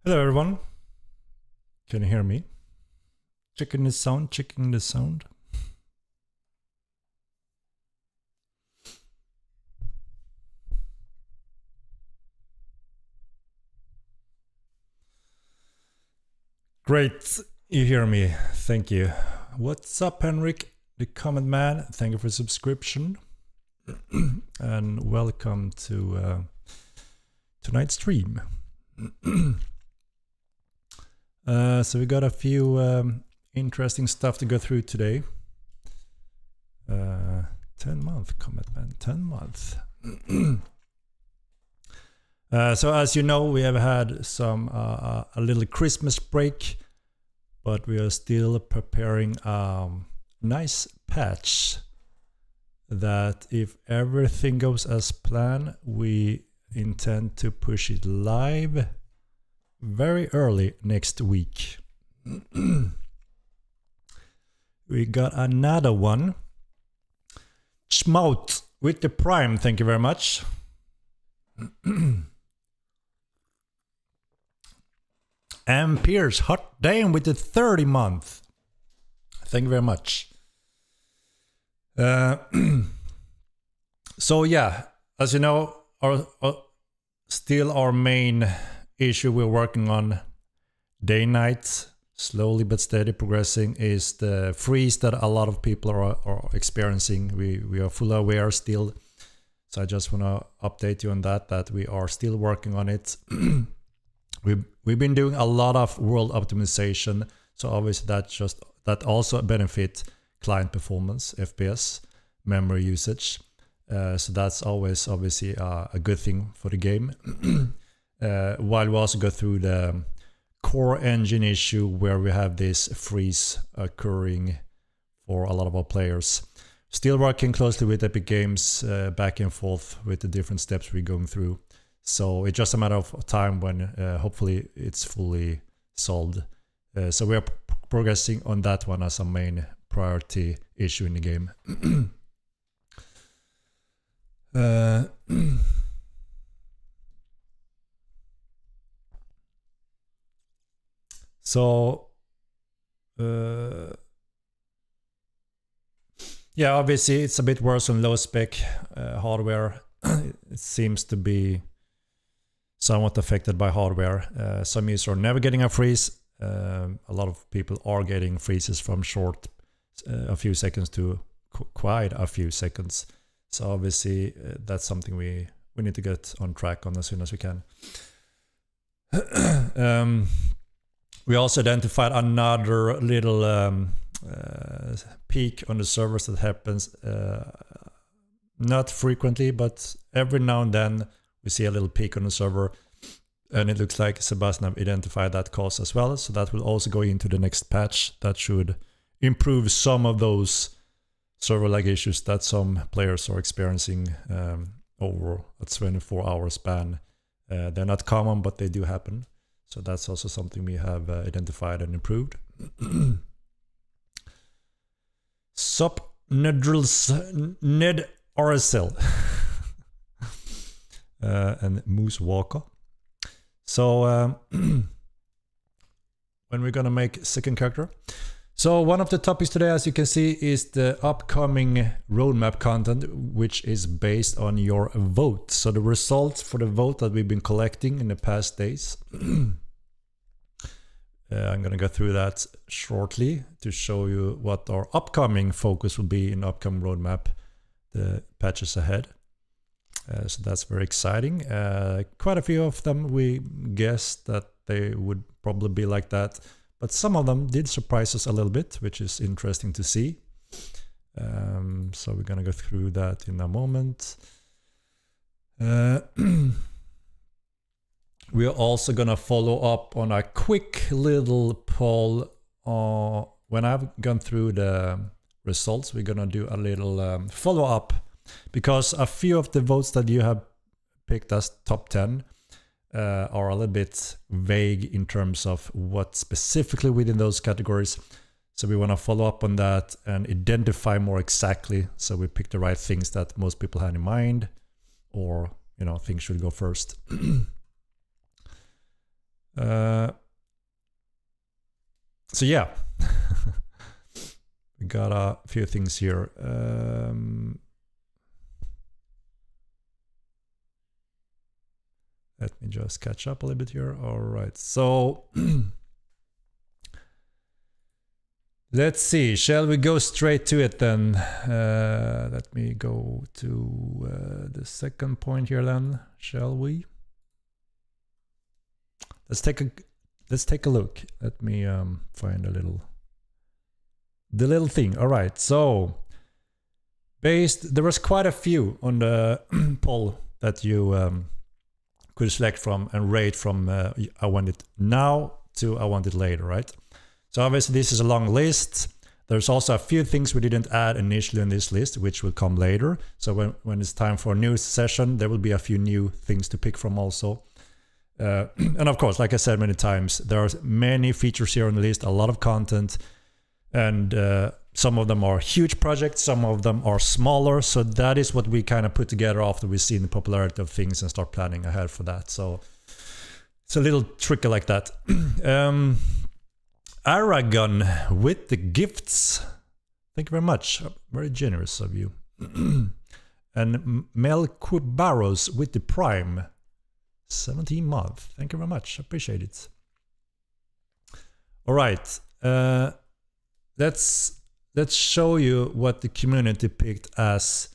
Hello everyone. Can you hear me? Checking the sound, checking the sound. Great, you hear me. Thank you. What's up, Henrik, the comment man? Thank you for subscription. And welcome to tonight's stream. So we got a few interesting stuff to go through today. 10-month commitment, 10 month. So as you know, we have had some a little Christmas break, but we are still preparing a nice patch that, if everything goes as planned, we intend to push it live very early next week. We got another one. Schmout with the Prime, thank you very much. And Pierce, hot damn, with the 30 month. Thank you very much. So yeah, as you know, still our main issue we're working on day night, slowly but steady progressing, is the freeze that a lot of people are experiencing. We are fully aware still, so I just want to update you on that we are still working on it. We've been doing a lot of world optimization, so obviously that also benefit client performance, FPS, memory usage. So that's always obviously a good thing for the game. While we also go through the core engine issue where we have this freeze occurring for a lot of our players. Still working closely with Epic Games, back and forth with the different steps we're going through. So it's just a matter of time when hopefully it's fully solved. So we are progressing on that one as a main priority issue in the game. So yeah, obviously it's a bit worse on low spec hardware. It seems to be somewhat affected by hardware. Some users are never getting a freeze. A lot of people are getting freezes from short a few seconds to quite a few seconds. So obviously that's something we need to get on track on as soon as we can. We also identified another little peak on the servers that happens not frequently, but every now and then we see a little peak on the server, and it looks like Sebastian have identified that cause as well. So that will also go into the next patch. That should improve some of those server lag issues that some players are experiencing over a 24-hour span. They're not common, but they do happen. So that's also something we have identified and improved. Sup Nedrils Ned RSL and Moose Walker. So when we're gonna make second character. So one of the topics today, as you can see, is the upcoming roadmap content, which is based on your vote. So the results for the vote that we've been collecting in the past days. I'm going to go through that shortly to show you what our upcoming focus will be in the upcoming roadmap, the patches ahead. So that's very exciting. Quite a few of them we guessed that they would probably be like that. But some of them did surprise us a little bit, which is interesting to see. So we're going to go through that in a moment. We are also going to follow up on a quick little poll. When I've gone through the results, we're going to do a little follow-up, because a few of the votes that you have picked as top 10 are a little bit vague in terms of what specifically within those categories. So we want to follow up on that and identify more exactly, so we pick the right things that most people had in mind, or things should go first. So yeah, we got a few things here. Let me just catch up a little bit here. All right, so let's see. Shall we go straight to it then? Let me go to the second point here then. Shall we? Let's take a look. Let me find the little thing. All right, so there was quite a few on the poll that you could select from and rate from I want it now to I want it later, right? So obviously this is a long list. There's also a few things we didn't add initially in this list, which will come later. So when it's time for a new session, there will be a few new things to pick from also. And of course, like I said many times, there are many features here on the list, a lot of content, and some of them are huge projects, some of them are smaller. So that is what we kind of put together after we've seen the popularity of things and start planning ahead for that. So it's a little tricky like that. Aragon with the gifts. Thank you very much. Very generous of you. And Mel Kubaros with the Prime. 17 month. Thank you very much. Appreciate it. All right. Let's show you what the community picked as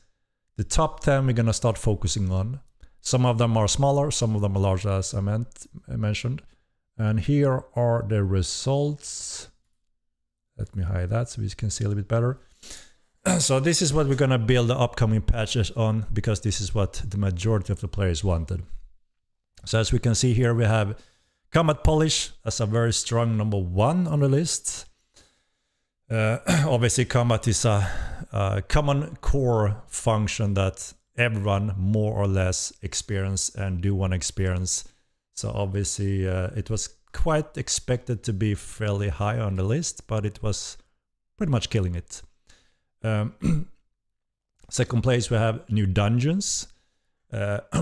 the top 10 we're gonna start focusing on. Some of them are smaller, some of them are larger, as I mentioned. And here are the results. Let me hide that so we can see a little bit better. So this is what we're gonna build the upcoming patches on, because this is what the majority of the players wanted. So as we can see here, we have Combat Polish as a very strong number 1 on the list. Obviously, combat is a common core function that everyone more or less experience and do want to experience. So obviously, it was quite expected to be fairly high on the list, but it was pretty much killing it. Second place, we have new dungeons.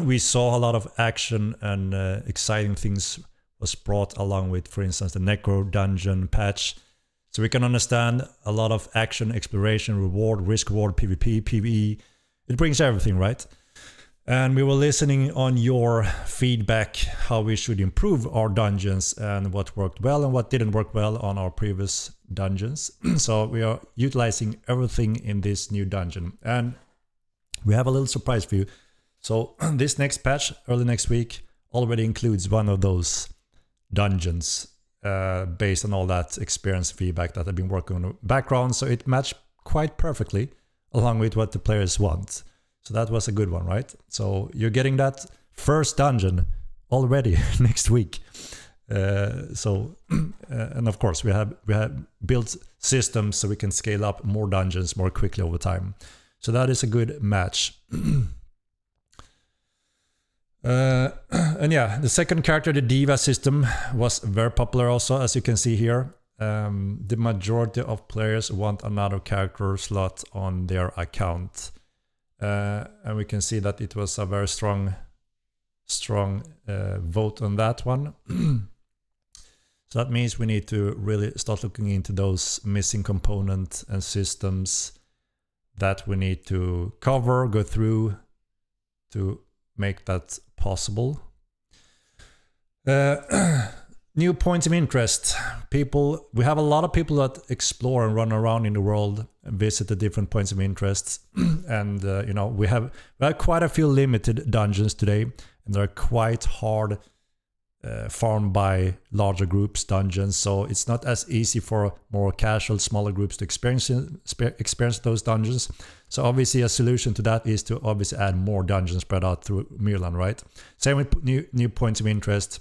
We saw a lot of action and exciting things was brought along with, for instance, the Necro dungeon patch. So we can understand a lot of action, exploration, reward, risk reward, PvP, PvE. It brings everything, right? And we were listening on your feedback how we should improve our dungeons and what worked well and what didn't work well on our previous dungeons. So we are utilizing everything in this new dungeon. And we have a little surprise for you. So this next patch, early next week, already includes one of those dungeons based on all that experience feedback that I've been working on the background. So it matched quite perfectly along with what the players want. So that was a good one, right? So you're getting that first dungeon already next week. And of course we have built systems so we can scale up more dungeons more quickly over time. So that is a good match. And yeah, the second character, the Diva system, was very popular also, as you can see here. The majority of players want another character slot on their account. And we can see that it was a very strong vote on that one. So that means we need to really start looking into those missing components and systems that we need to cover, go through to make that possible. New points of interest. We have a lot of people that explore and run around in the world and visit the different points of interest. And you know, we have quite a few limited dungeons today, and they're quite hard farmed by larger groups dungeons. So it's not as easy for more casual, smaller groups to experience those dungeons. So obviously a solution to that is to obviously add more dungeons spread out through Mirland, right? Same with new points of interest.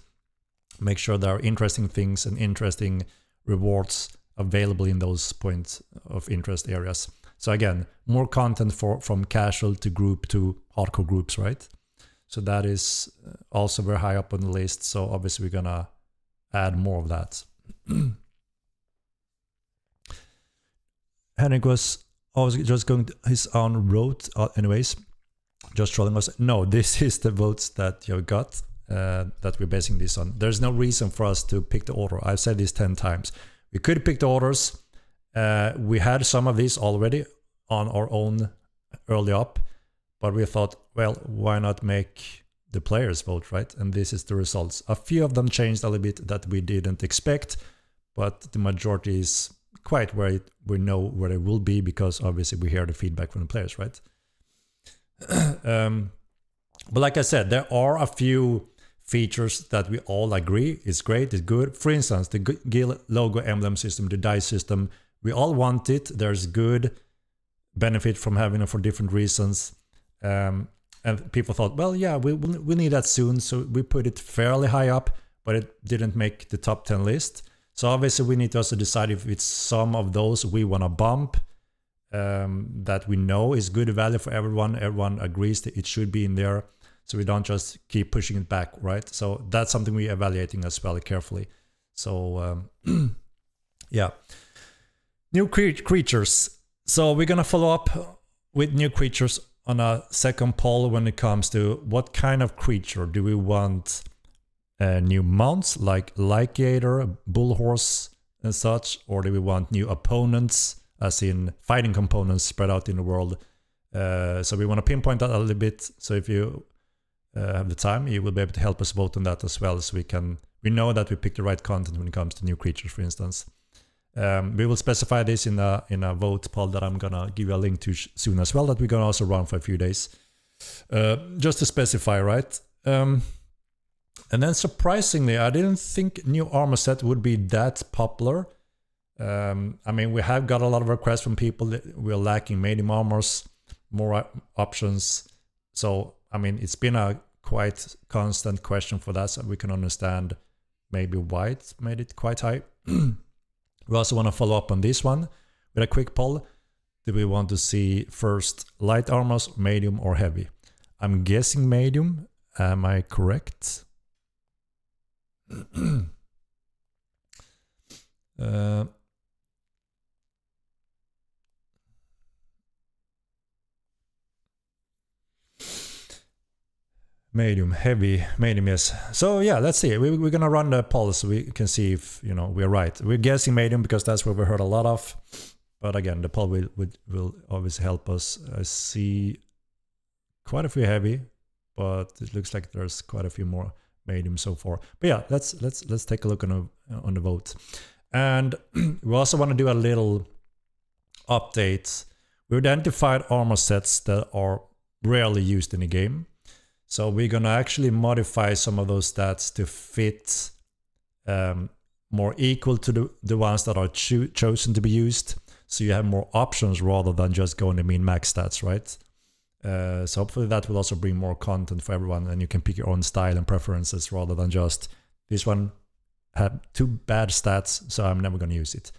Make sure there are interesting things and interesting rewards available in those points of interest areas. So again, more content from casual to group to hardcore groups, right? So that is also very high up on the list. So obviously we're gonna add more of that. Henrik was just going his own route anyways. Just trolling us. No, this is the votes that you got. that we're basing this on. There's no reason for us to pick the order. I've said this 10 times. We could pick the orders. We had some of these already on our own early up, but we thought, well, why not make the players vote, right? And this is the results. A few of them changed a little bit that we didn't expect, but the majority is quite where we know where it will be, because obviously we hear the feedback from the players, right? But like I said, there are a few features that we all agree is great, is good. For instance, the Guild logo emblem system, the dice system, we all want it. There's good benefit from having it for different reasons. And people thought, well, yeah, we need that soon. So we put it fairly high up, but it didn't make the top 10 list. So obviously we need to also decide if it's some of those we want to bump, that we know is good value for everyone. Everyone agrees that it should be in there. So we don't just keep pushing it back, right? So that's something we're evaluating as well carefully. So yeah. New creatures. So we're going to follow up with new creatures on a second poll when it comes to what kind of creature do we want. New mounts like Lycator, Bullhorse and such, or do we want new opponents, as in fighting components spread out in the world? So we want to pinpoint that a little bit. So if you have the time, you will be able to help us vote on that as well, so we know that we pick the right content when it comes to new creatures, for instance. We will specify this in a vote poll that I'm gonna give you a link to soon as well, that we're gonna also run for a few days, just to specify, right? And then surprisingly, I didn't think new armor set would be that popular. I mean, we have got a lot of requests from people that we're lacking medium armors, more options. So, I mean, it's been a quite constant question for that, so we can understand maybe why it made it quite high. We also want to follow up on this one with a quick poll. Do we want to see first light armors, medium or heavy? I'm guessing medium. Am I correct? Medium, heavy, medium, yes. So yeah, let's see. We're gonna run the poll so we can see if, you know, we're right. We're guessing medium because that's what we heard a lot of. But again, the poll will obviously help us. I see quite a few heavy, but it looks like there's quite a few more medium so far. But yeah, let's take a look on the vote. And we also want to do a little update. We identified armor sets that are rarely used in the game. So we're gonna actually modify some of those stats to fit more equal to the ones that are chosen to be used. So you have more options rather than just going to min max stats, right? So hopefully that will also bring more content for everyone, and you can pick your own style and preferences rather than just this one had too bad stats, so I'm never going to use it.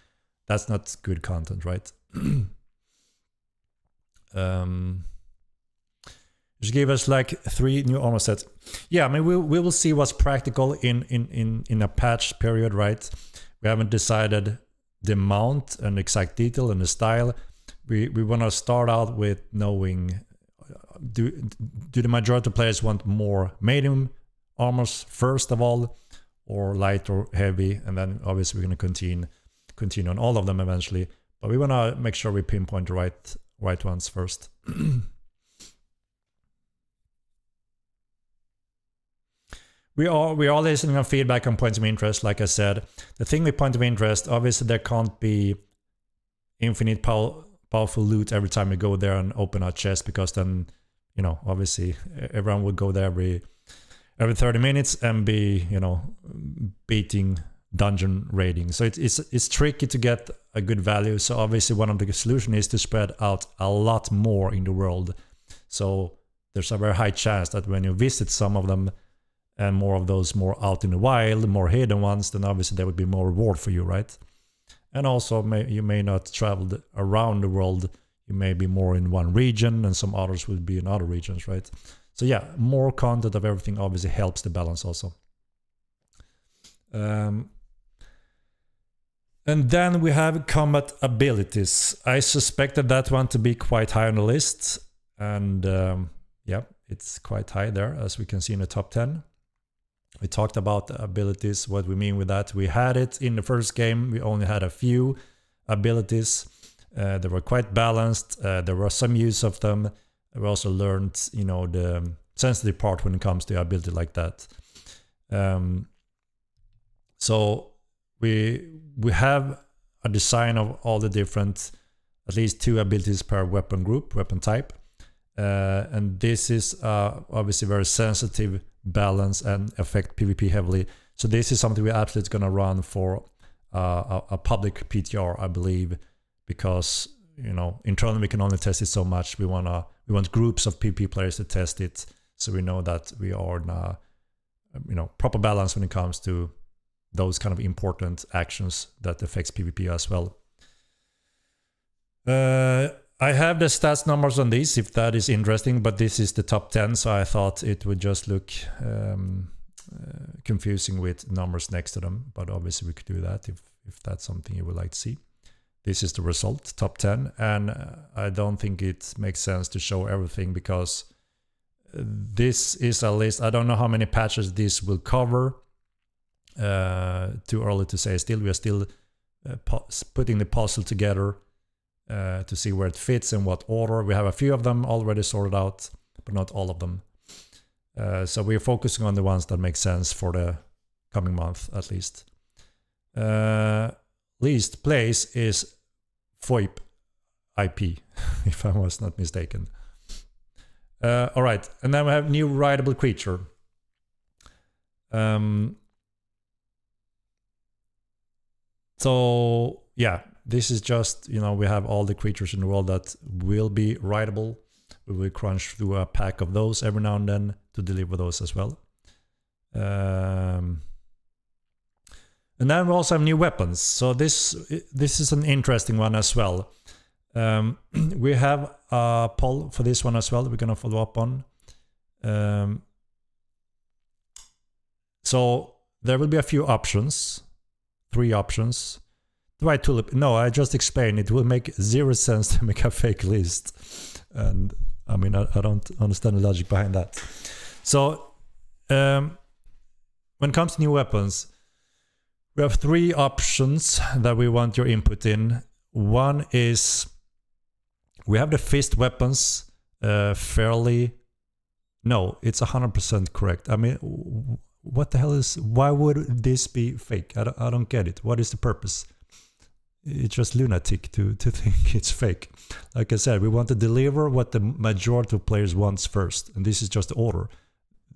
That's not good content, right? Just give us like 3 new armor sets. Yeah, I mean, we will see what's practical in a patch period, right? We haven't decided the mount and exact detail and the style. We want to start out with knowing, do the majority of players want more medium armors first of all, or light or heavy, and then obviously we're going to continue on all of them eventually. But we want to make sure we pinpoint the right ones first. We are listening on feedback on points of interest. Like I said, the thing with point of interest, obviously there can't be infinite powerful loot every time you go there and open a chest, because then, you know, obviously everyone would go there every 30 minutes and be, you know, beating dungeon raiding. So it's tricky to get a good value. So obviously one of the solutions is to spread out a lot more in the world. So there's a very high chance that when you visit some of them, and more of those more out in the wild, more hidden ones, then obviously there would be more reward for you, right? And also you may not travel around the world. You may be more in one region, and some others will be in other regions, right? So yeah, more content of everything obviously helps the balance also. And then we have combat abilities. I suspected that one to be quite high on the list, and yeah, it's quite high there, as we can see in the top 10. We talked about the abilities, what we mean with that. We had it in the first game. We only had a few abilities. They were quite balanced. There was some use of them. We also learned, you know, the sensitive part when it comes to ability like that. So we have a design of all the different, at least 2 abilities per weapon group, weapon type. And this is obviously very sensitive balance and affect PvP heavily. So this is something we're absolutely going to run for a public PTR, I believe, because, you know, internally we can only test it so much. We want groups of PvP players to test it, so we know that we are in a, you know, proper balance when it comes to those kind of important actions that affects PvP as well. I have the stats numbers on these if that is interesting, but this is the top 10, so I thought it would just look confusing with numbers next to them, but obviously we could do that if that's something you would like to see. This is the result, top 10, and I don't think it makes sense to show everything because this is a list. I don't know how many patches this will cover. Too early to say still. We are still putting the puzzle together to see where it fits and what order. We have a few of them already sorted out, but not all of them. So we're focusing on the ones that make sense for the coming month at least. Least place is FOIP IP, if I was not mistaken. All right, and then we have new rideable creature. So yeah, this is just, you know, we have all the creatures in the world that will be rideable. We will crunch through a pack of those every now and then to deliver those as well. And then we also have new weapons. So this is an interesting one as well. We have a poll for this one as well. We're going to follow up on. So there will be a few options. 3 options. The white tulip. No, I just explained. It will make 0 sense to make a fake list. And I mean, I don't understand the logic behind that. So when it comes to new weapons, we have 3 options that we want your input in. One is we have the fist weapons fairly. No, it's 100% correct. I mean, what the hell is? Why would this be fake? I don't get it. What is the purpose? It's just lunatic to think it's fake. Like I said, we want to deliver what the majority of players wants first, and this is just the order.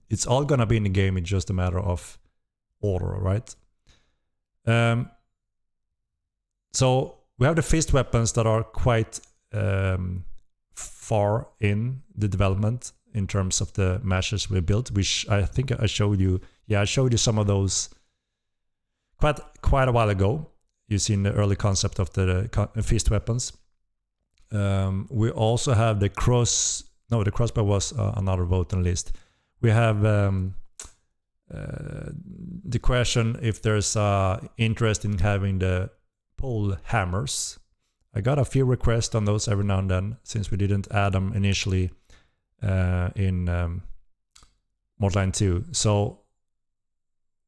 It's all gonna be in the game. It's just a matter of order, right? So we have the fist weapons that are quite far in the development in terms of the meshes we built, which I think I showed you. Yeah, I showed you some of those quite a while ago. You've seen the early concept of the fist weapons. We also have the the crossbow was another vote on the list. We have the question if there's interest in having the pole hammers. I got a few requests on those every now and then, since we didn't add them initially in Mortal 2. So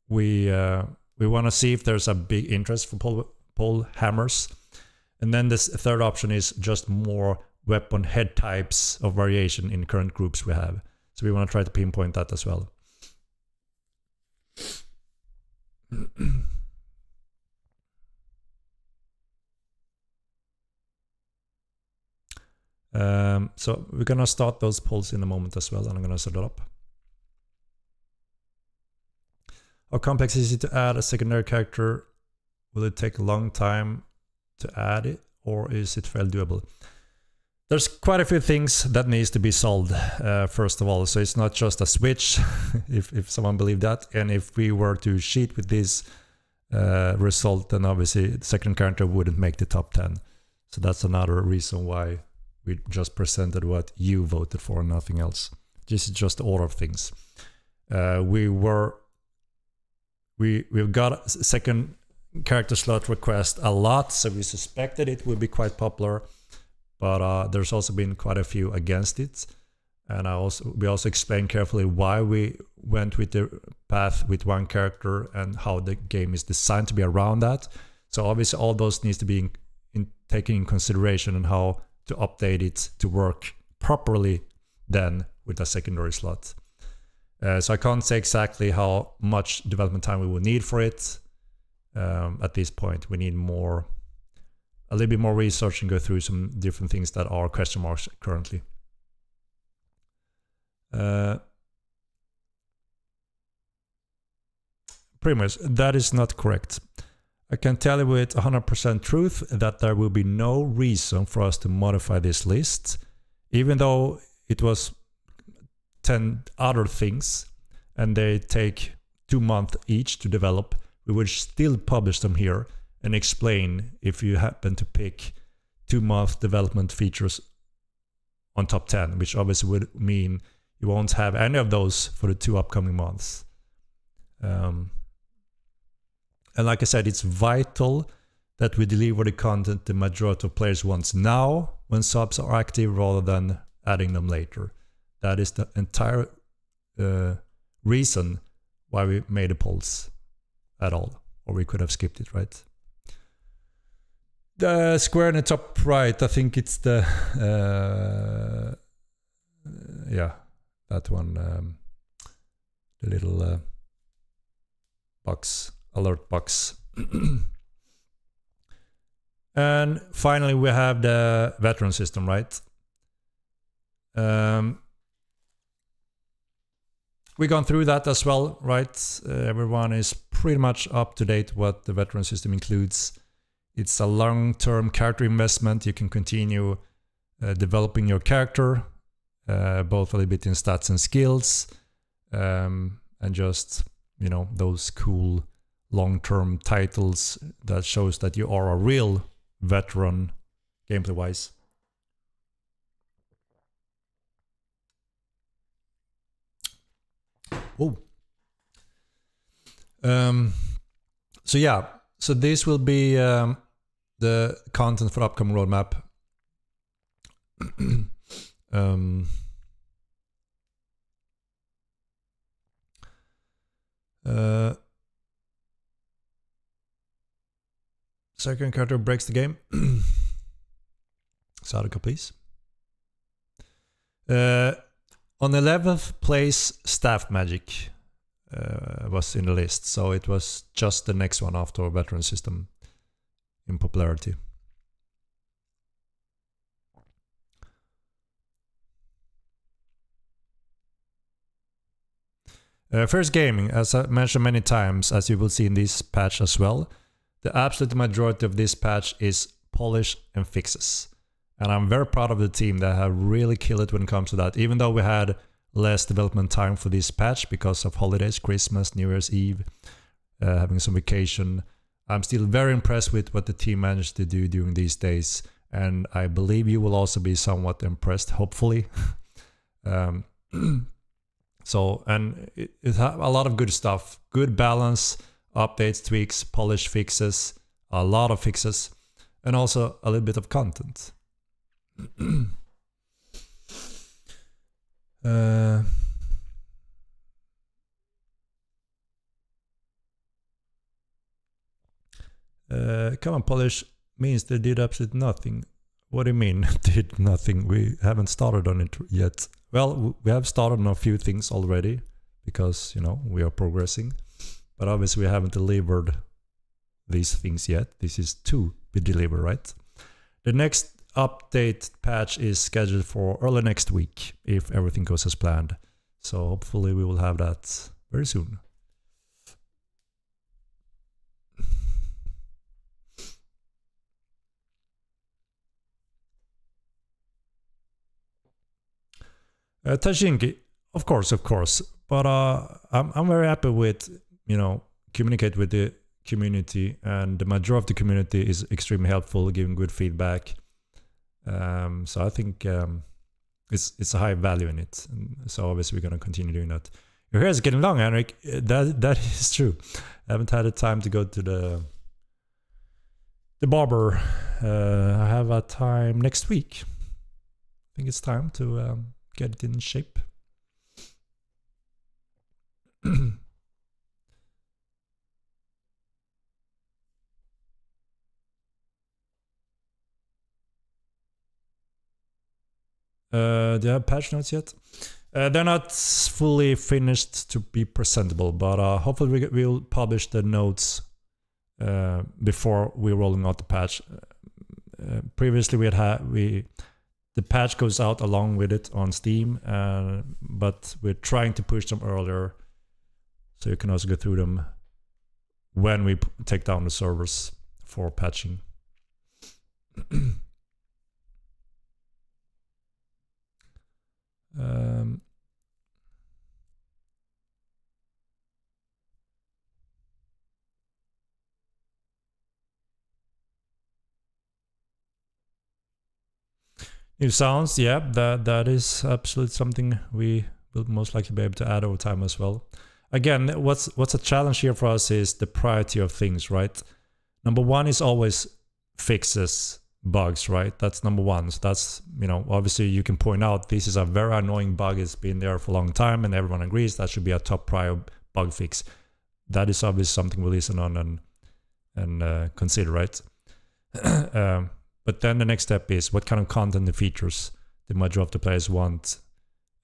we want to see if there's a big interest for pole hammers. And then this third option is just more weapon head types of variation in current groups we have. So we want to try to pinpoint that as well. So we're gonna start those polls in a moment as well, and I'm gonna set it up. How complex is it to add a secondary character? Will it take a long time to add it, or is it fairly doable? There's quite a few things that needs to be solved, first of all. So it's not just a switch, if someone believed that. And if we were to cheat with this result, then obviously the second character wouldn't make the top 10. So that's another reason why we just presented what you voted for and nothing else. This is just the order of things. We've got a second character slot request a lot, so we suspected it would be quite popular, but there's also been quite a few against it. And we also explain carefully why we went with the path with one character and how the game is designed to be around that. So obviously all those needs to be taken in consideration and how to update it to work properly then with a secondary slot. So I can't say exactly how much development time we will need for it. At this point, we need a little bit more research and go through some different things that are question marks currently. Pretty much, that is not correct. I can tell you with 100% truth that there will be no reason for us to modify this list, even though it was 10 other things and they take 2 months each to develop. We would still publish them here and explain if you happen to pick 2-month development features on top 10, which obviously would mean you won't have any of those for the 2 upcoming months. And like I said, it's vital that we deliver the content the majority of players wants now when subs are active rather than adding them later. That is the entire reason why we made a polls at all, or we could have skipped it, right? The square in the top right, I think it's the yeah, that one, the little box, alert box. And finally we have the veteran system, right? We've gone through that as well, right? Everyone is pretty much up to date what the veteran system includes. It's a long-term character investment. You can continue developing your character, both a little bit in stats and skills, and just, you know, those cool long-term titles that shows that you are a real veteran gameplay-wise. Oh. So yeah, so this will be the content for the upcoming roadmap. Second character breaks the game. Sadaka, please. On 11th place, Staff Magic was in the list, so it was just the next one after veteran system in popularity. First Gaming, as I mentioned many times, as you will see in this patch as well, the absolute majority of this patch is polish and fixes. And I'm very proud of the team that have really killed it when it comes to that. Even though we had less development time for this patch because of holidays, Christmas, New Year's Eve, having some vacation, I'm still very impressed with what the team managed to do during these days. And I believe you will also be somewhat impressed, hopefully. So, and it has a lot of good stuff. Good balance, updates, tweaks, polish, fixes, a lot of fixes, and also a little bit of content. Common polish means they did absolutely nothing. What do you mean did nothing? We haven't started on it yet. Well, we have started on a few things already because, you know, we are progressing, but obviously we haven't delivered these things yet. This is to be delivered, right? The next update patch is scheduled for early next week if everything goes as planned. So hopefully we will have that very soon. Tajinki, of course, but I'm very happy with, you know, communicate with the community, and the majority of the community is extremely helpful, giving good feedback. So I think it's a high value in it, and so obviously we're going to continue doing that. Your hair is getting long, Henrik. That is true. I haven't had the time to go to the barber. I have a time next week. I think it's time to get it in shape. Do you have patch notes yet? They're not fully finished to be presentable, but hopefully we'll publish the notes before we're rolling out the patch. Previously the patch goes out along with it on Steam, but we're trying to push them earlier, so you can also go through them when we take down the servers for patching. New sounds, yeah, that is absolutely something we will most likely be able to add over time as well. Again, what's a challenge here for us is the priority of things, right? Number one is always fixes bugs, right? That's number one. So that's, you know, obviously you can point out this is a very annoying bug. It's been there for a long time and everyone agrees that should be a top prior bug fix. That is obviously something we'll listen on and consider, right? But then the next step is what kind of content and features the majority of the players want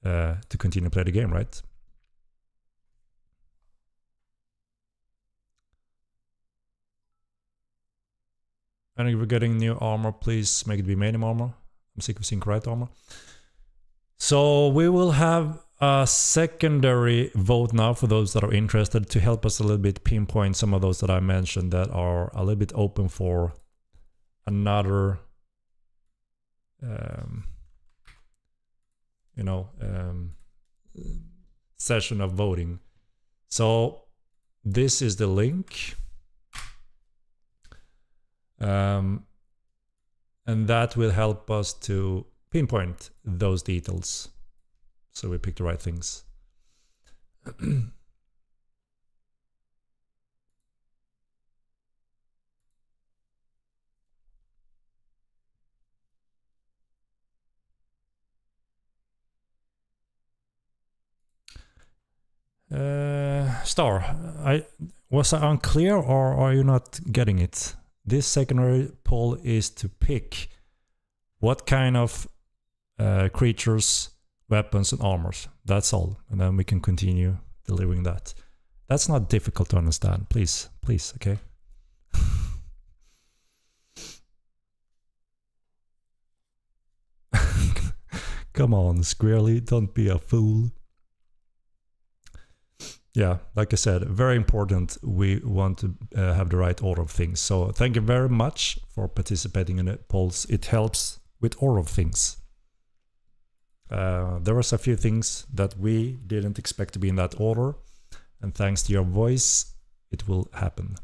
to continue to play the game, right? And if we're getting new armor, please make it be medium armor. I'm sick of seeing right armor. So we will have a secondary vote now for those that are interested to help us a little bit pinpoint some of those that I mentioned that are a little bit open for another session of voting. So this is the link, and that will help us to pinpoint those details so we pick the right things. Star, was I unclear or are you not getting it? This secondary poll is to pick what kind of creatures, weapons and armors. That's all. And then we can continue delivering that. That's not difficult to understand. Please, okay? Come on, Squarely, don't be a fool. Yeah, like I said, very important. We want to have the right order of things. So thank you very much for participating in the polls. It helps with order of things. There was a few things that we didn't expect to be in that order. And thanks to your voice, it will happen.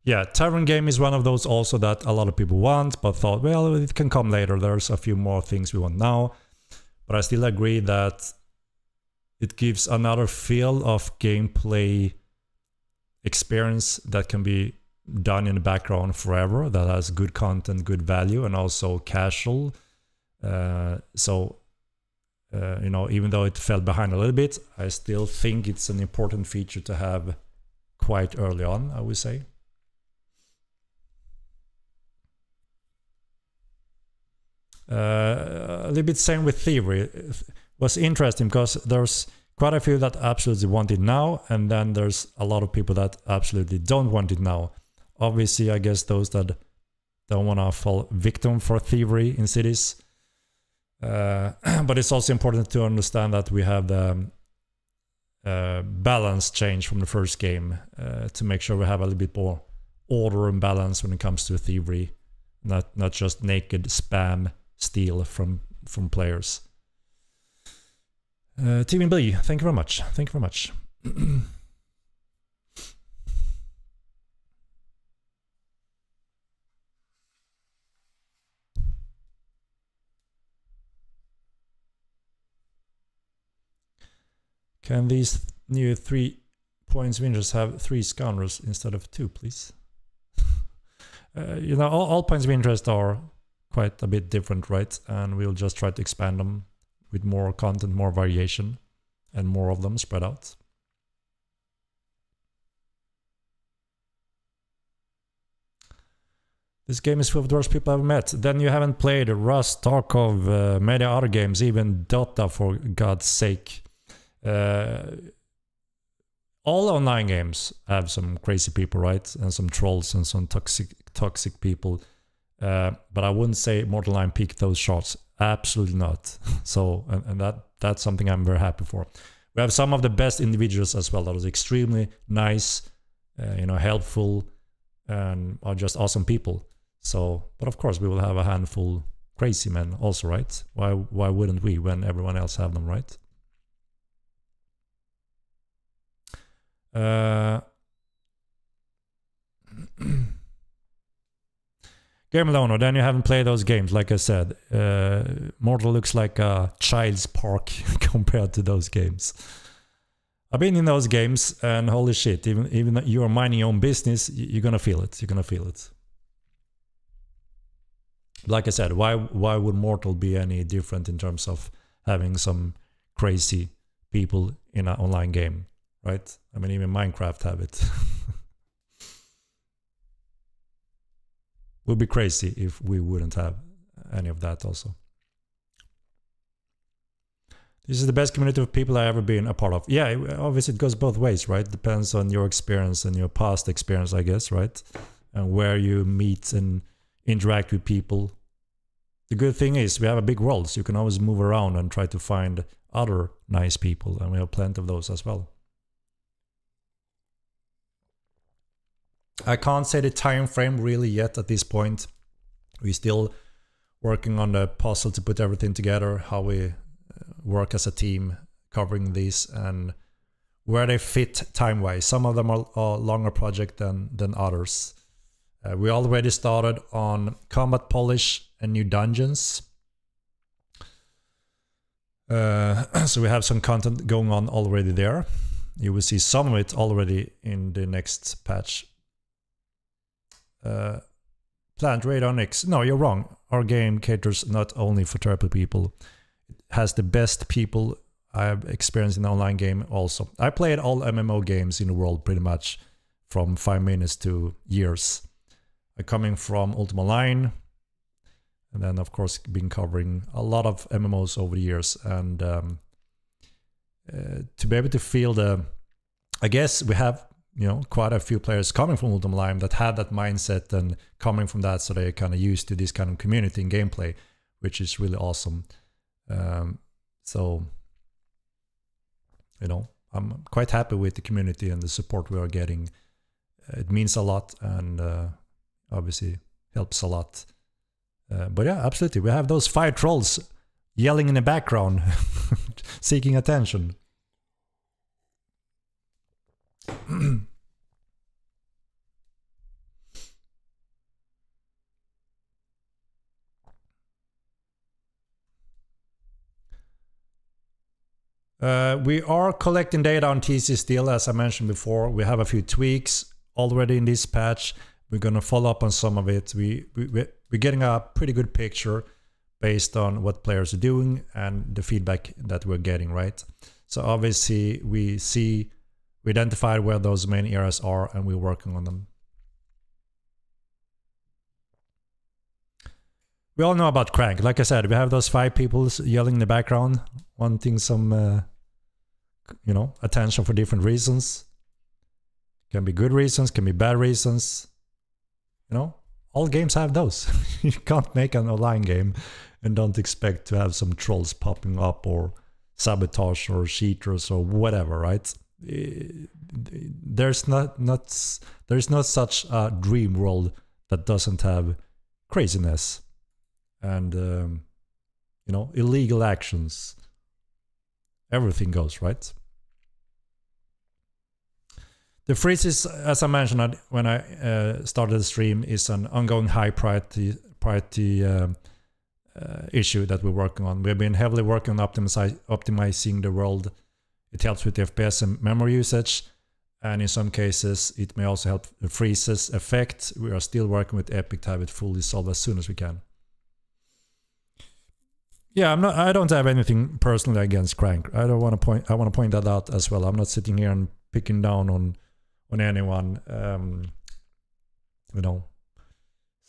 Yeah, Tavern Game is one of those also that a lot of people want, but thought, well, it can come later. There's a few more things we want now. But I still agree that it gives another feel of gameplay experience that can be done in the background forever, that has good content, good value, and also casual. You know, even though it fell behind a little bit, I still think it's an important feature to have quite early on, I would say. A little bit same with Thievery. Was interesting because there's quite a few that absolutely want it now, and then there's a lot of people that absolutely don't want it now. Obviously, I guess those that don't want to fall victim for Thievery in cities. But it's also important to understand that we have the balance change from the first game to make sure we have a little bit more order and balance when it comes to Thievery, not just naked spam steal from players. Team B, thank you very much. Thank you very much. Can these new 3 points winners have 3 scoundrels instead of 2, please? You know, all points of interest are quite a bit different, right? And we'll just try to expand them with more content, more variation, and more of them spread out. This game is full of the worst people I've met. Then you haven't played Rust, Tarkov, many other games, even Dota, for God's sake. All online games have some crazy people, right? And some trolls and some toxic people. But I wouldn't say Mortal Online peaked those shots. Absolutely not. So, and that's something I'm very happy for. We have some of the best individuals as well. That was extremely nice, helpful, and are just awesome people. So, but of course we will have a handful crazy men also, right? Why wouldn't we when everyone else have them, right? Game Alone, then you haven't played those games, like I said. Mortal looks like a child's park compared to those games. I've been in those games, and holy shit, even though you're minding your own business, you're gonna feel it. You're gonna feel it. Like I said, why would Mortal be any different in terms of having some crazy people in an online game, right? I mean, even Minecraft have it. Would be crazy if we wouldn't have any of that also. This is the best community of people I've ever been a part of. Yeah, obviously it goes both ways, right? Depends on your experience and your past experience, I guess, right? And where you meet and interact with people. The good thing is we have a big world, so you can always move around and try to find other nice people, and we have plenty of those as well. I can't say the time frame really yet at this point. We're still working on the puzzle to put everything together, how we work as a team covering this, and where they fit time-wise. Some of them are a longer project than others. We already started on combat polish and new dungeons. So we have some content going on already there. You will see some of it already in the next patch. Plant Radar Nix. No, you're wrong. Our game caters not only for terrible people. It has the best people I've experienced in an online game also. I played all MMO games in the world pretty much from 5 minutes to years. Coming from Ultima Online, and then of course been covering a lot of MMOs over the years, and to be able to feel I guess we have quite a few players coming from Ultima Online that have that mindset and coming from that, so they're kind of used to this kind of community and gameplay, which is really awesome. So I'm quite happy with the community and the support we are getting. It means a lot, and obviously helps a lot. But yeah, absolutely. We have those 5 trolls yelling in the background, seeking attention. We are collecting data on TC still, as I mentioned before. We have a few tweaks already in this patch. We're going to follow up on some of it. We're getting a pretty good picture based on what players are doing and the feedback that we're getting, right? So obviously we identified where those main areas are, and we're working on them. We all know about Crank. Like I said, we have those 5 people yelling in the background, wanting some, attention for different reasons. Can be good reasons, can be bad reasons. All games have those. You can't make an online game and don't expect to have some trolls popping up or sabotage or cheaters or whatever, right? There's not such a dream world that doesn't have craziness and illegal actions. Everything goes, right? The freezes, as I mentioned when I started the stream, is an ongoing high priority issue that we're working on. We've been heavily working on optimizing the world. It helps with the FPS and memory usage, and in some cases it may also help the freezes effect. We are still working with Epic to have it fully solved as soon as we can. Yeah, I don't have anything personally against Crank. I want to point that out as well. I'm not sitting here and picking down on anyone. You know,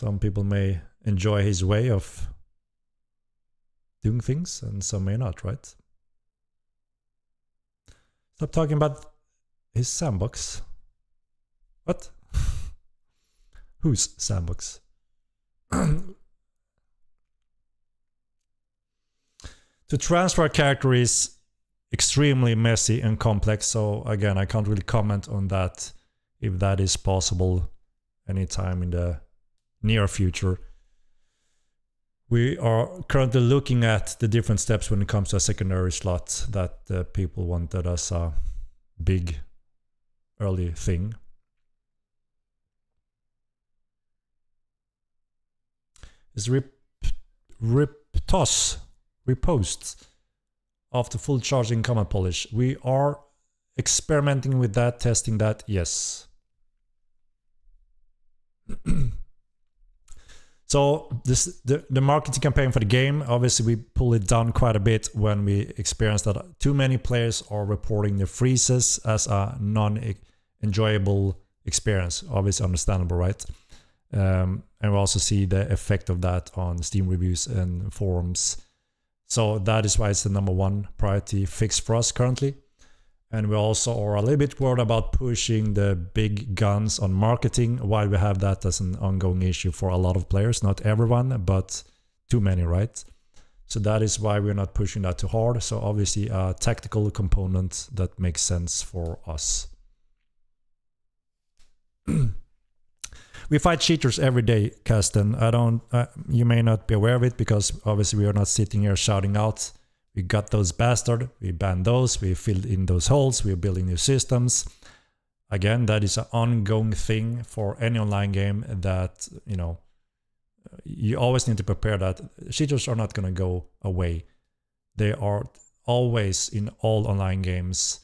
some people may enjoy his way of doing things, and some may not, right? Stop talking about his sandbox. What? Whose sandbox? To transfer a character is extremely messy and complex, so again, I can't really comment on that, if that is possible anytime in the near future. We are currently looking at the different steps when it comes to a secondary slot that people wanted as a big early thing. Is Riptos repost after full charging command polish? We are experimenting with that, testing that, yes. So the marketing campaign for the game, obviously we pull it down quite a bit when we experience that too many players are reporting the freezes as a non-enjoyable experience. Obviously understandable, right? And we also see the effect of that on Steam reviews and forums. So that is why it's the #1 priority fix for us currently. And we also are a little bit worried about pushing the big guns on marketing, while we have that as an ongoing issue for a lot of players. Not everyone, but too many, right? So that is why we're not pushing that too hard. So obviously a tactical component that makes sense for us. We fight cheaters every day, Kasten. You may not be aware of it, because obviously we are not sitting here shouting out, we got those bastards, we banned those, we filled in those holes, we're building new systems. Again, that is an ongoing thing for any online game that, you know, you always need to prepare that. Cheaters are not going to go away. They are always in all online games,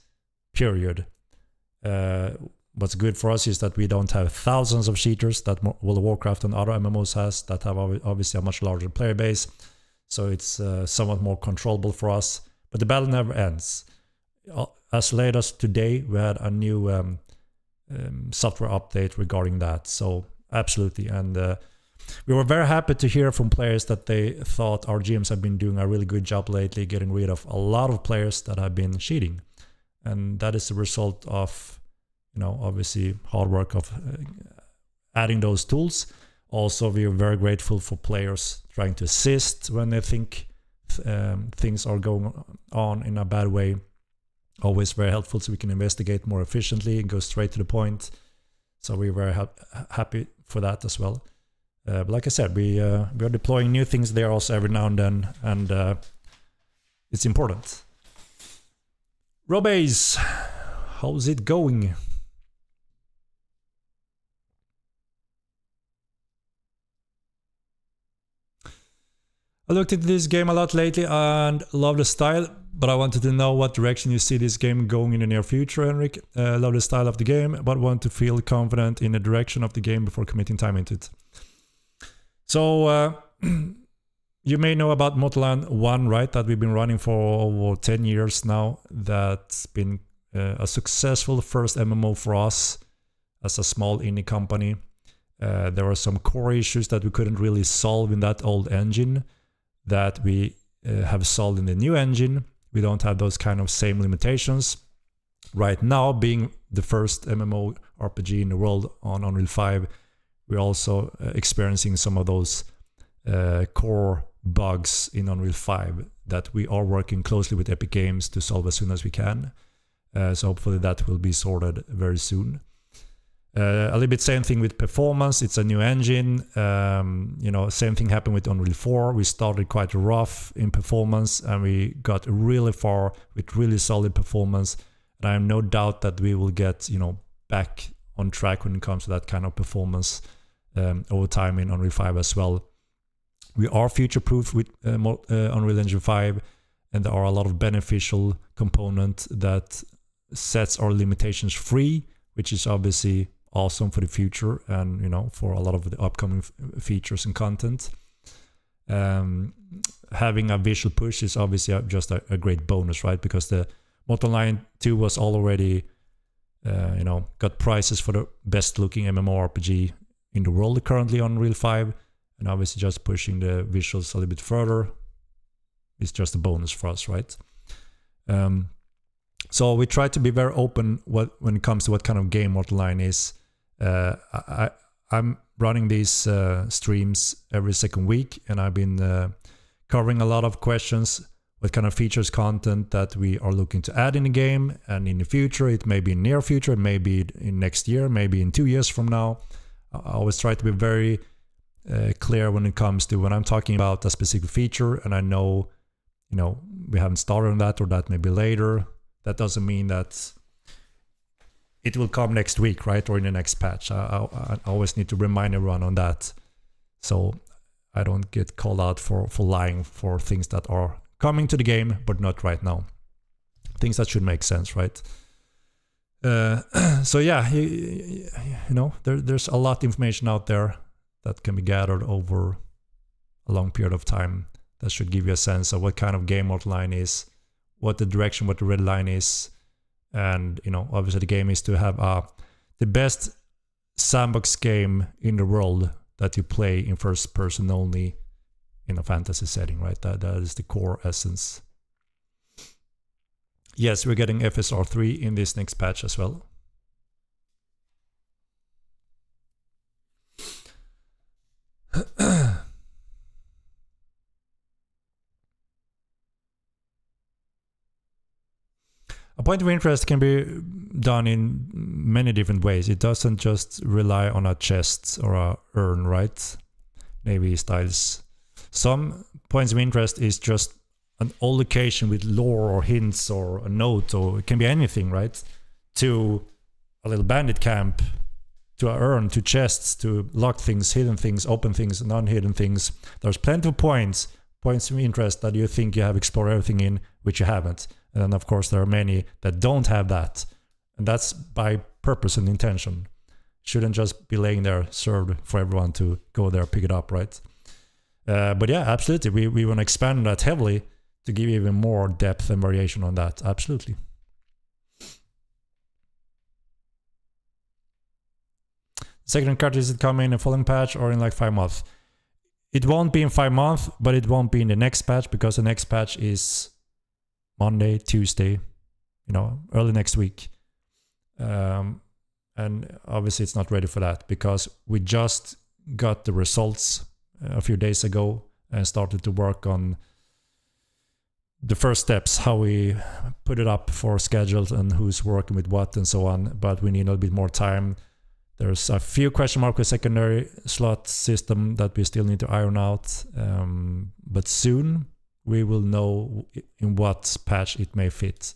period. What's good for us is that we don't have thousands of cheaters that World of Warcraft and other MMOs has, that have obviously a much larger player base. So it's somewhat more controllable for us. But the battle never ends. As late as today, we had a new software update regarding that. So absolutely. And we were very happy to hear from players that they thought our GMs have been doing a really good job lately, getting rid of a lot of players that have been cheating. And that is the result of, you know, obviously hard work of adding those tools. Also, we are very grateful for players trying to assist when they think things are going on in a bad way. Always very helpful, so we can investigate more efficiently and go straight to the point. So we're very happy for that as well. But like I said, we are deploying new things there also every now and then, and it's important. Robes, how's it going? I looked into this game a lot lately and love the style, but I wanted to know what direction you see this game going in the near future, Henrik. Love the style of the game, but want to feel confident in the direction of the game before committing time into it. So, you may know about Motorland 1, right? That we've been running for over 10 years now. That's been a successful first MMO for us as a small indie company. There were some core issues that we couldn't really solve in that old engine that we have solved in the new engine. We don't have those kind of same limitations. Right now, being the first MMO RPG in the world on Unreal 5, we're also experiencing some of those core bugs in Unreal 5 that we are working closely with Epic Games to solve as soon as we can. So hopefully that will be sorted very soon. A little bit same thing with performance. It's a new engine. You know, same thing happened with Unreal 4. We started quite rough in performance and we got really far with really solid performance. And I have no doubt that we will get, you know, back on track when it comes to that kind of performance over time in Unreal 5 as well. We are future-proof with Unreal Engine 5, and there are a lot of beneficial components that sets our limitations free, which is obviously awesome for the future and, you know, for a lot of the upcoming features and content. having a visual push is obviously just a great bonus, right? Because the Mortal Online 2 was already, got prizes for the best looking MMORPG in the world currently on Unreal 5, and obviously just pushing the visuals a little bit further is just a bonus for us, right? So we try to be very open when it comes to what kind of game Mortal Online is. I'm running these streams every second week, and I've been covering a lot of questions, what kind of features, content that we are looking to add in the game, and in the future, it may be in near future, it may be in next year, maybe in 2 years from now. I always try to be very clear when it comes to when I'm talking about a specific feature, and I know, we haven't started on that, or that may be later. That doesn't mean that it will come next week, right? Or in the next patch. I always need to remind everyone on that, so I don't get called out for lying for things that are coming to the game, but not right now. Things that should make sense, right? So yeah, there's a lot of information out there that can be gathered over a long period of time that should give you a sense of what kind of game Mortal Online is, what the direction, what the red line is. And, obviously the game is to have the best sandbox game in the world that you play in first person only in a fantasy setting, right? That is the core essence. Yes, we're getting FSR 3 in this next patch as well. A point of interest can be done in many different ways. It doesn't just rely on a chest or a urn, right? Navy styles. Some points of interest is just an old location with lore or hints or a note, or it can be anything, right? To a little bandit camp, to a urn, to chests, to locked things, hidden things, open things, non-hidden things. There's plenty of points of interest that you think you have explored everything in, which you haven't. And then, of course, there are many that don't have that. And that's by purpose and intention. Shouldn't just be laying there served for everyone to go there, pick it up, right? But yeah, absolutely. We want to expand that heavily to give even more depth and variation on that. Absolutely. Second card, is it coming in a following patch or in like 5 months? It won't be in 5 months, but it won't be in the next patch, because the next patch is Monday, Tuesday, early next week. And obviously it's not ready for that because we just got the results a few days ago and started to work on the first steps, how we put it up for schedules and who's working with what and so on. But we need a little bit more time. There's a few question marks with secondary slot system that we still need to iron out. But soon we will know in what patch it may fit.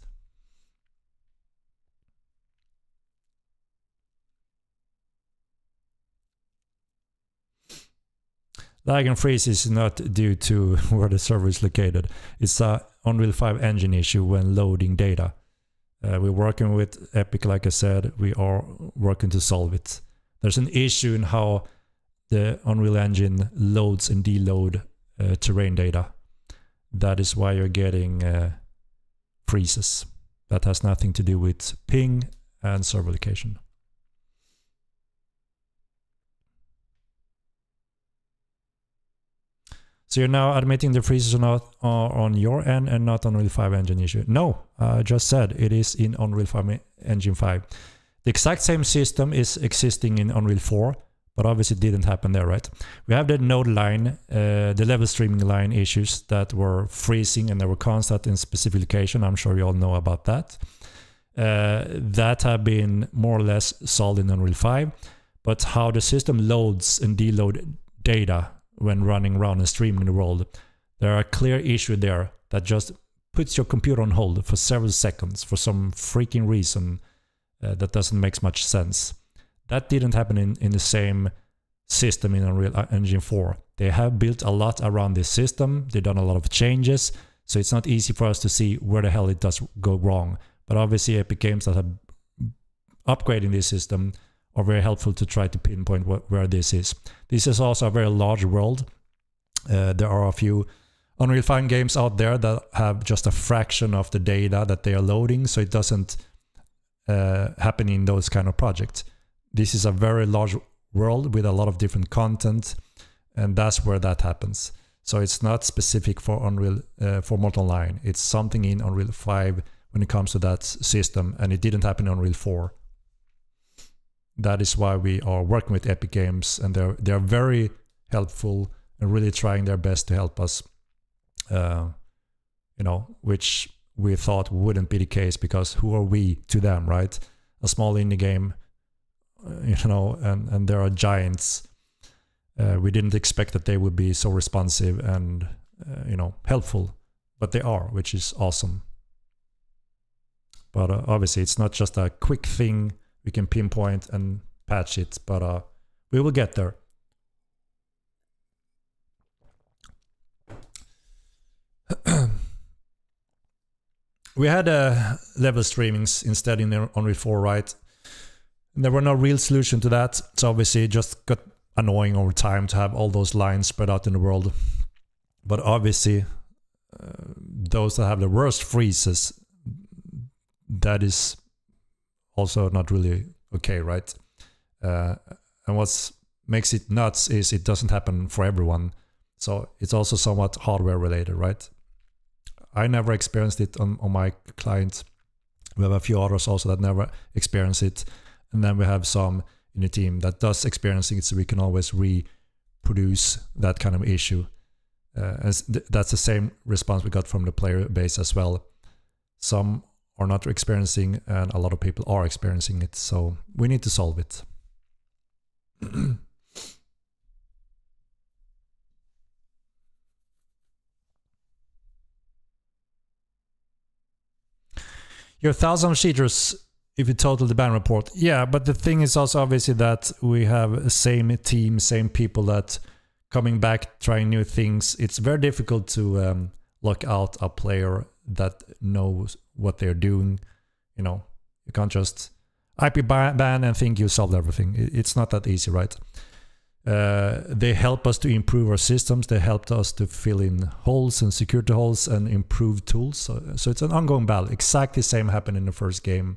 Lag and freeze is not due to where the server is located. It's a Unreal 5 engine issue when loading data. We're working with Epic, like I said. We are working to solve it. There's an issue in how the Unreal Engine loads and deload terrain data. That is why you're getting freezes. That has nothing to do with ping and server location. So you're now admitting the freezes are not on your end and not on Unreal 5 engine issue? No, I just said it is in Unreal 5 Engine 5. The exact same system is existing in Unreal 4, but obviously it didn't happen there, right? We have the node line, the level streaming line issues that were freezing and they were constant in specific location. I'm sure you all know about that. That have been more or less solved in Unreal 5, but how the system loads and deload data when running around and streaming the world, there are a clear issue there that just puts your computer on hold for several seconds for some freaking reason that doesn't make much sense. That didn't happen in the same system in Unreal Engine 4. They have built a lot around this system. They've done a lot of changes, so it's not easy for us to see where the hell it does go wrong. But obviously Epic Games that have upgrading this system are very helpful to try to pinpoint where this is. This is also a very large world, There are a few Unreal 5 games out there that have just a fraction of the data that they are loading, so it doesn't happen in those kind of projects. This is a very large world with a lot of different content, and that's where that happens. So it's not specific for Unreal for Mortal Online. It's something in Unreal 5 when it comes to that system, and it didn't happen in Unreal 4. That is why we are working with Epic Games, and they're very helpful and really trying their best to help us. You know, which we thought wouldn't be the case, because who are we to them, right? A small indie game, you know, and there are giants. We didn't expect that they would be so responsive and you know, helpful, but they are, which is awesome. But obviously it's not just a quick thing we can pinpoint and patch it, but we will get there. We had level streamings instead in Unreal 4, right? And there were no real solution to that, so obviously it just got annoying over time to have all those lines spread out in the world. But obviously, those that have the worst freezes, that is also not really okay, right? And what makes it nuts is it doesn't happen for everyone. So it's also somewhat hardware related, right? I never experienced it on my client. We have a few others also that never experience it. And then we have some in the team that does experience it, so we can always reproduce that kind of issue. That's the same response we got from the player base as well. Some are not experiencing, and a lot of people are experiencing it, so we need to solve it. You're 1,000 cheaters if you total the ban report. Yeah, but the thing is also obviously that we have same team, same people that coming back, trying new things. It's very difficult to lock out a player that knows what they're doing. You know, you can't just IP ban and think you solved everything. It's not that easy, right? They help us to improve our systems. They helped us to fill in holes and security holes and improve tools. So it's an ongoing battle. Exactly same happened in the first game,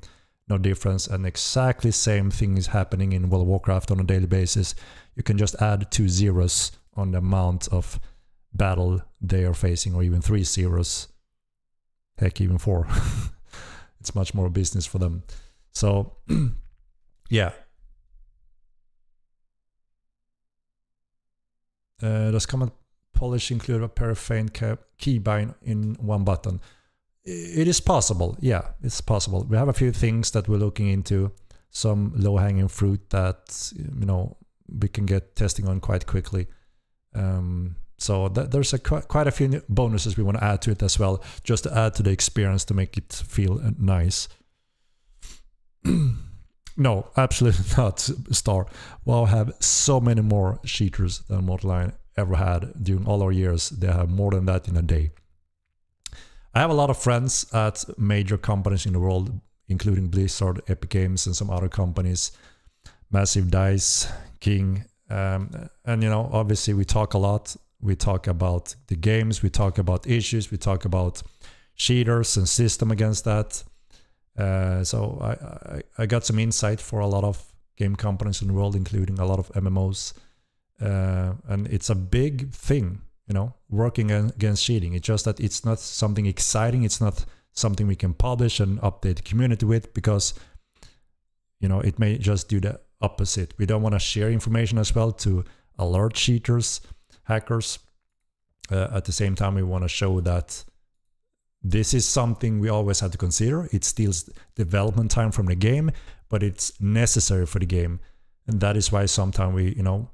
no difference. And exactly same thing is happening in World of Warcraft on a daily basis. You can just add 2 zeros on the amount of battle they are facing, or even 3 zeros. Heck, even 4. It's much more business for them. So yeah. Does comment polish include a paraffin keybind in one button? It is possible. Yeah, it's possible. We have a few things that we're looking into. Some low-hanging fruit that, you know, we can get testing on quite quickly. So there's quite a few bonuses we want to add to it as well, just to add to the experience to make it feel nice. No, absolutely not, Star. WoW have so many more cheaters than Mortal Online ever had during all our years. They have more than that in a day. I have a lot of friends at major companies in the world, including Blizzard, Epic Games, and some other companies, Massive Dice, King, and you know, obviously we talk a lot. We talk about the games, we talk about issues, we talk about cheaters and system against that. So I got some insight for a lot of game companies in the world, including a lot of MMOs, and it's a big thing, you know, working against cheating. It's just that it's not something exciting. It's not something we can publish and update the community with, because, you know, it may just do the opposite. We don't want to share information as well to alert cheaters, hackers. At the same time, we want to show that this is something we always have to consider. It steals development time from the game, but it's necessary for the game. And that is why sometimes we, you know,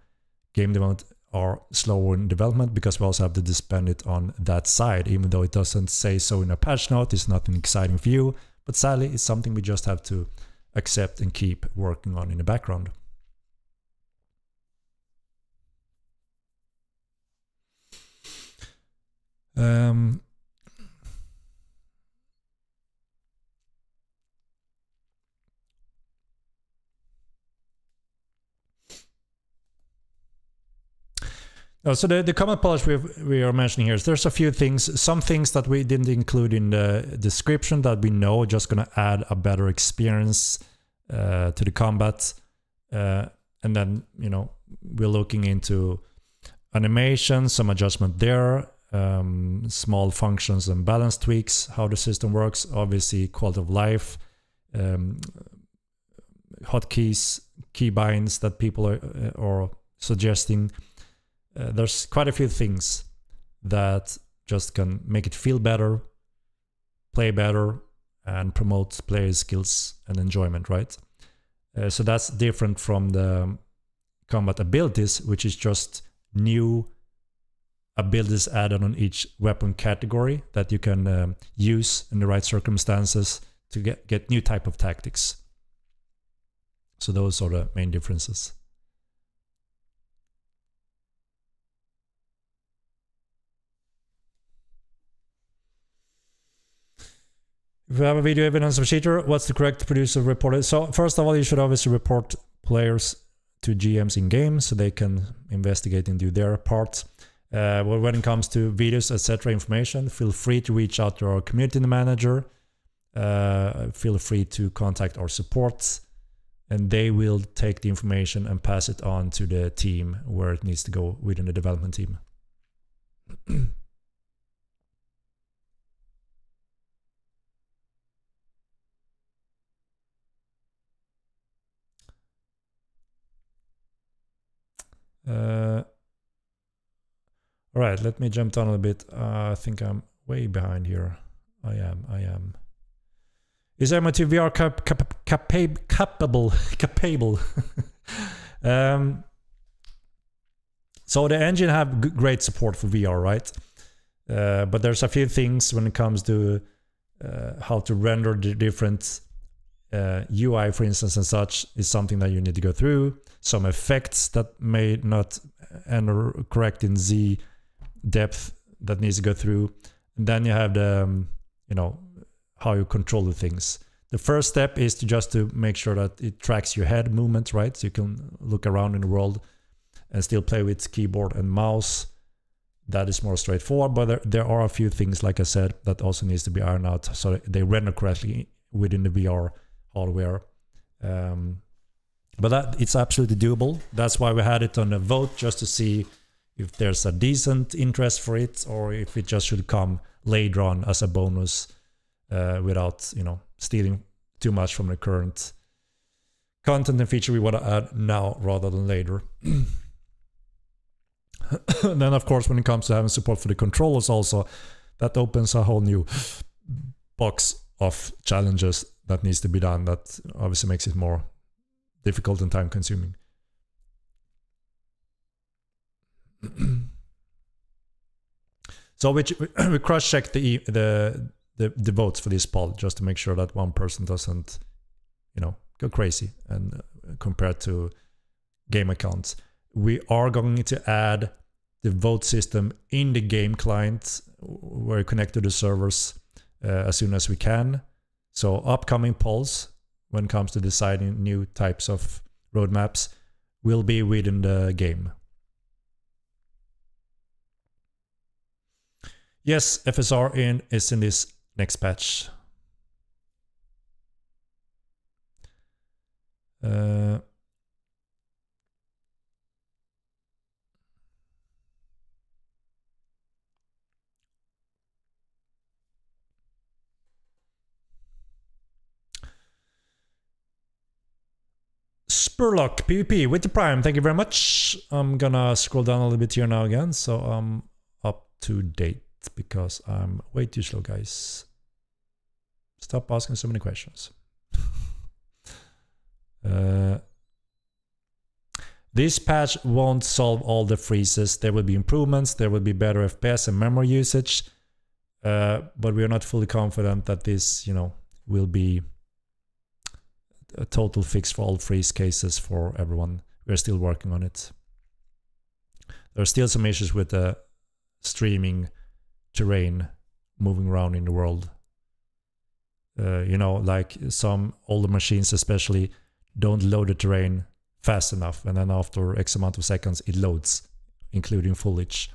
game development are slower in development, because we also have to spend it on that side, even though it doesn't say so in a patch note. It's not an exciting view, but sadly, it's something we just have to accept and keep working on in the background. So the common polish we are mentioning here is there's a few things, some things that we didn't include in the description that we know just going to add a better experience to the combat. And then, you know, we're looking into animation, some adjustment there, small functions and balance tweaks, how the system works, obviously quality of life, hotkeys, keybinds that people are suggesting. There's quite a few things that just can make it feel better, play better, and promote player skills and enjoyment, right? So that's different from the combat abilities, which is just new abilities added on each weapon category that you can use in the right circumstances to get new type of tactics. So those are the main differences. If you have a video evidence of cheater, what's the correct producer reported? So first of all, you should obviously report players to GMs in game so they can investigate and do their part. Well, when it comes to videos, etc., information, feel free to reach out to our community manager. Feel free to contact our support, and they will take the information and pass it on to the team where it needs to go within the development team. All right, let me jump down a little bit. I think I'm way behind here. I am. Is MIT VR capable? So the engine have great support for VR, right? But there's a few things when it comes to how to render the different UI, for instance, and such, is something that you need to go through. Some effects that may not enter correct in Z depth that needs to go through. And then you have the, you know, how you control the things. The first step is to make sure that it tracks your head movement, right? So you can look around in the world and still play with keyboard and mouse. That is more straightforward, but there are a few things, like I said, that also needs to be ironed out so they render correctly within the VR hardware. But that it's absolutely doable. That's why we had it on a vote, just to see if there's a decent interest for it, or if it just should come later on as a bonus, without, you know, stealing too much from the current content and feature we want to add now rather than later. Then, of course, when it comes to having support for the controllers also, that opens a whole new box of challenges that needs to be done. That obviously makes it more difficult and time consuming. So we cross-check the votes for this poll just to make sure that one person doesn't, you know, go crazy and compared to game accounts. We are going to add the vote system in the game client where you connect to the servers as soon as we can. So upcoming polls when it comes to deciding new types of roadmaps will be within the game. Yes, FSR is in this next patch. Spurlock PvP with the Prime, thank you very much. I'm gonna scroll down a little bit here now again, so I'm up to date because I'm way too slow, guys. Stop asking so many questions. This patch won't solve all the freezes. There will be improvements, there will be better FPS and memory usage, but we are not fully confident that this, you know, will be a total fix for all freeze cases for everyone. We're still working on it. There are still some issues with the streaming terrain moving around in the world. You know, like some older machines especially don't load the terrain fast enough, and then after X amount of seconds it loads including foliage.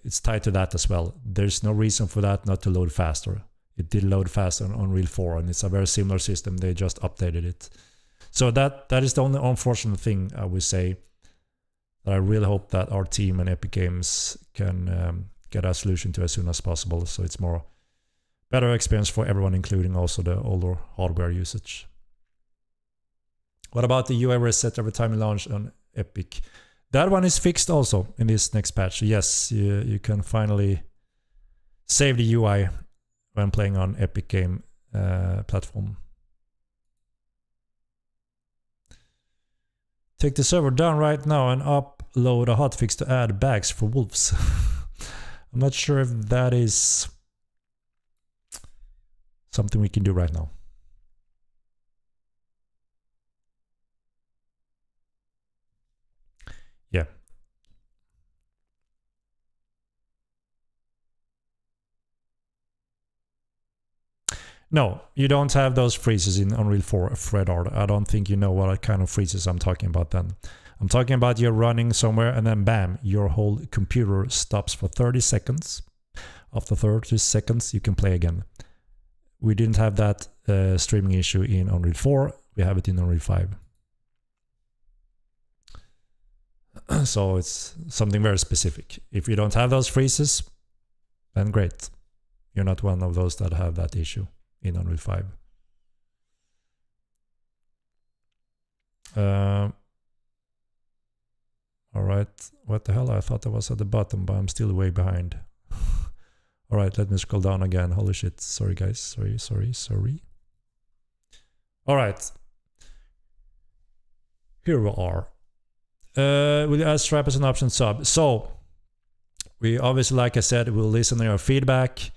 It's tied to that as well. There's no reason for that not to load faster. It did load faster on Unreal 4, and it's a very similar system. They just updated it. So that is the only unfortunate thing, I would say. I really hope that our team and Epic Games can get a solution to as soon as possible, so it's more better experience for everyone, including also the older hardware usage. What about the UI reset every time you launch on Epic? That one is fixed also in this next patch. Yes, you can finally save the UI when playing on Epic Game platform. Take the server down right now and upload a hotfix to add bags for wolves. I'm not sure if that is something we can do right now. Yeah. No, you don't have those freezes in Unreal 4 FredArt. I don't think you know what kind of freezes I'm talking about then. I'm talking about you're running somewhere and then bam, your whole computer stops for 30 seconds. After 30 seconds, you can play again. We didn't have that streaming issue in Unreal 4. We have it in Unreal 5. So it's something very specific. If you don't have those freezes, then great. You're not one of those that have that issue in Unreal 5. All right, what the hell? I thought I was at the bottom, but I'm still way behind. All right, let me scroll down again. Holy shit, sorry guys, sorry. All right, here we are. Will you add Stripe as an option sub? So, we obviously, like I said, will listen to your feedback.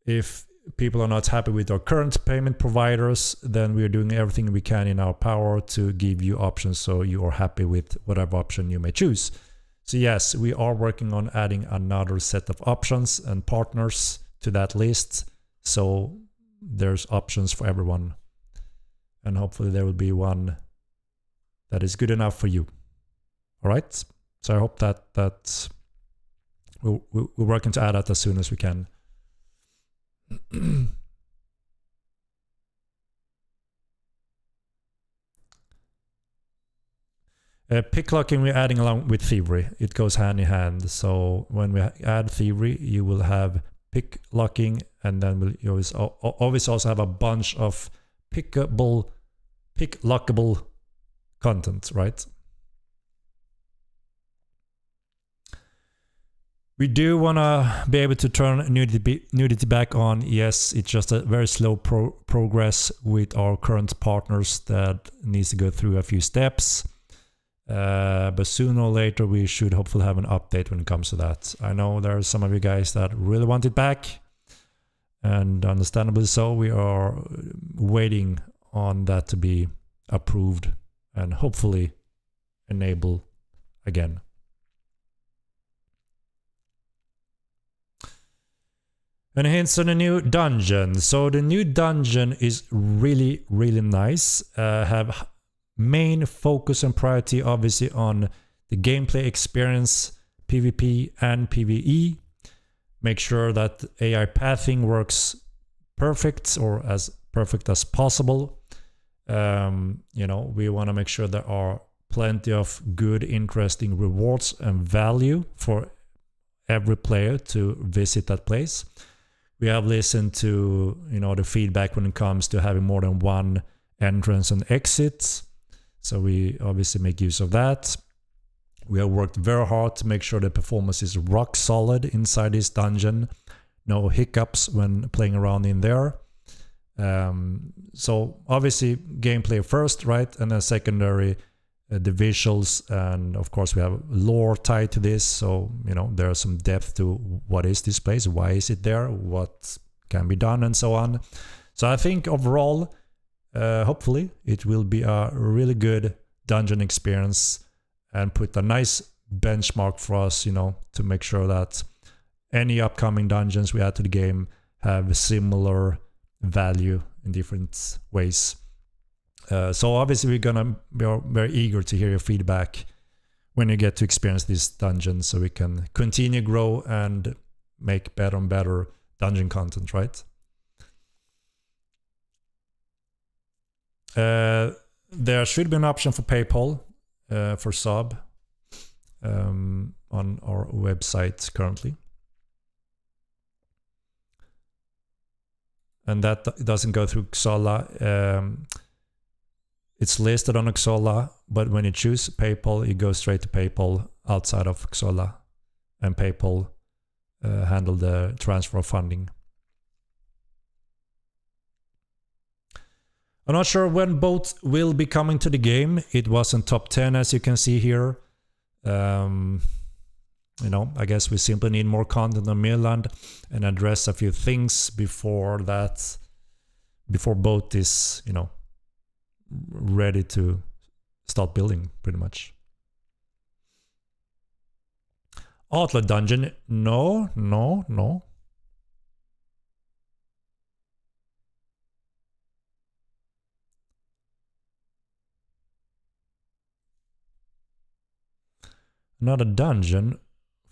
If people are not happy with our current payment providers, then we are doing everything we can in our power to give you options so you are happy with whatever option you may choose. So yes, we are working on adding another set of options and partners to that list. So there's options for everyone. And hopefully there will be one that is good enough for you. All right. So I hope that we're working to add that as soon as we can. Pick locking we're adding along with Thievery. It goes hand in hand. So when we add Thievery, you will have pick locking, and then you always also have a bunch of pick lockable content, right? We do want to be able to turn nudity back on. Yes, it's just a very slow progress with our current partners that needs to go through a few steps. But sooner or later, we should hopefully have an update when it comes to that. I know there are some of you guys that really want it back, and understandably so. We are waiting on that to be approved and hopefully enable again. And hints on a new dungeon. So the new dungeon is really, really nice. Have main focus and priority obviously on the gameplay experience, PvP and PvE. Make sure that AI pathing works perfect, or as perfect as possible. You know, we want to make sure there are plenty of good, interesting rewards and value for every player to visit that place. We have listened to, you know, the feedback when it comes to having more than one entrance and exit. So we obviously make use of that. We have worked very hard to make sure the performance is rock solid inside this dungeon. No hiccups when playing around in there. So obviously gameplay first, right? And then secondary, the visuals, and of course we have lore tied to this. So, you know, there's some depth to what is this place, why is it there, what can be done, and so on. So I think overall, hopefully it will be a really good dungeon experience and put a nice benchmark for us, you know, to make sure that any upcoming dungeons we add to the game have similar value in different ways. So obviously we're gonna be very eager to hear your feedback when you get to experience this dungeon, so we can continue grow and make better and better dungeon content, right? There should be an option for PayPal for sub on our website currently. And that doesn't go through Xsolla. It's listed on Xsolla, but when you choose PayPal, you go straight to PayPal outside of Xsolla, and PayPal handle the transfer of funding. I'm not sure when both will be coming to the game. It wasn't top 10, as you can see here. You know, I guess we simply need more content on Mirrorland and address a few things before that, before both is, you know, ready to start building, pretty much. Outlet Dungeon, no. Not a dungeon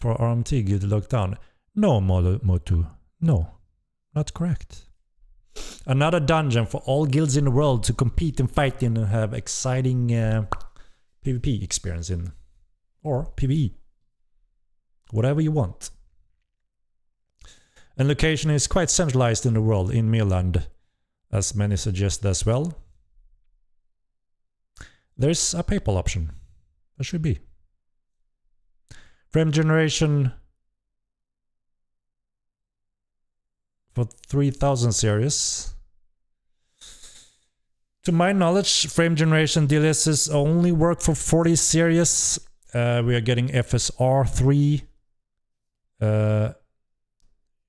for RMT Guild Lockdown. No, Motu. No, not correct. Another dungeon for all guilds in the world to compete and fight in and have exciting PvP experience in. Or PvE. Whatever you want. And location is quite centralized in the world, in Mirrorland, as many suggest as well. There's a PayPal option. There should be. Frame generation for 3000 series. To my knowledge, frame generation DLSS only work for 40 series. We are getting FSR 3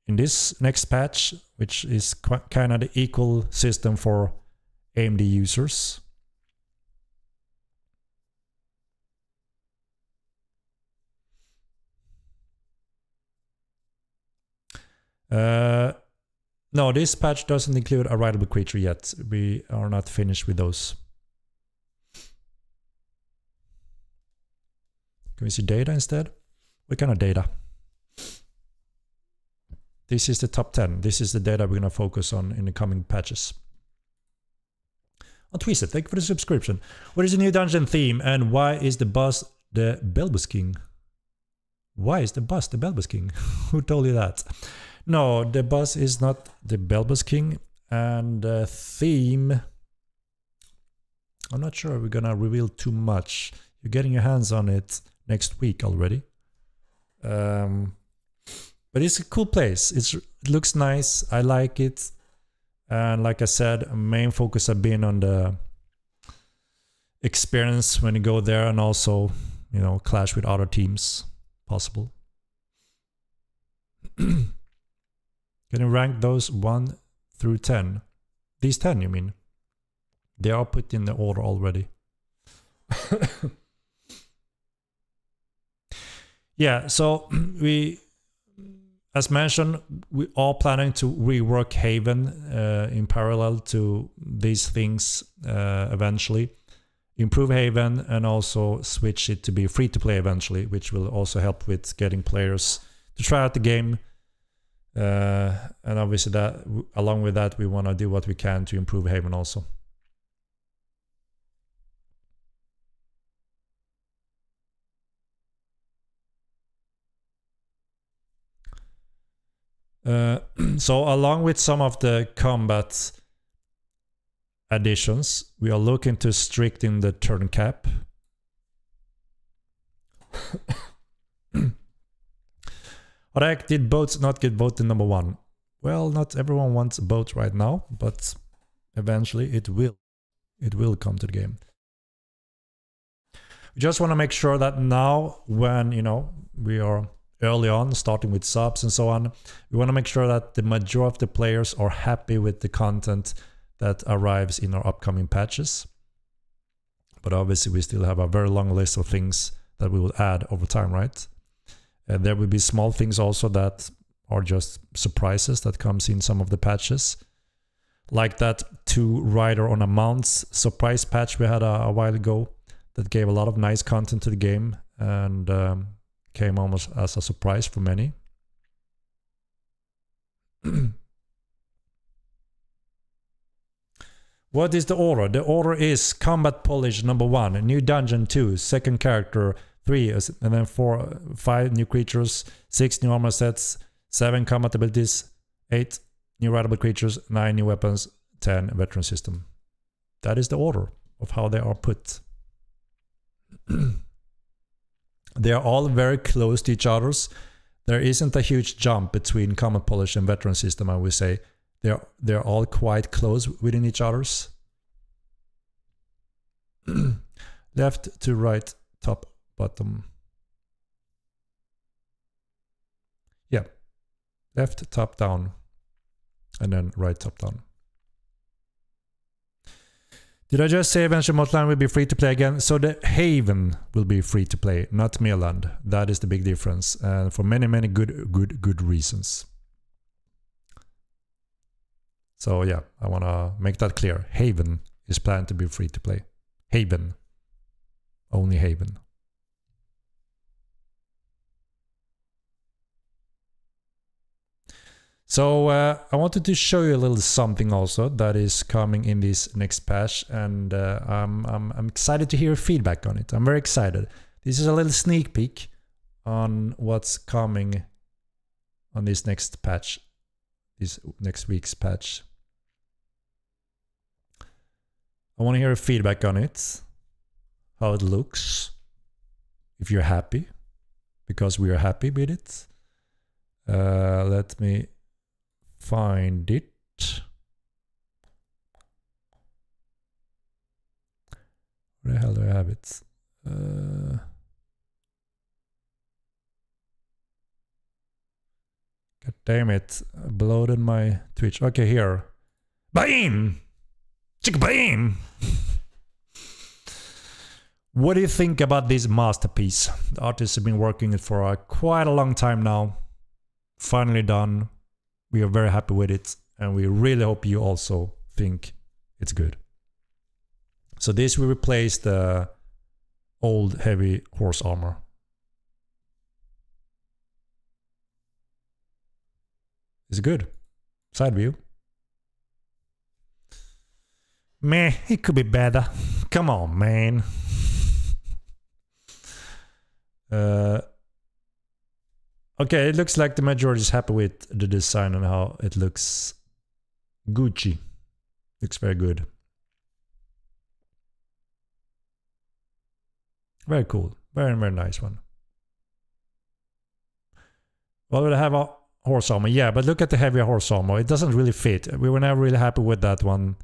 in this next patch, which is kind of the equal system for AMD users. No, this patch doesn't include a rideable creature yet. We are not finished with those. Can we see data instead? What kind of data? This is the top 10. This is the data we're going to focus on in the coming patches. On Twisted, thank you for the subscription. What is the new dungeon theme and why is the boss the Belbusking? Why is the boss the Belbusking? Who told you that? No, the boss is not the Belbusking, and the theme, I'm not sure we're gonna reveal too much. You're getting your hands on it next week already. But it's a cool place. It looks nice. I like it. And like I said, main focus have been on the experience when you go there, and also, you know, clash with other teams possible. Can you rank those 1 through 10? These 10, you mean? They are put in the order already. Yeah, so we, as mentioned, we are planning to rework Haven in parallel to these things eventually. Improve Haven and also switch it to be free to play eventually, which will also help with getting players to try out the game. And obviously that, along with that, we want to do what we can to improve Haven also. So along with some of the combat additions, we are looking to strengthen the turn cap. Orak, did boats not get voted number 1? Well, not everyone wants a boat right now, but eventually it will. It will come to the game. We just want to make sure that now, when, you know, we are early on, starting with subs and so on, we want to make sure that the majority of the players are happy with the content that arrives in our upcoming patches. But obviously we still have a very long list of things that we will add over time, right? And there will be small things also that are just surprises that comes in some of the patches. Like that 2 rider on a mount surprise patch we had a while ago that gave a lot of nice content to the game. and came almost as a surprise for many. What is the order? The order is Combat Polish number 1, New Dungeon 2, second character 3, and then 5 new creatures, 6 new armor sets, 7 combat abilities, 8 new rideable creatures, 9 new weapons, 10 veteran system. That is the order of how they are put. They are all very close to each other. There isn't a huge jump between Combat Polish and veteran system, I would say. They're all quite close within each other's. Left to right, top, bottom. Yeah. Left, top, down. And then right, top, down. Did I just say Adventure Motley will be free to play again? So the Haven will be free to play, not Mirland. That is the big difference. And for many, many good reasons. So yeah, I want to make that clear. Haven is planned to be free to play. Haven. Only Haven. So I wanted to show you a little something also that is coming in this next patch, and I'm excited to hear feedback on it. I'm very excited. This is a little sneak peek on what's coming on this next patch, this next week's patch. I want to hear feedback on it, how it looks, if you're happy, because we are happy with it. Let me find it. Where the hell do I have it? God damn it, I bloated my Twitch. Okay, here. Bam! Chick-bam! What do you think about this masterpiece? The artists have been working it for quite a long time now. Finally done. We are very happy with it, and we really hope you also think it's good. So this will replace the old heavy horse armor. It's good. Side view. Meh, it could be better. Come on, man. Okay, it looks like the majority is happy with the design and how it looks. Gucci. Looks very good. Very cool. Very, very nice one. Well, we'll have a horse armor. Yeah, but look at the heavier horse armor. It doesn't really fit. We were never really happy with that one.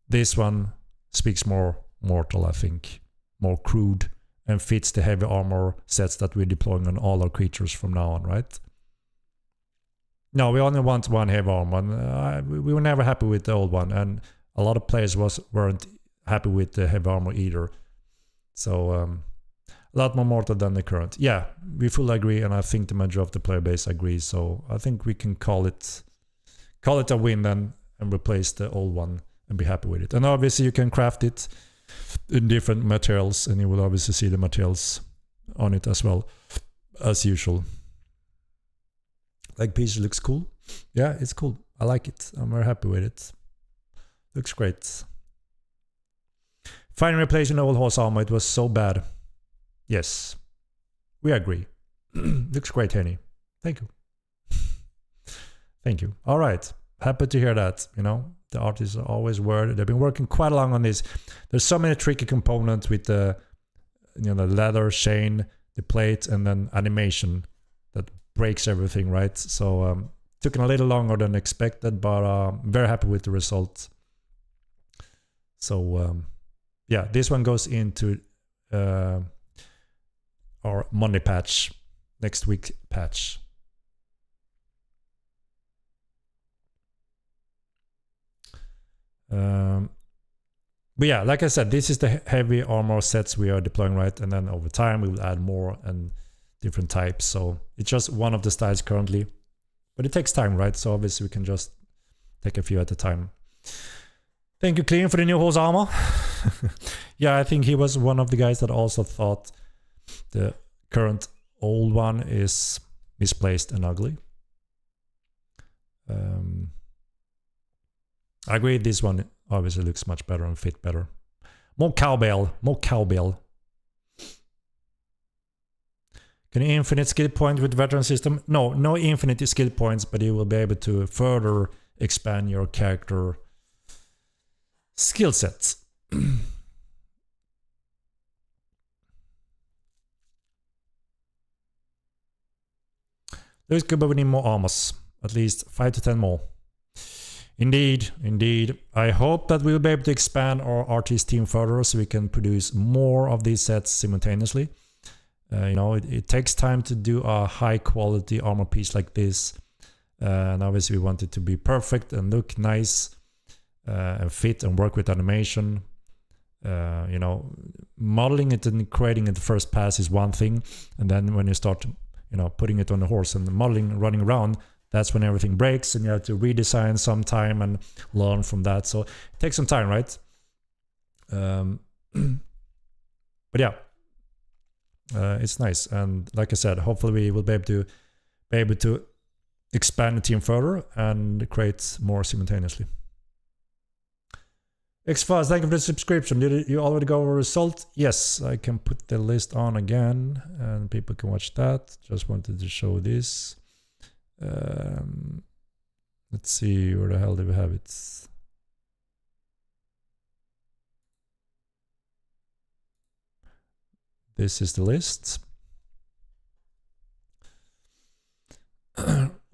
This one speaks more mortal, I think. More crude. And fits the heavy armor sets that we're deploying on all our creatures from now on, right? No, we only want one heavy armor. We were never happy with the old one, and a lot of players weren't happy with the heavy armor either. So a lot more mortal than the current. Yeah, we fully agree, and I think the majority of the player base agrees. So I think we can call it a win then, and replace the old one and be happy with it. And obviously you can craft it in different materials, and you will obviously see the materials on it as well, as usual. Like piece looks cool. Yeah, it's cool. I like it. I'm very happy with it. Looks great. Finally replacing the old horse armor. It was so bad. Yes, we agree. Looks great, Henny. Thank you. Thank you. All right. Happy to hear that. You know, the artists are always worried. They've been working quite long on this. There's so many tricky components with the, you know, the leather, chain, the plate, and then animation that breaks everything, right? So took a little longer than expected, but very happy with the result. So yeah, this one goes into our Monday patch, next week patch. But yeah, like I said, this is the heavy armor sets we are deploying, right? And then over time we will add more and different types. So it's just one of the styles currently, but it takes time, right? So obviously we can just take a few at a time. Thank you, Clean, for the new horse armor. Yeah, I think he was one of the guys that also thought The current old one is misplaced and ugly. I agree, this one obviously looks much better and fit better. More cowbell, more cowbell. Can you infinite skill point with veteran system? No, no infinite skill points, but you will be able to further expand your character skill sets. Looks good, but we need more armors. At least 5 to 10 more. Indeed, indeed. I hope that we'll be able to expand our artist team further so we can produce more of these sets simultaneously. You know, it takes time to do a high quality armor piece like this. And obviously we want it to be perfect and look nice and fit and work with animation. You know, modeling it and creating it the first pass is one thing. And then when you start, you know, putting it on the horse and the modeling running around, that's when everything breaks and you have to redesign some time and learn from that. So it takes some time, right? But yeah, it's nice. And like I said, hopefully we will be able to expand the team further and create more simultaneously. Xfast, thank you for the subscription. Did you already go over result? Yes, I can put the list on again and people can watch that. Just wanted to show this. Let's see, where the hell do we have it? This is the list.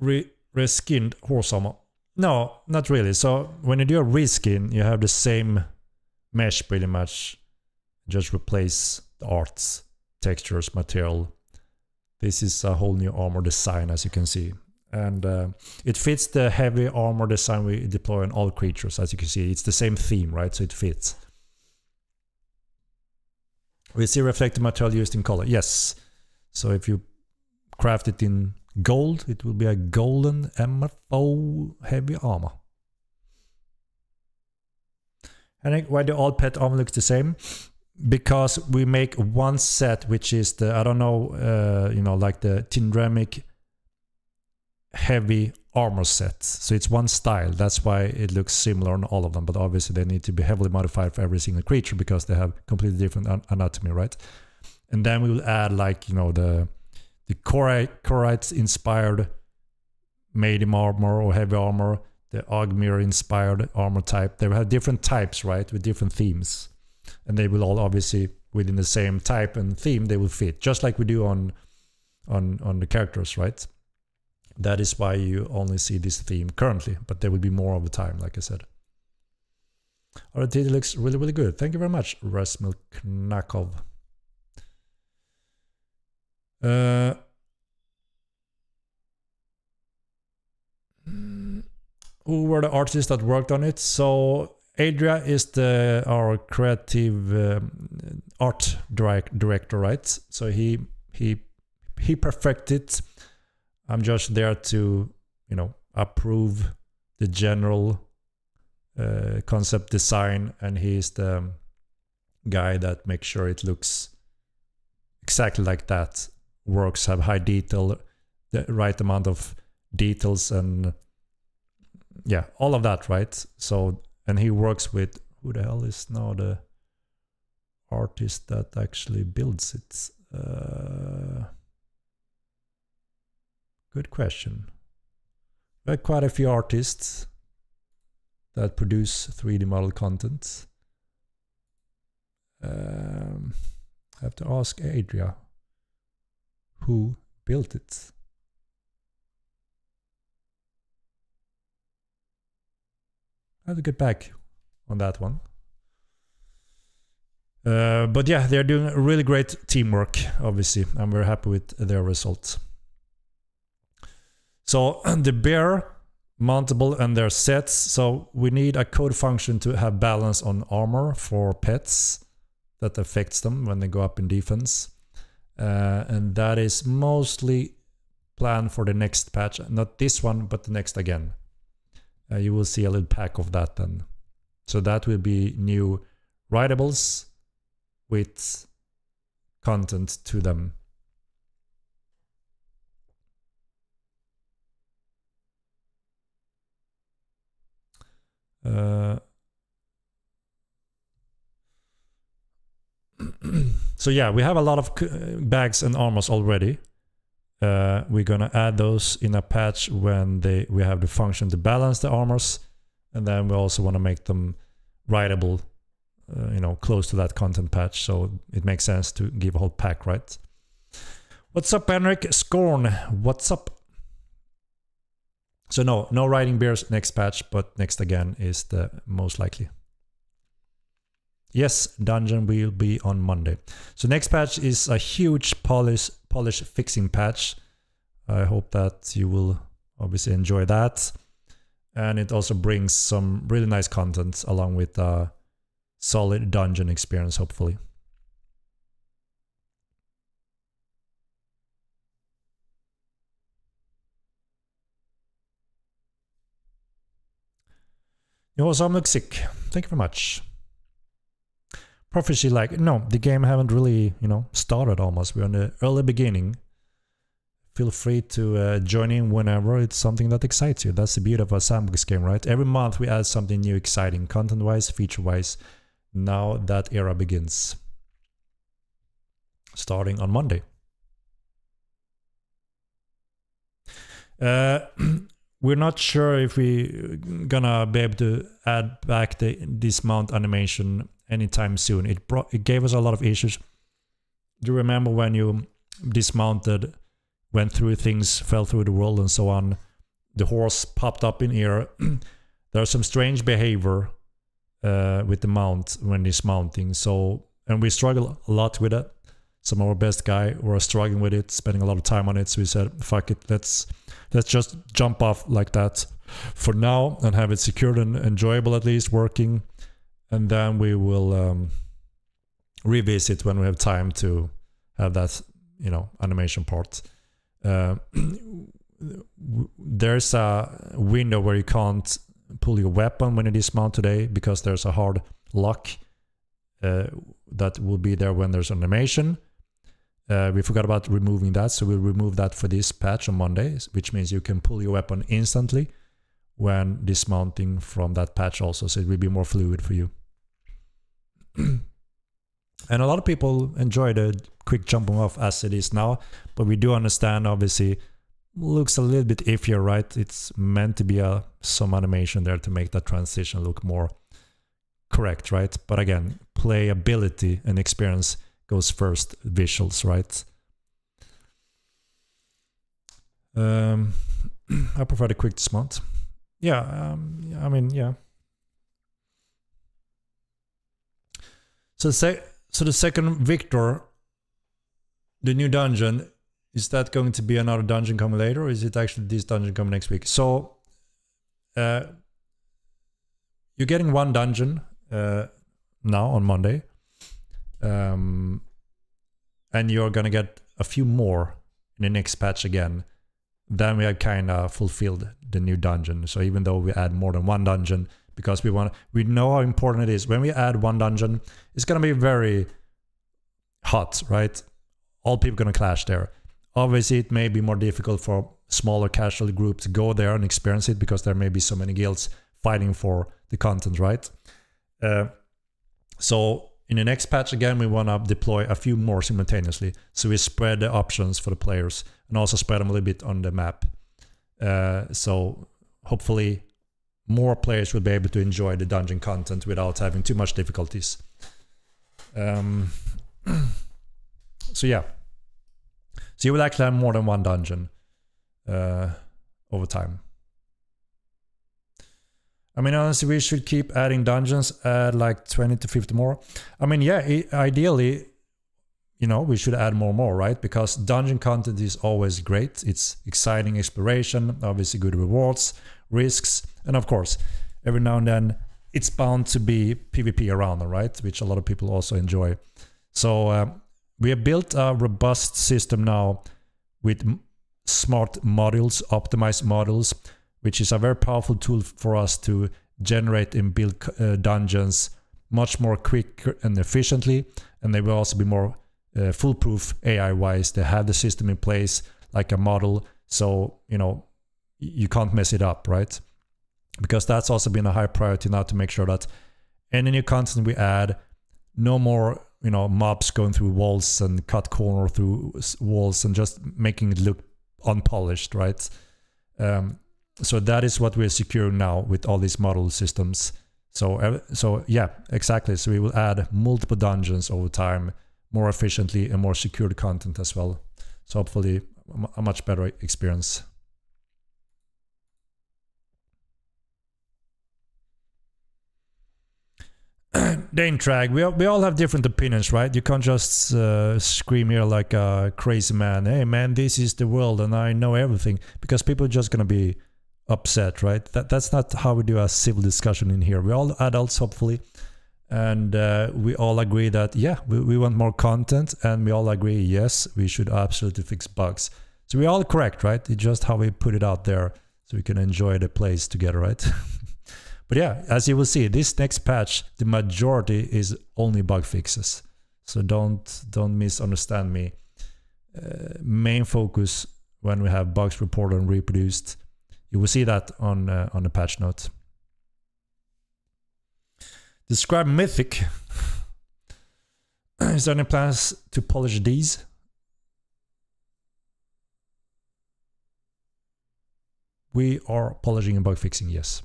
Reskinned horse armor. No, not really. So when you do a reskin, you have the same mesh pretty much. Just replace the arts, textures, material. This is a whole new armor design, as you can see. And it fits the heavy armor design we deploy on all creatures, as you can see. It's the same theme, right? So it fits. We see reflective material used in color. Yes. So if you craft it in gold, it will be a golden MFO heavy armor. And why the all pet armor looks the same? Because we make one set, which is the, I don't know, you know, like the Tindremic heavy armor set. So it's one style. That's why it looks similar on all of them. But obviously they need to be heavily modified for every single creature because they have completely different anatomy, right? And then we will add, like, you know, the Korite inspired medium armor or heavy armor, the Ogmir inspired armor type. They will have different types, right, with different themes. And they will all obviously within the same type and theme, they will fit, just like we do on the characters, right? That is why you only see this theme currently, but there will be more of the time, like I said. RT looks really, really good. Thank you very much, Rasmil Knakov. Who were the artists that worked on it? So Adria is our creative art director, right? So he perfected. I'm just there to, you know, approve the general concept design, and he's the guy that makes sure it looks exactly like that. Works have high detail, the right amount of details, and yeah, all of that, right? So, and he works with, who the hell is now the artist that actually builds it? Good question. There are quite a few artists that produce 3D model content. I have to ask Adria who built it. I have to get back on that one. But yeah, they're doing really great teamwork, obviously. I'm very happy with their results. So the bear, mountable, and their sets. So we need a code function to have balance on armor for pets that affects them when they go up in defense. And that is mostly planned for the next patch. Not this one, but the next again. You will see a little pack of that then. So that will be new rideables with content to them. So yeah, we have a lot of bags and armors already. We're gonna add those in a patch when we have the function to balance the armors, and then we also want to make them writable, you know, close to that content patch. So it makes sense to give a whole pack, right? What's up, Henrik? Scorn, what's up? So no riding bears next patch, but next again is the most likely. Yes, dungeon will be on Monday. So next patch is a huge polish fixing patch. I hope that you will obviously enjoy that. And it also brings some really nice content along with a solid dungeon experience, hopefully. I'm sick. Thank you very much. Prophecy, like, no, the game haven't really, you know, started almost. We're in the early beginning. Feel free to join in whenever it's something that excites you. That's the beauty of a sandbox game, right? Every month we add something new, exciting, content-wise, feature-wise. Now that era begins. Starting on Monday. We're not sure if we're gonna be able to add back the dismount animation anytime soon. It gave us a lot of issues. Do you remember when you dismounted, went through things, fell through the world and so on? The horse popped up in here. There's some strange behavior with the mount when dismounting. So, and we struggle a lot with it. Some of our best guys were struggling with it, spending a lot of time on it. So we said, fuck it, let's just jump off like that for now and have it secured and enjoyable, at least working. And then we will revisit when we have time to have that, you know, animation part. There's a window where you can't pull your weapon when you dismount today because there's a hard lock that will be there when there's animation. We forgot about removing that, so we'll remove that for this patch on Monday, which means you can pull your weapon instantly when dismounting from that patch also, so it will be more fluid for you. And a lot of people enjoy the quick jumping off as it is now, but we do understand, obviously, looks a little bit iffier, right? It's meant to be some animation there to make that transition look more correct, right? But again, playability and experience goes first, visuals, right? I prefer the quick dismount. Yeah, I mean, yeah. So the second Victor, the new dungeon, is that going to be another dungeon coming later, or is it actually this dungeon coming next week? So you're getting one dungeon now on Monday, and you're gonna get a few more in the next patch again. Then we have kind of fulfilled the new dungeon. So even though we add more than one dungeon, because we know how important it is. When we add one dungeon, it's gonna be very hot, right? All people gonna clash there. Obviously, it may be more difficult for smaller casual group to go there and experience it because there may be so many guilds fighting for the content, right? So in the next patch, again, we want to deploy a few more simultaneously. So we spread the options for the players and also spread them a little bit on the map. So hopefully more players will be able to enjoy the dungeon content without having too much difficulties. So yeah. So you will actually have more than one dungeon over time. I mean, honestly, we should keep adding dungeons, add like 20 to 50 more. I mean, yeah, ideally, you know, we should add more, right? Because dungeon content is always great. It's exciting exploration, obviously good rewards, risks, and of course, every now and then, it's bound to be PvP around, right? Which a lot of people also enjoy. So we have built a robust system now with smart modules, optimized modules, which is a very powerful tool for us to generate and build dungeons much more quick and efficiently, and they will also be more foolproof AI-wise. They have the system in place, like a model, so you know you can't mess it up, right? Because that's also been a high priority now, to make sure that any new content we add, no more mobs going through walls and cut corner through walls and just making it look unpolished, right? So that is what we're securing now with all these model systems. So yeah, exactly. So we will add multiple dungeons over time, more efficiently, and more secured content as well. So hopefully a much better experience. Dane Trag, we all have different opinions, right? You can't just scream here like a crazy man, hey man, this is the world and I know everything, because people are just gonna be upset, right? That's not how we do a civil discussion in here. We're all adults, hopefully, and we all agree that, yeah, we want more content, and we all agree, yes, we should absolutely fix bugs. So we're all correct, right? It's just how we put it out there so we can enjoy the place together, right? But yeah, as you will see, this next patch, the majority is only bug fixes. So don't misunderstand me. Main focus when we have bugs reported and reproduced. You will see that on the patch note. Describe Mythic. Is there any plans to polish these? We are polishing and bug fixing, yes.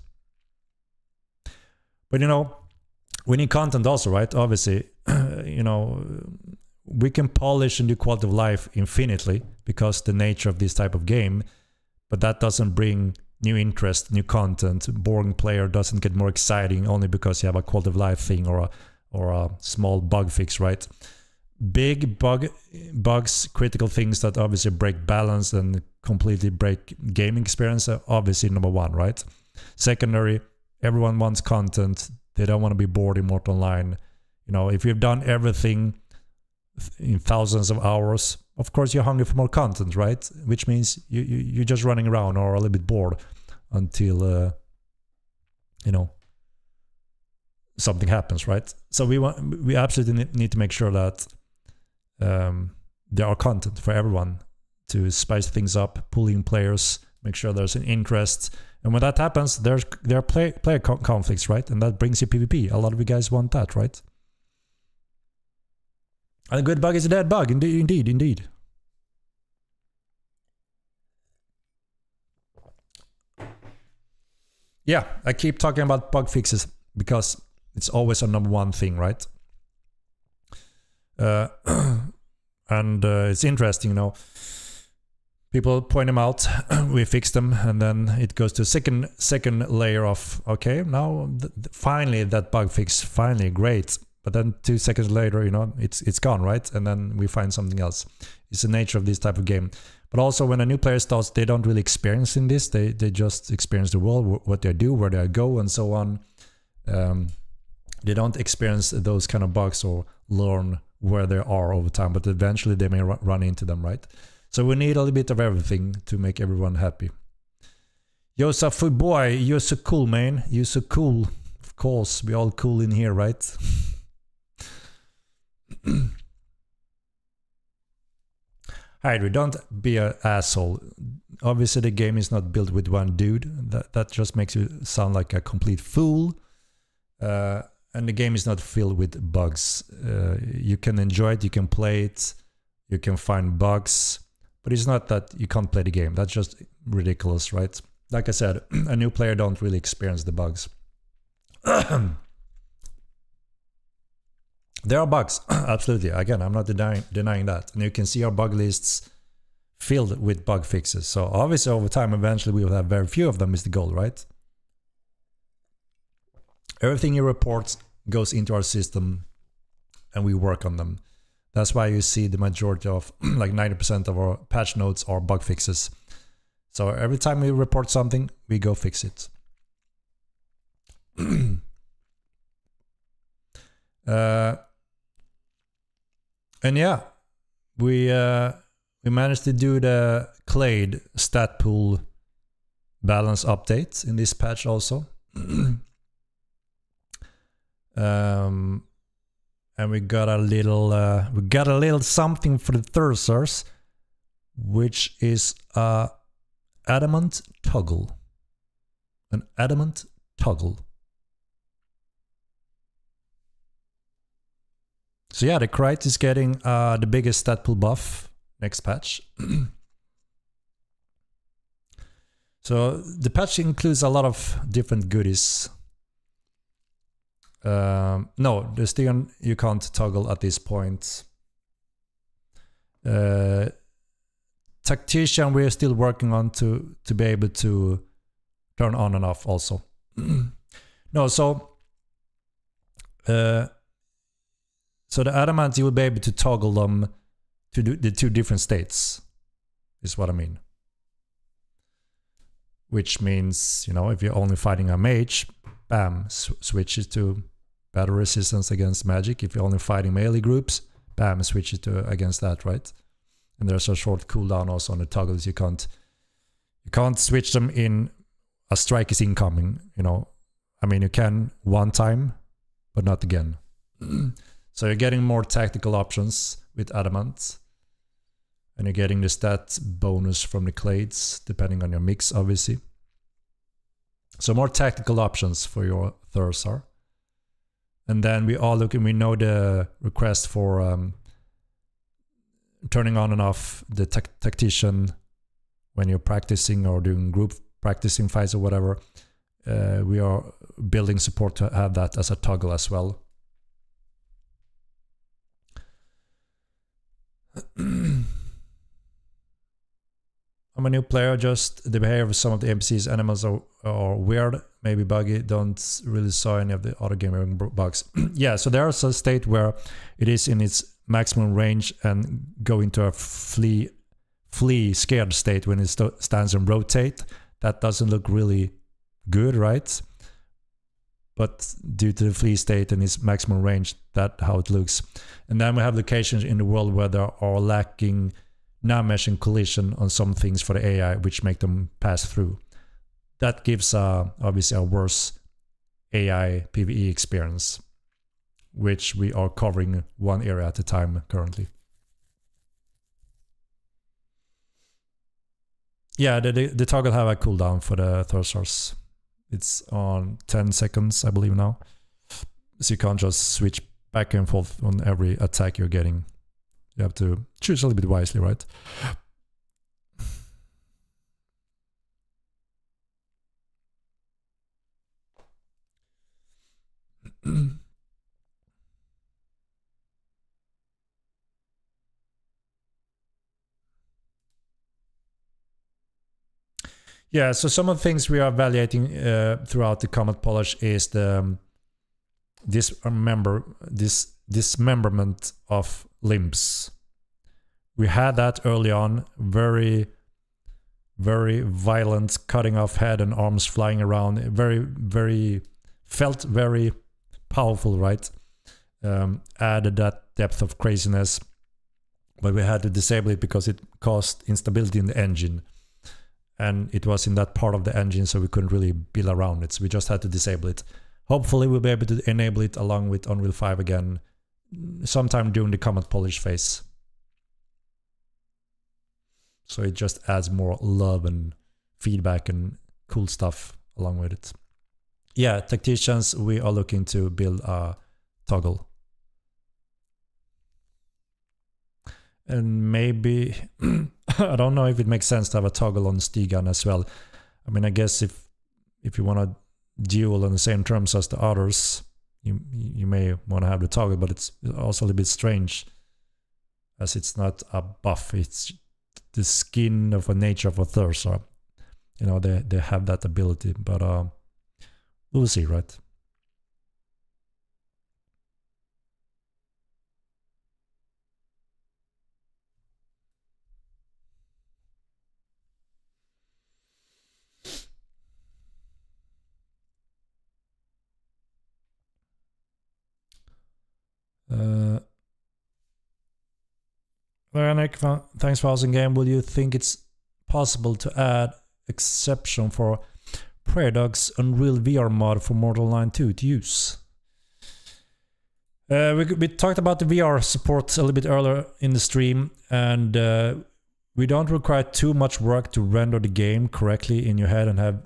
But we need content also, right? Obviously, we can polish and do quality of life infinitely because the nature of this type of game, but that doesn't bring new interest, new content. Boring player doesn't get more exciting only because you have a quality of life thing or a small bug fix, right? Big bugs, critical things that obviously break balance and completely break gaming experience are obviously number one, right? Secondary, everyone wants content. They don't want to be bored in Mortal Online. If you've done everything in thousands of hours, of course you're hungry for more content, right? Which means you're just running around or a little bit bored until something happens, right? So we absolutely need to make sure that there are content for everyone to spice things up, pull in players, make sure there's an interest. And when that happens, there are player conflicts, right? And that brings you PvP. A lot of you guys want that, right? And a good bug is a dead bug, indeed. Yeah, I keep talking about bug fixes because it's always a number one thing, right? And it's interesting, people point them out, we fix them, and then it goes to second layer of, okay, now finally that bug fix, finally, great. But then 2 seconds later, it's gone, right? And then we find something else. It's the nature of this type of game. But also when a new player starts, they don't really experience in this. They just experience the world, what they do, where they go, and so on. They don't experience those kind of bugs or learn where they are over time, but eventually they may run into them, right? So we need a little bit of everything to make everyone happy. Yosafu boy, you're so cool, man. You're so cool. Of course, we all cool in here, right? Hydra, don't be an asshole. Obviously, the game is not built with one dude. That just makes you sound like a complete fool. And the game is not filled with bugs. You can enjoy it, you can play it, you can find bugs. But it's not that you can't play the game. That's just ridiculous, right? Like I said, a new player don't really experience the bugs. There are bugs, absolutely. Again, I'm not denying that. And you can see our bug lists filled with bug fixes. So obviously over time, eventually we will have very few of them is the goal, right? Everything you report goes into our system and we work on them. That's why you see the majority of, like 90% of our patch notes are bug fixes. So every time we report something, we go fix it. And yeah, we managed to do the Clade stat pool balance update in this patch also. and we got a little something for the Thursars, which is a adamant toggle. An adamant toggle. So yeah, the Krait is getting the biggest stat pool buff next patch. So the patch includes a lot of different goodies. No, the Stygian you can't toggle at this point. Tactician we're still working on to be able to turn on and off also. No, so the Adamant you will be able to toggle them to do the two different states, is what I mean. Which means, you know, if you're only fighting a mage, bam, switches to battle resistance against magic. If you're only fighting melee groups, bam, switches to against that, right? And there's a short cooldown also on the toggles. You can't switch them in a strike is incoming, you know. I mean, you can one time, but not again. So you're getting more tactical options with Adamant. And you're getting the stat bonus from the clades, depending on your mix, obviously. So more tactical options for your Thursar. And then we know the request for turning on and off the tactician when you're practicing or doing group practicing fights or whatever. We are building support to have that as a toggle as well. I'm a new player, just the behavior of some of the NPCs, animals are weird, maybe buggy, don't really saw any of the auto gaming bugs. Yeah, so there's a state where it is in its maximum range and go into a flee scared state when it stands and rotate. That doesn't look really good, right? But due to the flee state and its maximum range, that's how it looks. And then we have locations in the world where there are lacking non-mesh and collision on some things for the AI, which make them pass through. That gives obviously a worse AI PvE experience, which we are covering one area at a time currently. Yeah, the toggle have a cooldown for the Thursars. It's on 10 seconds, I believe now. So you can't just switch back and forth on every attack you're getting. You have to choose a little bit wisely, right? Yeah, so some of the things we are evaluating throughout the Comet Polish is the dismemberment of limbs. We had that early on, very, very violent, cutting off head and arms flying around, felt very powerful, right? Added that depth of craziness, but we had to disable it because it caused instability in the engine. And it was in that part of the engine, so we couldn't really build around it. So we just had to disable it. Hopefully we'll be able to enable it along with Unreal 5 again, sometime during the Comet Polish phase. So it just adds more love and feedback and cool stuff along with it. Yeah, Tacticians, we are looking to build a toggle. And maybe, I don't know if it makes sense to have a toggle on Stygian as well. I mean, I guess if you want to duel on the same terms as the others, you may want to have the toggle, but it's also a little bit strange as it's not a buff, it's the skin of a nature of a Thursar. You know, they have that ability, but we'll see, right? Nick, thanks for asking game. Will you think it's possible to add exception for Prairie Dog's Unreal VR mod for Mortal 9 2 to use? We talked about the VR support a little bit earlier in the stream, and we don't require too much work to render the game correctly in your head and have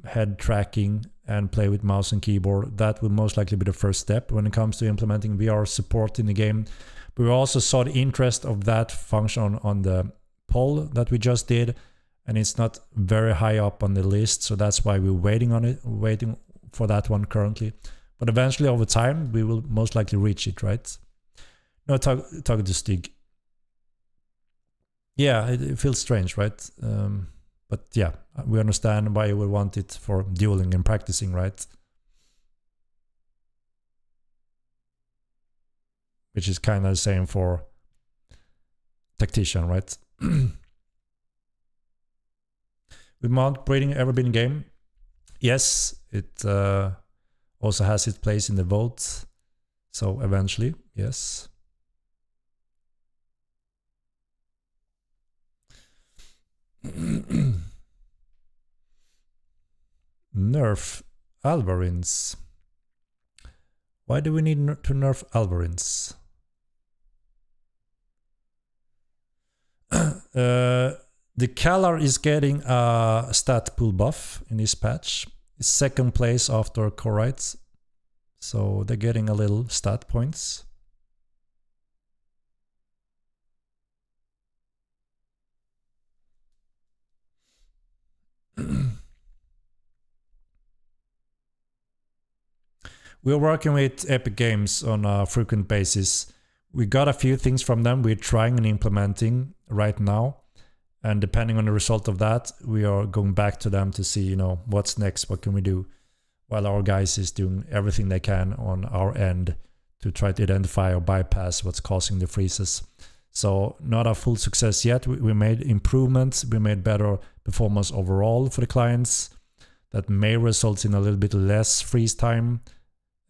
head tracking and play with mouse and keyboard. That will most likely be the first step when it comes to implementing VR support in the game. But we also saw the interest of that function on the poll that we just did, and it's not very high up on the list, so that's why we're waiting for that one currently. But eventually, over time, we will most likely reach it, right? No, talking to Stig. Yeah, it feels strange, right? But yeah, we understand why you would want it for dueling and practicing, right? Which is kind of the same for Tactician, right? With mount breeding ever been in game? Yes, it also has its place in the vote. So eventually, yes. Nerf Alvarins. Why do we need to nerf Alvarins? The Kalar is getting a stat pool buff in this patch. It's second place after Korite. So they're getting a little stat points. We're working with Epic Games on a frequent basis. We got a few things from them we're trying and implementing right now. And depending on the result of that, we are going back to them to see, you know, what's next, what can we do? While our guys is doing everything they can on our end to try to identify or bypass what's causing the freezes. So not a full success yet. We made improvements. We made better performance overall for the clients. That may result in a little bit less freeze time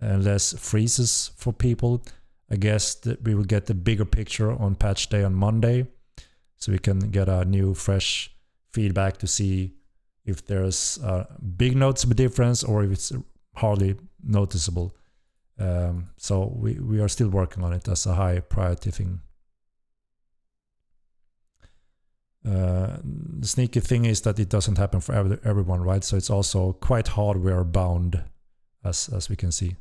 and less freezes for people. I guess that we will get the bigger picture on patch day on Monday, so we can get a new fresh feedback to see if there's a big noticeable difference or if it's hardly noticeable. So we are still working on it as a high priority thing. The sneaky thing is that it doesn't happen for everyone, right? So it's also quite hardware bound, as we can see.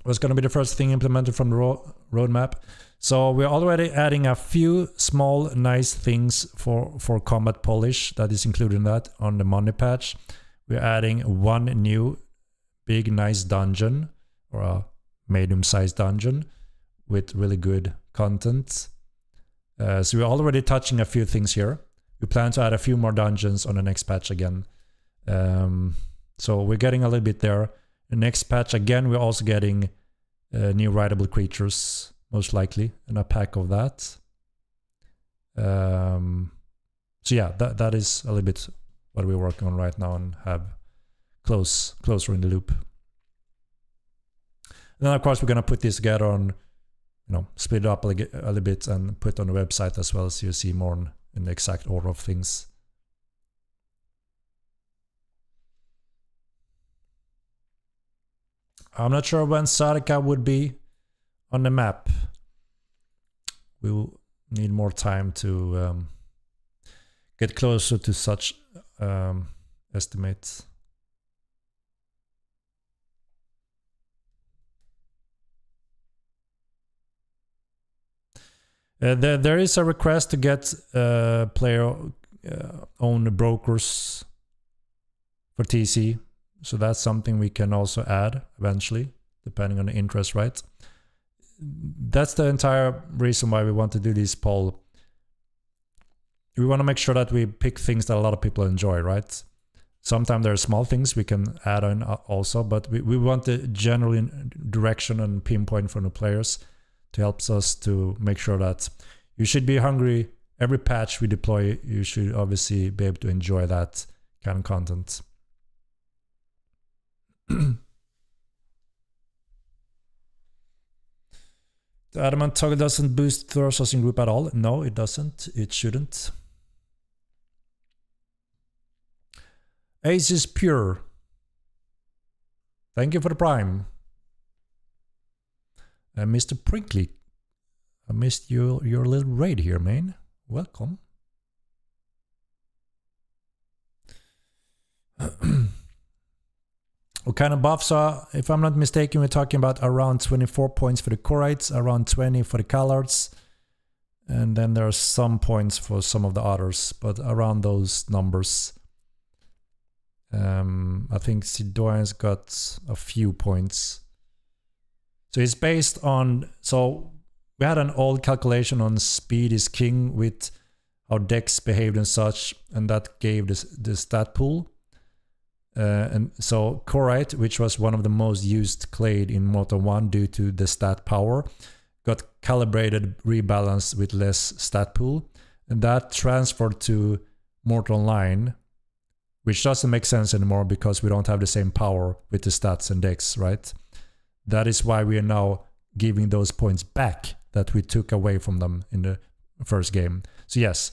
What's going to be the first thing implemented from the roadmap? So we're already adding a few small nice things for combat polish that is included in that on the Monday patch. We're adding one new big nice dungeon, or a medium-sized dungeon with really good content. So we're already touching a few things here. We plan to add a few more dungeons on the next patch again. So we're getting a little bit there. The next patch again, we're also getting new rideable creatures, most likely, and a pack of that. So yeah, that is a little bit what we're working on right now and have closer in the loop. And then of course we're gonna put this together on, you know, split it up a little bit and put it on the website as well, so you see more in the exact order of things. I'm not sure when Sarika would be on the map. We will need more time to get closer to such estimates. There is a request to get player own brokers for TC. So that's something we can also add eventually, depending on the interest, right? That's the entire reason why we want to do this poll. We want to make sure that we pick things that a lot of people enjoy, right? Sometimes there are small things we can add on also, but we want the general direction and pinpoint from the players to help us to make sure that you should be hungry. Every patch we deploy, you should obviously be able to enjoy that kind of content. The adamant toggle doesn't boost Thursos in group at all. No, it doesn't. It shouldn't. Ace is pure. Thank you for the prime. Mr. Prinkly, I missed your little raid here, man. Welcome. What kind of buffs are, if I'm not mistaken, we're talking about around 24 points for the Chorites, around 20 for the Callards, and then there are some points for some of the others, but around those numbers. I think Sidoian's got a few points. So it's based on, so we had an old calculation on speed is king with how Dex behaved and such, and that gave the stat pool. And so Chorite, which was one of the most used clade in Mortal 1 due to the stat power, got calibrated, rebalanced with less stat pool, and that transferred to Mortal Online, which doesn't make sense anymore because we don't have the same power with the stats and Dex, right? That is why we are now giving those points back that we took away from them in the first game. So yes,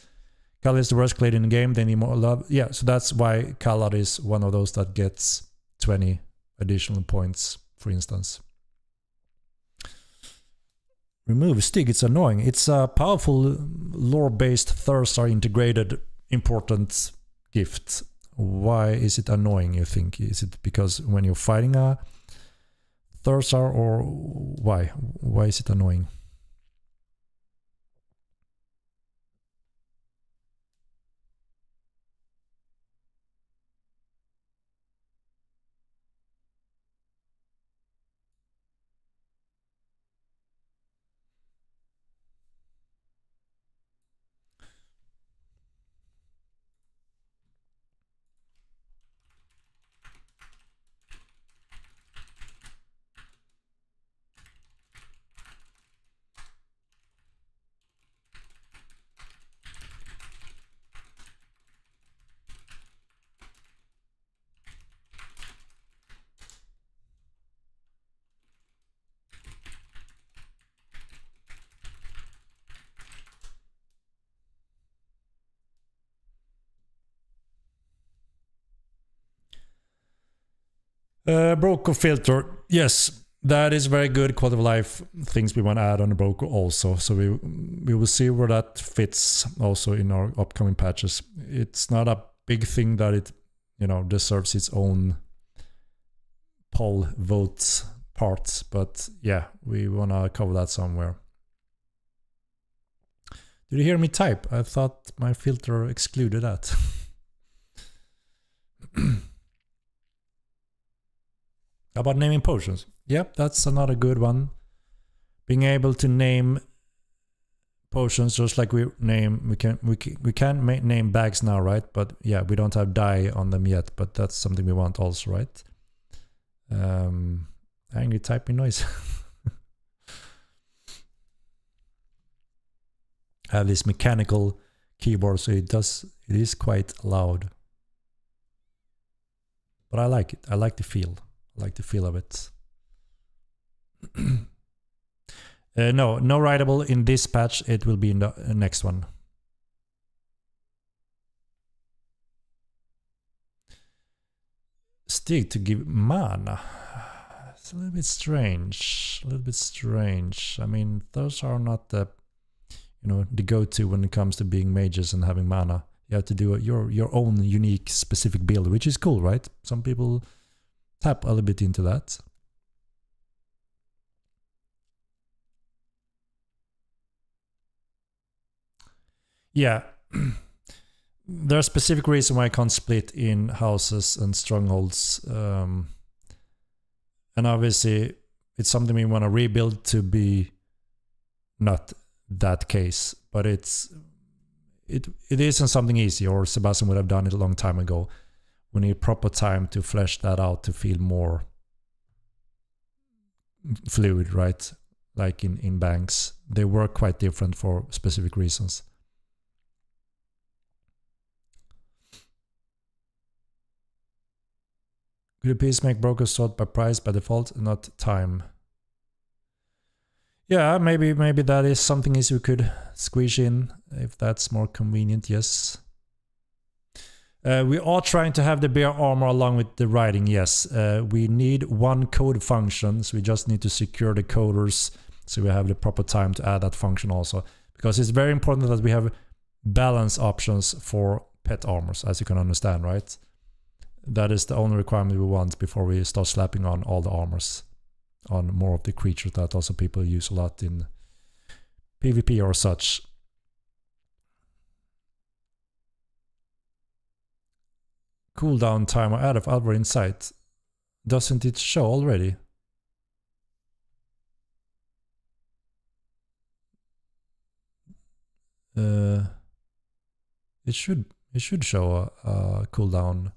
Khalad is the worst clade in the game, they need more love. Yeah, so that's why Khalad is one of those that gets 20 additional points, for instance. Remove Stig, it's annoying. It's a powerful lore-based Thurstar integrated important gift. Why is it annoying, you think? Is it because when you're fighting a Thurstar, or why? Why is it annoying? Broker filter, yes, that is very good quality of life things we want to add on the broker also. So we will see where that fits also in our upcoming patches. It's not a big thing that it, you know, deserves its own poll votes parts, but yeah, we want to cover that somewhere. Did you hear me type? I thought my filter excluded that. How about naming potions? Yep, that's another good one. Being able to name potions just like we can name bags now, right? But yeah, we don't have dye on them yet, but that's something we want also, right? Angry typing noise. I have this mechanical keyboard, so it is quite loud. But I like it. I like the feel. I like the feel of it. No writable in this patch. It will be in the next one. Stig to give mana. It's a little bit strange. A little bit strange. I mean, those are not the, you know, the go-to when it comes to being mages and having mana. You have to do your own unique specific build, which is cool, right? Some people tap a little bit into that. Yeah, there are specific reasons why I can't split in houses and strongholds, and obviously it's something we want to rebuild to be not that case, but it isn't something easy, or Sebastian would have done it a long time ago. We need proper time to flesh that out to feel more fluid, right? Like in banks, they work quite different for specific reasons. Could you please make brokers sort by price by default, not time? Yeah, maybe that is something we could squeeze in if that's more convenient. Yes. We are trying to have the bear armor along with the riding, yes. We need one code function, so we just need to secure the coders so we have the proper time to add that function also. Because it's very important that we have balance options for pet armors, as you can understand, right? That is the only requirement we want before we start slapping on all the armors on more of the creatures that also people use a lot in PvP or such. Cooldown timer out of Alvar Insight. Doesn't it show already? It should show a cooldown.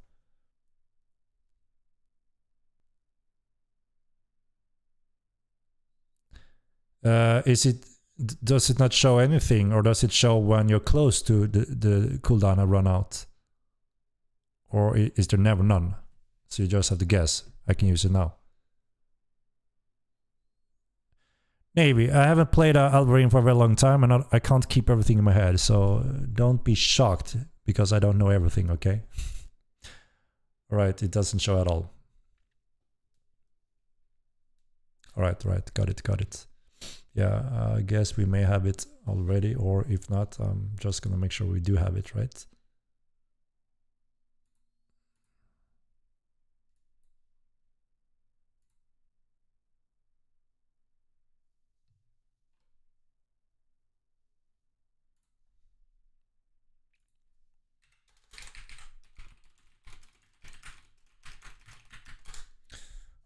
Does it not show anything, or does it show when you're close to the cooldown and run out? Or is there never none? So you just have to guess. I can use it now. Maybe. I haven't played Alvarin for a very long time and I can't keep everything in my head. So don't be shocked because I don't know everything, okay? Alright, it doesn't show at all. Alright, got it. Yeah, I guess we may have it already, or if not, I'm just gonna make sure we do have it, right?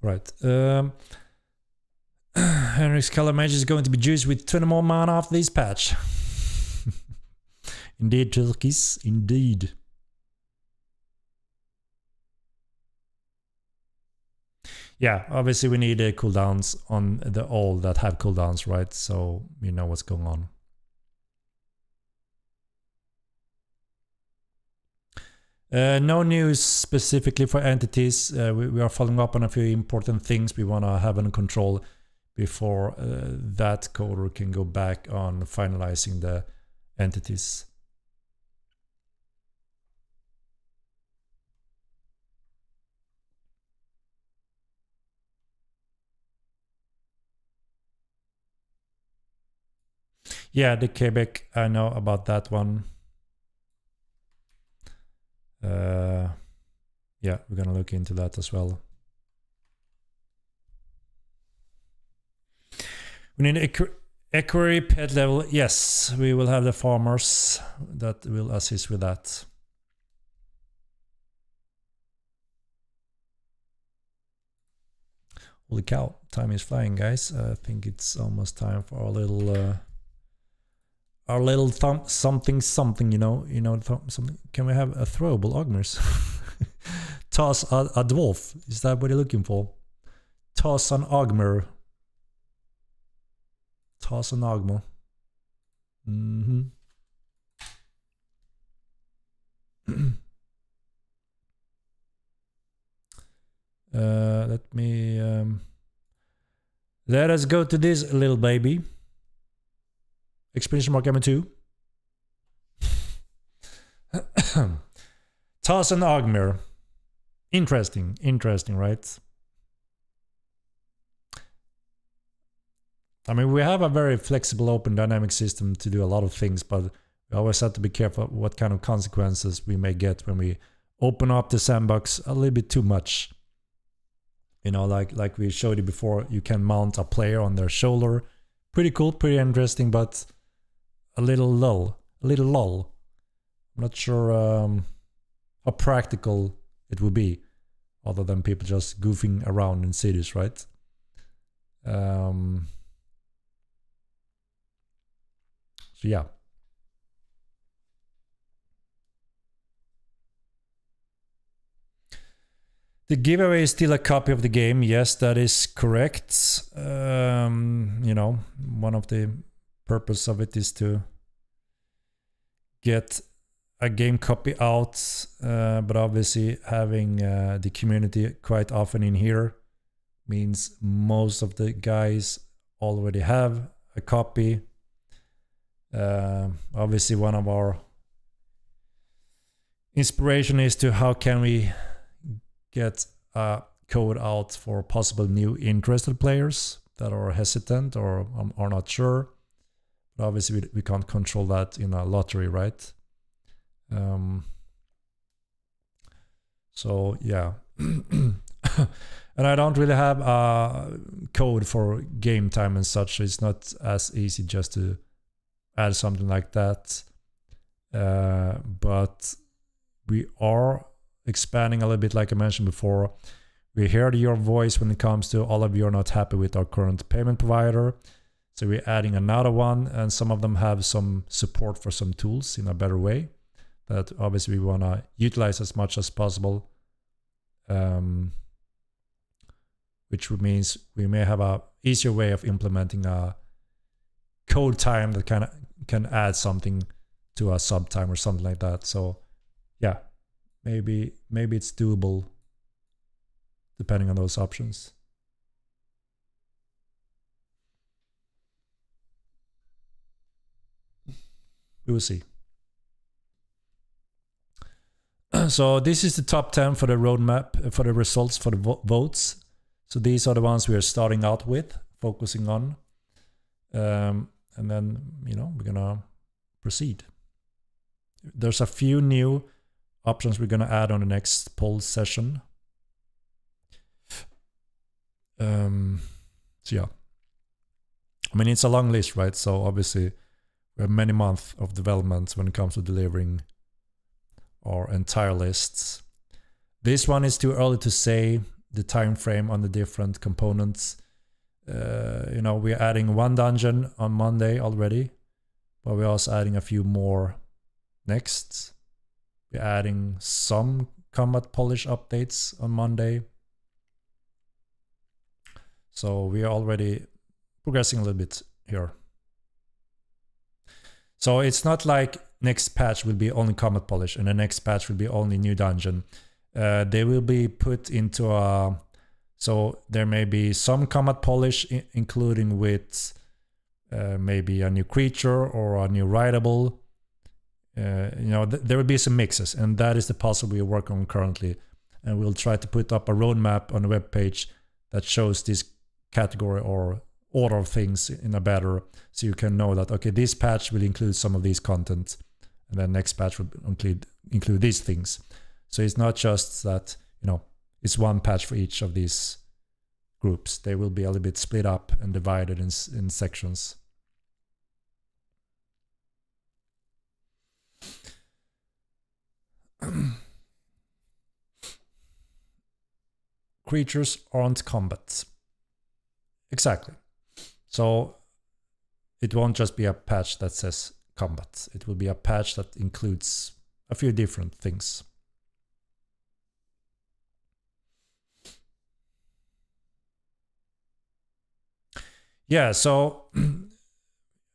Right. Henrik's color mage is going to be juiced with 20 more mana after this patch. Indeed, turkeys. Indeed. Yeah, obviously we need cooldowns on all that have cooldowns, right? So you know what's going on. No news specifically for entities. We are following up on a few important things we want to have under control before that coder can go back on finalizing the entities. Yeah, the Quebec, I know about that one. Yeah, we're gonna look into that as well. We need equerry pet level. Yes, we will have the farmers that will assist with that. Holy cow, time is flying, guys. I think it's almost time for our little something, you know, something. Can we have a throwable Ogmers? Toss a dwarf. Is that what you're looking for? Toss an Ogmer. Toss an Ogmer. Let me let us go to this little baby. Expedition Mark M2. Toss and Ogmer. Interesting, right? I mean, we have a very flexible, open, dynamic system to do a lot of things, but we always have to be careful what kind of consequences we may get when we open up the sandbox a little bit too much. You know, like we showed you before, you can mount a player on their shoulder. Pretty cool, pretty interesting, but a little lull. I'm not sure how practical it would be, other than people just goofing around in cities, right? So yeah. The giveaway is still a copy of the game. Yes, that is correct. You know, one of the purpose of it is to get a game copy out, but obviously having the community quite often in here means most of the guys already have a copy. Obviously one of our inspiration is to how can we get code out for possible new interested players that are hesitant or are not sure. But obviously we can't control that in a lottery, right? So yeah. And I don't really have code for game time and such, so it's not as easy just to add something like that. But we are expanding a little bit, like I mentioned before. We heard your voice when it comes to all of you are not happy with our current payment provider. So we're adding another one, and some of them have some support for some tools in a better way that obviously we want to utilize as much as possible. Which means we may have a easier way of implementing a code time that can add something to a sub time or something like that. So yeah, maybe it's doable depending on those options. We will see. So this is the top 10 for the roadmap, for the results for the votes. So these are the ones we are starting out with, focusing on. And then, we're going to proceed. There's a few new options we're going to add on the next poll session. So yeah. I mean, it's a long list, right? So obviously we have many months of development when it comes to delivering our entire lists. This one is too early to say the time frame on the different components. We're adding one dungeon on Monday already, but we're also adding a few more next. We're adding some combat polish updates on Monday. So we are already progressing a little bit here. So it's not like next patch will be only combat polish and the next patch will be only new dungeon. They will be put into a... So there may be some combat polish including with maybe a new creature or a new rideable. There will be some mixes, and that is the puzzle we work on currently. And we'll try to put up a roadmap on the web page that shows this category or order of things in a better, so you can know that, okay, this patch will include some of these content, and then next patch will include these things. So it's not just that, it's one patch for each of these groups. They will be a little bit split up and divided in sections. Creatures aren't combat. Exactly. So it won't just be a patch that says combat. It will be a patch that includes a few different things. Yeah, so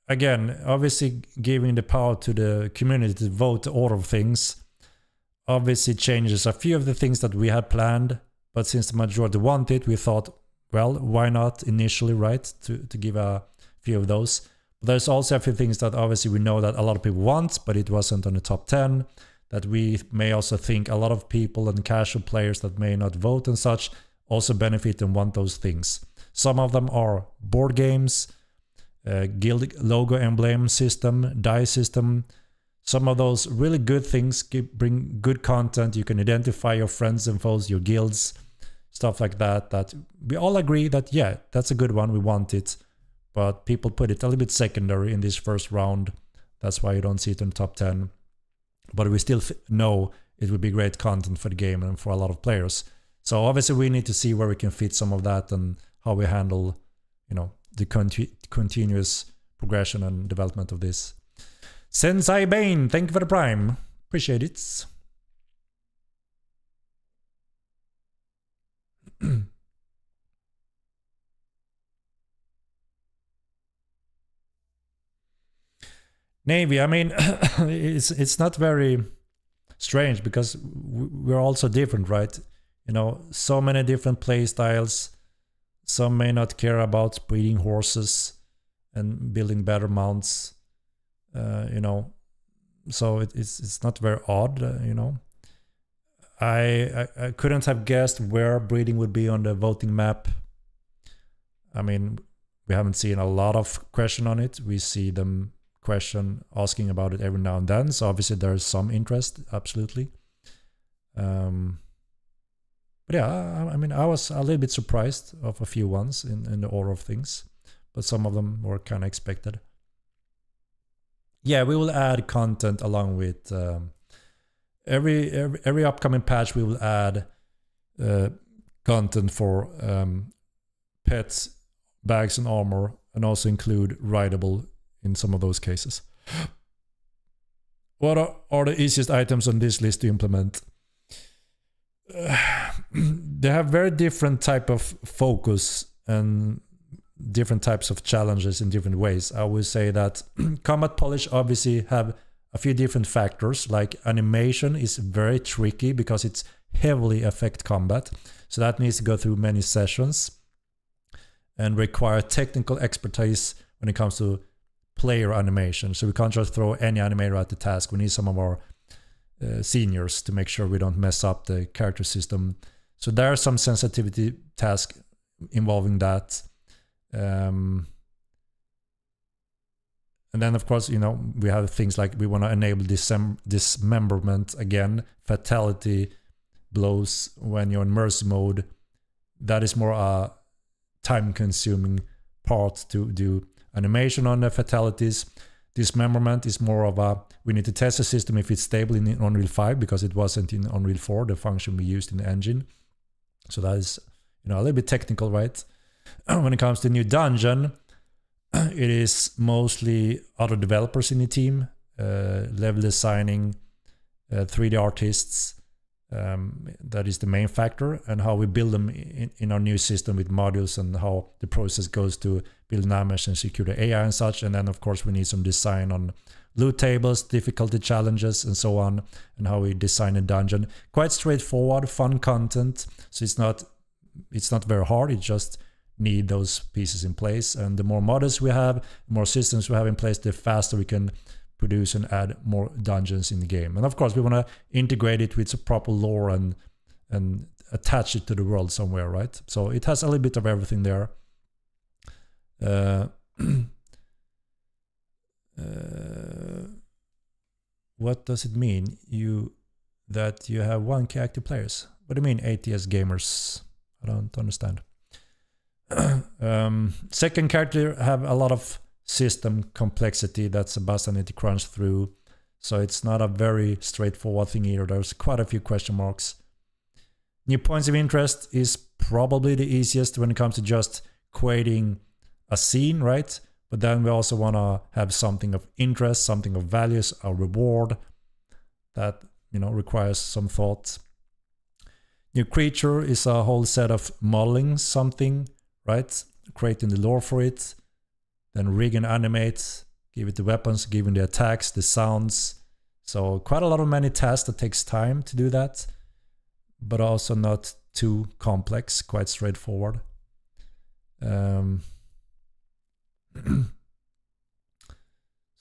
again, obviously giving the power to the community to vote the order of things obviously changes a few of the things that we had planned, but since the majority want it, we thought, well, why not initially, right, to give a few of those. But there's also a few things that obviously we know that a lot of people want, but it wasn't on the top 10, that we may also think a lot of people and casual players that may not vote and such also benefit and want those things. Some of them are board games, guild logo emblem system, die system. Some of those really good things bring good content. You can identify your friends and foes, your guilds, stuff like that, that we all agree that, yeah, that's a good one, we want it. But people put it a little bit secondary in this first round. That's why you don't see it in the top 10. But we still know it would be great content for the game and for a lot of players. So obviously we need to see where we can fit some of that and how we handle, the continuous progression and development of this. Sensei Bane, thank you for the Prime. Appreciate it. Navy, I mean, it's not very strange because we're also different, right? So many different play styles. Some may not care about breeding horses and building better mounts, so it's not very odd, I couldn't have guessed where breeding would be on the voting map. I mean, we haven't seen a lot of question on it. We see them asking about it every now and then. So obviously there's some interest, absolutely. But yeah, I mean, I was a little bit surprised of a few ones in the order of things, but some of them were kind of expected. Yeah, we will add content along with every upcoming patch. We will add content for pets, bags, and armor, and also include rideable in some of those cases. What are the easiest items on this list to implement? They have very different type of focus and different types of challenges in different ways. I would say that combat polish obviously have a few different factors, like animation is very tricky because it's heavily affect combat. So that needs to go through many sessions and require technical expertise when it comes to player animation. So we can't just throw any animator at the task. We need some of our seniors to make sure we don't mess up the character system. So there are some sensitivity tasks involving that. And then of course, you know, we have things like we want to enable dismemberment again, fatality blows when you're in mercy mode. That is more a time-consuming part to do animation on the fatalities. Dismemberment is more of a, we need to test the system if it's stable in Unreal 5 because it wasn't in Unreal 4, the function we used in the engine. So that is, you know, a little bit technical, right? When it comes to new dungeon, it is mostly other developers in the team, level designing, 3D artists. That is the main factor, and how we build them in our new system with modules, and how the process goes to build Namesh and secure the AI and such. And then of course we need some design on loot tables, difficulty challenges, and so on, and how we design a dungeon. Quite straightforward, fun content. So it's not very hard. It just need those pieces in place. And the more models we have, the more systems we have in place, the faster we can produce and add more dungeons in the game. And of course we want to integrate it with some proper lore and attach it to the world somewhere, right? So it has a little bit of everything there. What does it mean that you have 1K active players? What do you mean ATS gamers? I don't understand. Second character have a lot of system complexity that Sebastian need to crunch through, so it's not a very straightforward thing either. There's quite a few question marks. New points of interest is probably the easiest when it comes to just creating a scene, right? But then we also want to have something of interest, something of values, a reward that, you know, requires some thought. New creature is a whole set of modeling something, right? Creating the lore for it. Then rig and animate, give it the weapons, give it the attacks, the sounds. So quite a lot of many tasks that takes time to do that, but also not too complex, quite straightforward. So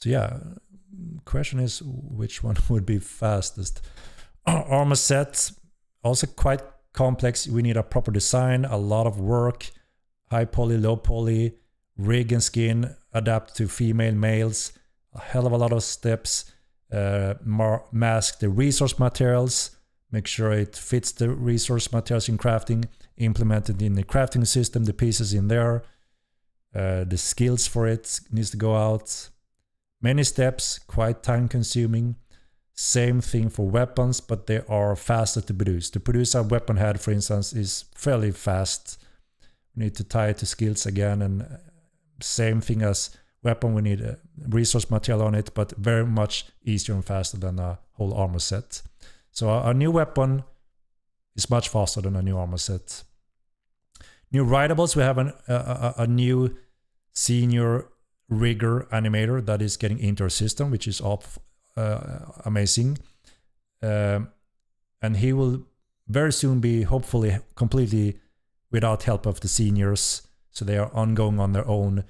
yeah, question is which one would be fastest? Armor set, also quite complex. We need a proper design, a lot of work, high poly, low poly, rig and skin, adapt to female, males, a hell of a lot of steps, mask the resource materials, make sure it fits the resource materials in crafting, implement it in the crafting system, the pieces in there, the skills for it needs to go out. Many steps, quite time consuming. Same thing for weapons, but they are faster to produce. To produce a weapon head, for instance, is fairly fast. We need to tie it to skills again, and same thing as weapon, we need a resource material on it, but very much easier and faster than a whole armor set. So a new weapon is much faster than a new armor set. New rideables, we have a new senior rigger animator that is getting into our system, which is amazing. And he will very soon be hopefully completely without help of the seniors. So they are ongoing on their own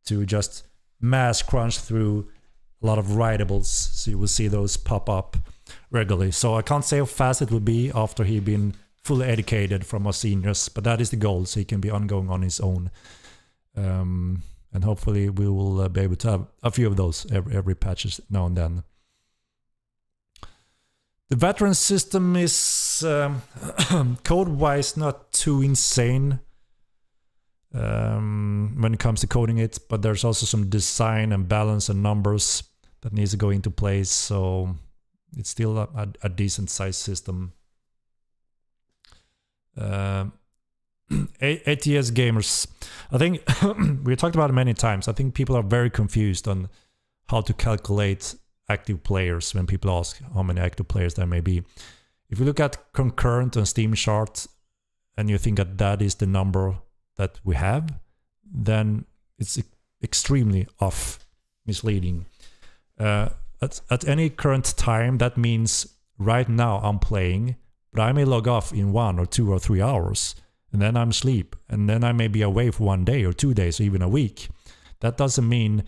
to just mass crunch through a lot of rideables. So you will see those pop up. regularly. So I can't say how fast it will be after he's been fully educated from our seniors, but that is the goal, so he can be ongoing on his own. And hopefully we will be able to have a few of those every patches now and then. The veteran system is code-wise not too insane when it comes to coding it, but there's also some design and balance and numbers that needs to go into place, so it's still a decent sized system. ATS gamers, I think we talked about it many times. I think people are very confused on how to calculate active players when people ask how many active players there may be. If you look at concurrent on Steam chart and you think that that is the number that we have, then it's extremely off, misleading. At any current time, that means right now I'm playing, but I may log off in 1 or 2 or 3 hours, and then I'm asleep, and then I may be away for 1 day or 2 days or even a week. That doesn't mean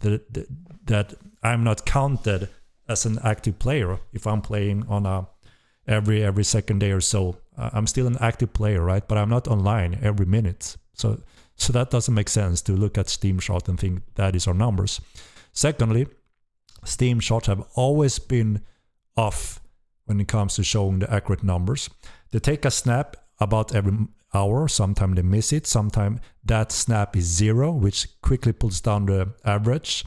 that I'm not counted as an active player if I'm playing on every second day or so. I'm still an active player, right? But I'm not online every minute. So that doesn't make sense to look at Steam chart and think that is our numbers. Secondly, Steam charts have always been off when it comes to showing the accurate numbers. They take a snap about every hour, sometimes they miss it, sometimes that snap is 0, which quickly pulls down the average.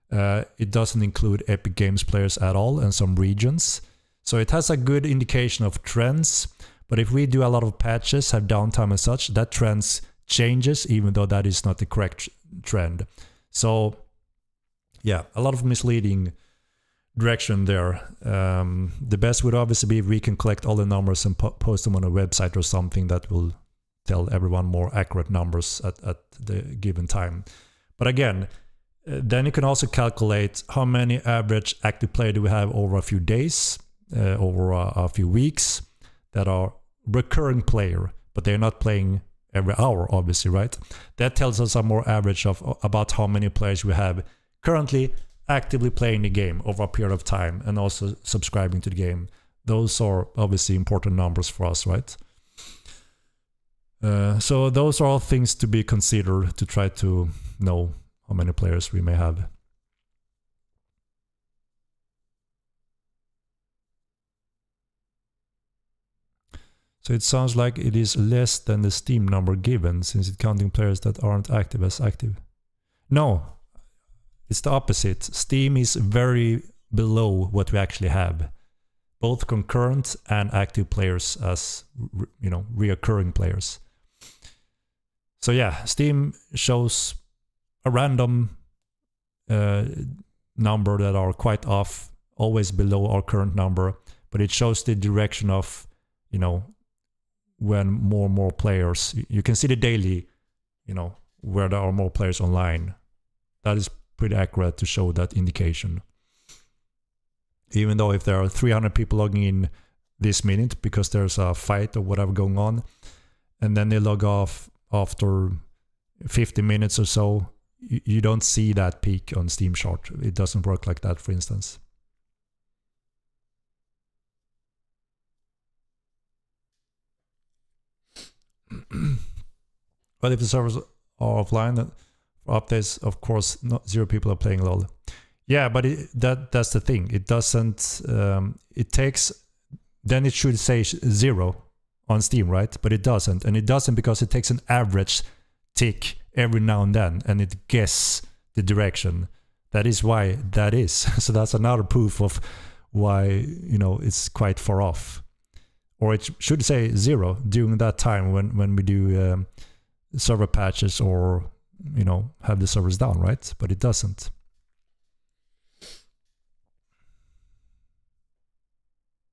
It doesn't include Epic Games players at all and some regions. So it has a good indication of trends, but if we do a lot of patches, have downtime and such, that trends changes even though that is not the correct trend. So yeah, a lot of misleading direction there. The best would obviously be if we can collect all the numbers and post them on a website or something that will tell everyone more accurate numbers at the given time. But again, then you can also calculate how many average active player do we have over a few days, over a few weeks, that are recurring player, but they're not playing every hour, obviously, right? That tells us a more average of about how many players we have currently actively playing the game over a period of time and also subscribing to the game. Those are obviously important numbers for us, right? So those are all things to be considered to try to know how many players we may have. So it sounds like it is less than the Steam number given, since it's counting players that aren't active as active. No, it's the opposite. Steam is very below what we actually have. Both concurrent and active players as, you know, reoccurring players. So yeah, Steam shows a random number that are quite off, always below our current number, but it shows the direction of, you know, when more and more players, you can see the daily, you know, where there are more players online. That is pretty accurate to show that indication. Even though if there are 300 people logging in this minute because there's a fight or whatever going on, and then they log off after 50 minutes or so, you don't see that peak on Steam chart. It doesn't work like that, for instance. But if the servers are offline, then for updates, of course, not 0 people are playing LOL. Yeah, but that's the thing. It doesn't. It takes. Then it should say 0 on Steam, right? But it doesn't, and it doesn't because it takes an average tick every now and then, and it guesses the direction. That is why that is. So that's another proof of why, you know, it's quite far off. Or it should say 0 during that time when we do server patches or, you know, have the servers down, right? But it doesn't.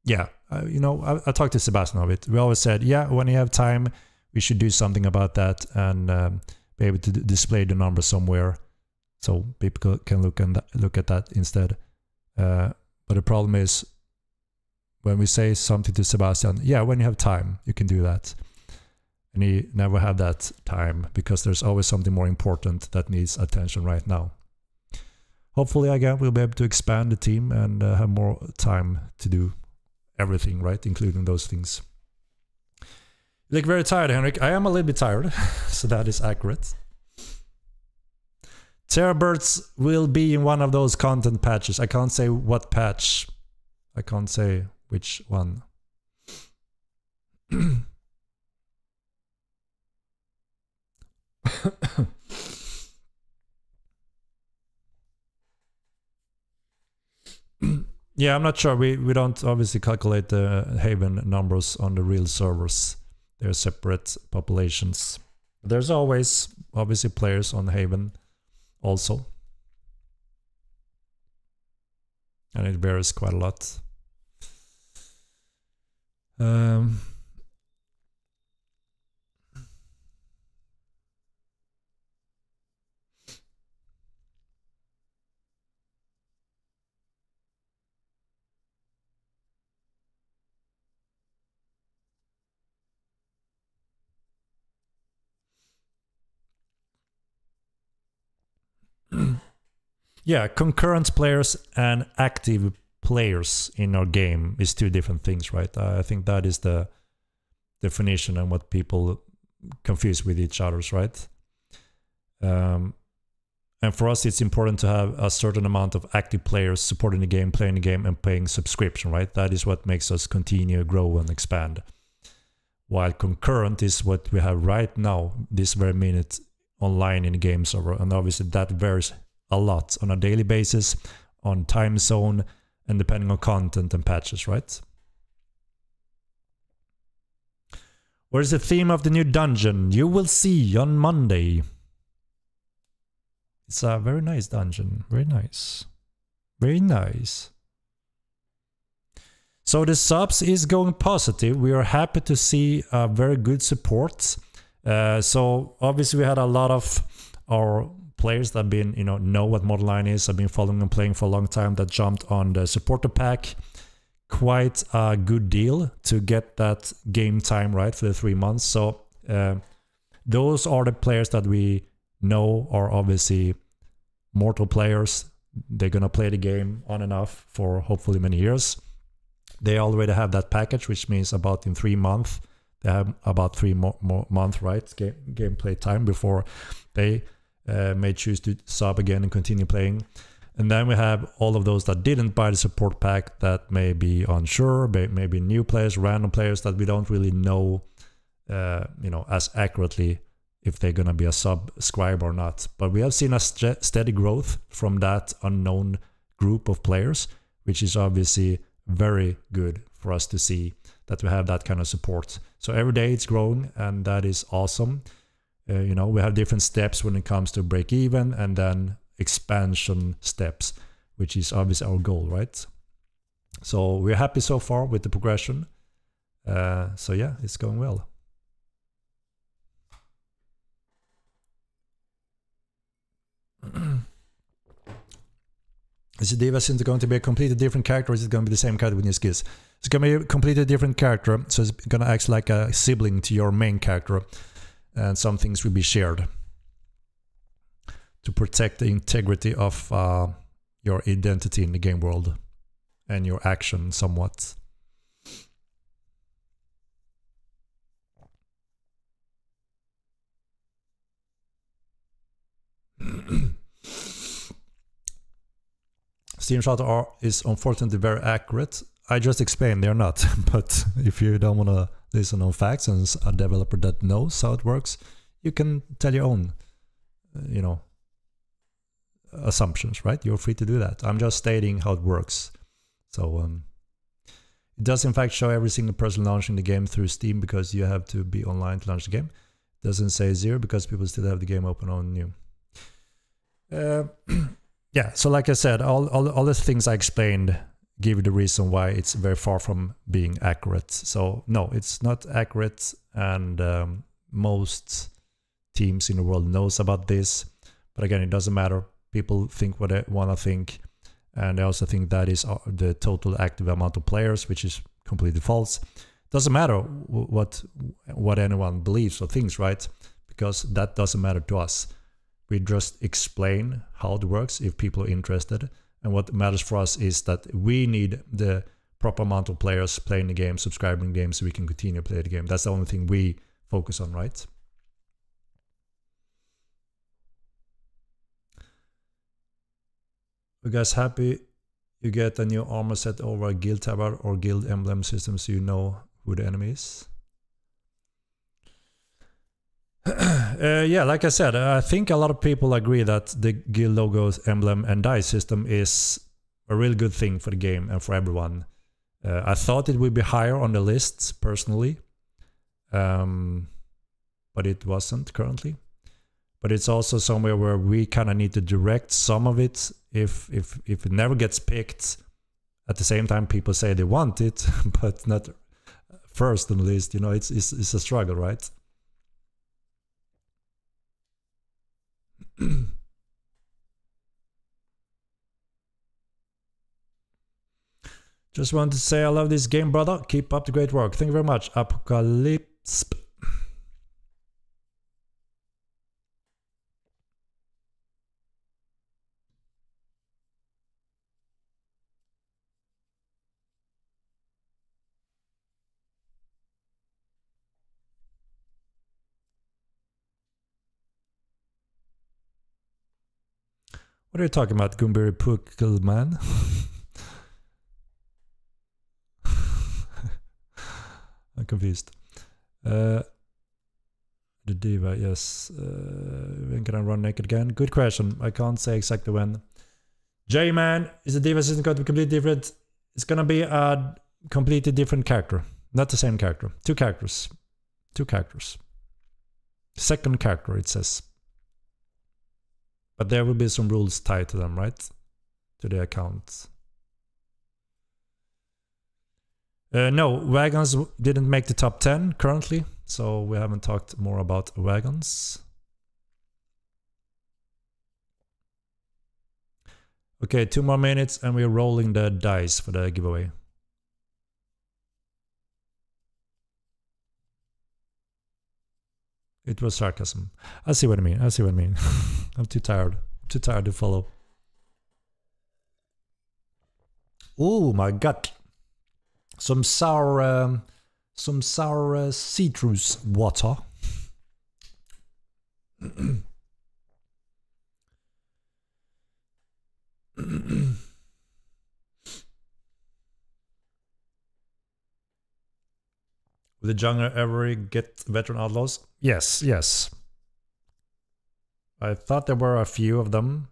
Yeah, you know, I talked to Sebastian of it. We always said, yeah, when you have time, we should do something about that and be able to display the number somewhere so people can look at that instead. But the problem is, when we say something to Sebastian, yeah, when you have time, you can do that. And he never had that time because there's always something more important that needs attention right now. hopefully again we'll be able to expand the team and have more time to do everything, right, including those things. You look very tired, Henrik. I am a little bit tired, so that is accurate. Terrorbirds will be in one of those content patches. I can't say what patch. I can't say which one. Yeah, I'm not sure. We don't obviously calculate the Haven numbers on the real servers. They're separate populations. There's always obviously players on Haven also. And it varies quite a lot. Yeah, concurrent players and active players in our game is two different things, right? I think that is the definition and what people confuse with each other's, right? And for us, it's important to have a certain amount of active players supporting the game, playing the game, and paying subscription, right? That is what makes us continue, grow, and expand. While concurrent is what we have right now, this very minute, online in the game server, and obviously that varies a lot on a daily basis, on time zone, and depending on content and patches, right? What is the theme of the new dungeon? You will see on Monday. It's a very nice dungeon. Very nice. Very nice. So the subs is going positive. We are happy to see very good support. So obviously we had a lot of our players that have been, know what Model Line is, have been following and playing for a long time, that jumped on the supporter pack. Quite a good deal to get that game time right for the 3 months. So those are the players that we know are obviously mortal players. They're gonna play the game on and off for hopefully many years. They already have that package, which means about in 3 months they have about 3 more months, right, gameplay time before they may choose to sub again and continue playing. And then we have all of those that didn't buy the support pack that may be unsure, maybe new players, random players that we don't really know, as accurately if they're gonna be a subscriber or not. But we have seen a steady growth from that unknown group of players, which is obviously very good for us to see that we have that kind of support. So every day it's growing, and that is awesome. We have different steps when it comes to break even, and then expansion steps, which is obviously our goal, right? So we're happy so far with the progression. So yeah, it's going well. Is the D.Va Synth going to be a completely different character, or is it going to be the same character with new skills? It's going to be a completely different character, so it's going to act like a sibling to your main character, and some things will be shared to protect the integrity of your identity in the game world and your action somewhat. Steam Shot is unfortunately very accurate. I just explained they're not, but if you don't want to listen on facts and a developer that knows how it works, you can tell your own, assumptions, right? You're free to do that. I'm just stating how it works. So it does in fact show every single person launching the game through Steam, because you have to be online to launch the game. It doesn't say 0 because people still have the game open on new. Yeah, so like I said, all the things I explained give you the reason why it's very far from being accurate. So no, it's not accurate, and most teams in the world knows about this. But again, it doesn't matter. People think what they want to think, and they also think that is the total active amount of players, which is completely false. Doesn't matter what anyone believes or thinks, right? Because that doesn't matter to us. We just explain how it works if people are interested. And what matters for us is that we need the proper amount of players playing the game, subscribing the game, so we can continue to play the game. That's the only thing we focus on, right? You guys happy you get a new armor set over a guild tabard or guild emblem system so you know who the enemy is? Yeah, like I said, I think a lot of people agree that the guild logos, emblem, and dice system is a real good thing for the game and for everyone. I thought it would be higher on the lists personally, but it wasn't currently. But it's also somewhere where we kind of need to direct some of it. If it never gets picked, at the same time people say they want it, but not first on the list. You know, it's a struggle, right? Just wanted to say I love this game, brother. Keep up the great work. Thank you very much. Apocalypse. What are you talking about, Gumbiri Pukelman? I'm confused. The Diva, yes. When can I run naked again? Good question. I can't say exactly when. J-Man, is the Diva system going to be completely different? It's going to be a completely different character. Not the same character. Two characters. Two characters. Second character, it says. But there will be some rules tied to them, right? To the account. No, wagons didn't make the top 10 currently, so we haven't talked more about wagons. Okay, 2 more minutes and we're rolling the dice for the giveaway. It was sarcasm. I see what I mean. I see what I mean. I'm too tired. Too tired to follow. Oh my god. Some sour citrus water. Will the jungler ever get veteran outlaws? Yes, yes. I thought there were a few of them.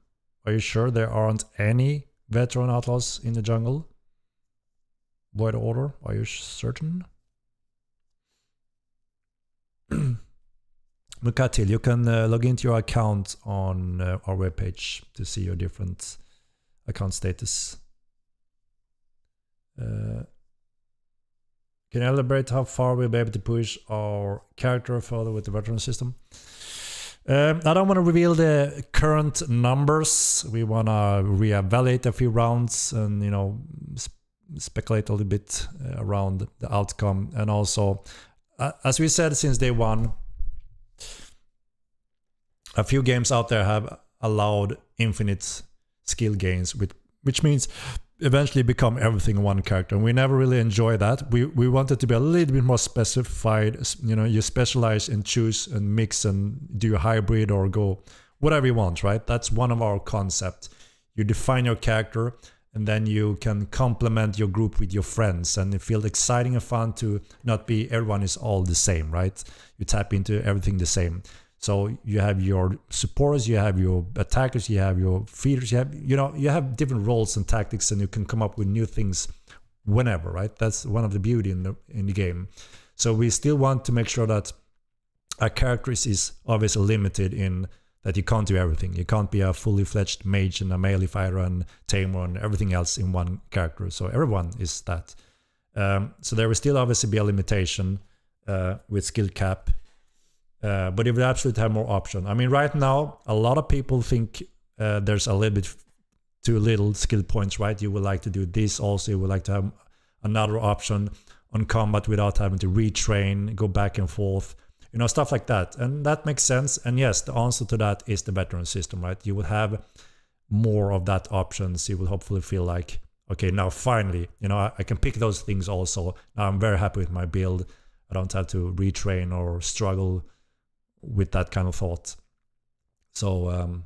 Are you sure there aren't any veteran outlaws in the jungle? Void Order, are you certain? Mukatil, you can log into your account on our webpage to see your different account status. Can you elaborate how far we'll be able to push our character further with the veteran system? I don't want to reveal the current numbers. We want to reevaluate a few rounds and, you know, speculate a little bit around the outcome. And also, as we said since day one, a few games out there have allowed infinite skill gains, which means eventually become everything in one character, and we never really enjoy that. We want it to be a little bit more specified. You know, you specialize and choose and mix and do a hybrid or go whatever you want, right? That's one of our concepts. You define your character and then you can complement your group with your friends, and it feels exciting and fun to not be everyone is all the same, right? You tap into everything the same. So you have your supporters, you have your attackers, you have your feeders, you have different roles and tactics, and you can come up with new things whenever, right? That's one of the beauty in the game. So we still want to make sure that our characters is obviously limited in that you can't do everything. You can't be a fully fledged mage and a melee fighter and tamer and everything else in one character. So everyone is that. So there will still obviously be a limitation with skill cap. But you would absolutely have more option. I mean, right now, a lot of people think there's a little bit too little skill points, right? You would like to do this also. You would like to have another option on combat without having to retrain, go back and forth. You know, stuff like that. And that makes sense. And yes, the answer to that is the veteran system, right? You will have more of that options. You will hopefully feel like, okay, now finally, you know, I can pick those things also. Now I'm very happy with my build. I don't have to retrain or struggle with that kind of thought. So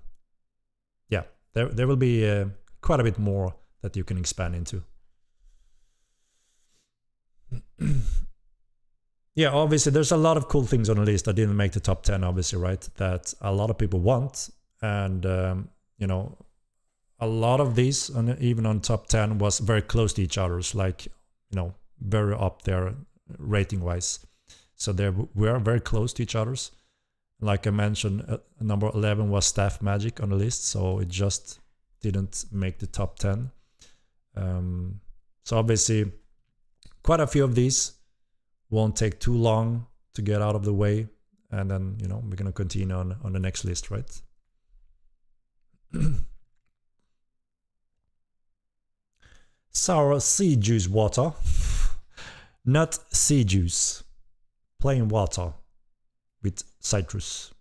yeah, there will be quite a bit more that you can expand into. Yeah, obviously there's a lot of cool things on the list that didn't make the top 10, obviously, right? That a lot of people want. And, you know, a lot of these, even on top 10, was very close to each other's, like, you know, very up there rating-wise. So we are very close to each other's. Like I mentioned, number 11 was Staff Magic on the list, so it just didn't make the top 10. So obviously, quite a few of these won't take too long to get out of the way, and then, you know, we're going to continue on the next list, right? Sour sea juice water. Not sea juice. Plain water with citrus.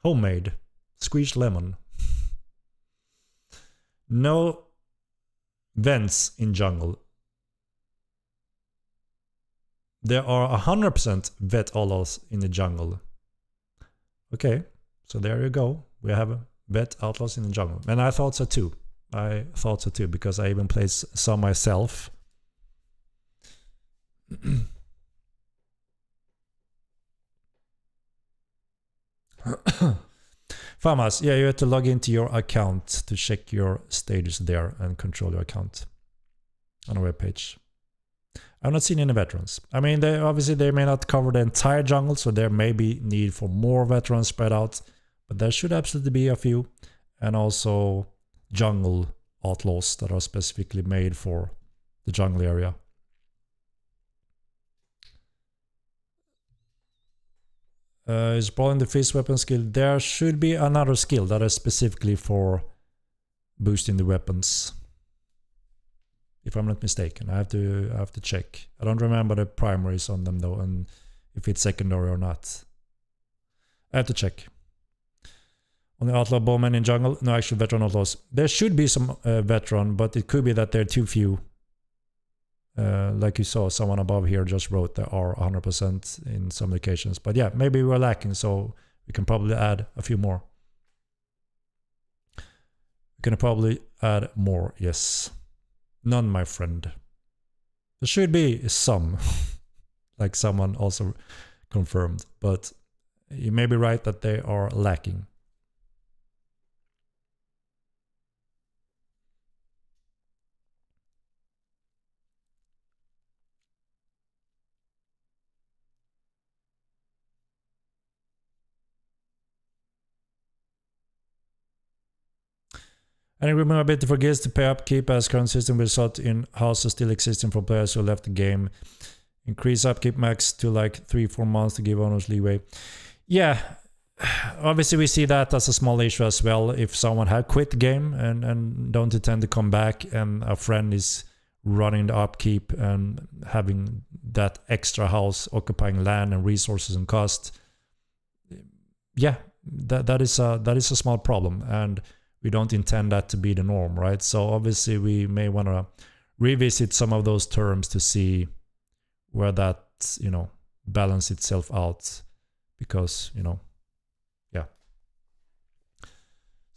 Homemade. Squeezed lemon. No vents in jungle. There are 100% vet outlaws in the jungle. Okay, so there you go. We have vet outlaws in the jungle. And I thought so too. I thought so too, because I even played some myself. Famas, yeah, you have to log into your account to check your status there and control your account on a web page. I've not seen any veterans. I mean, obviously they may not cover the entire jungle, so there may be need for more veterans spread out, but there should absolutely be a few, and also jungle outlaws that are specifically made for the jungle area. Is brawling the fist weapon skill? There should be another skill that is specifically for boosting the weapons, if I'm not mistaken. I have to check. I don't remember the primaries on them though, and if it's secondary or not. I have to check. On the outlaw bowman in jungle, no actual veteran outlaws. There should be some veteran, but it could be that there are too few. Like you saw, someone above here just wrote there are 100% in some locations. But yeah, maybe we're lacking, so we can probably add a few more. We can probably add more, yes. None, my friend. There should be some, like someone also confirmed, but you may be right that they are lacking. Any agreement ability for guilds to pay upkeep as current system will result in houses still existing for players who left the game. Increase upkeep max to like 3-4 months to give owners leeway. Yeah, obviously we see that as a small issue as well. If someone had quit the game and don't intend to come back, and a friend is running the upkeep and having that extra house occupying land and resources and cost, yeah, that is a small problem, and we don't intend that to be the norm, right? So obviously we may want to revisit some of those terms to see where that, you know, balance itself out, because, you know, yeah.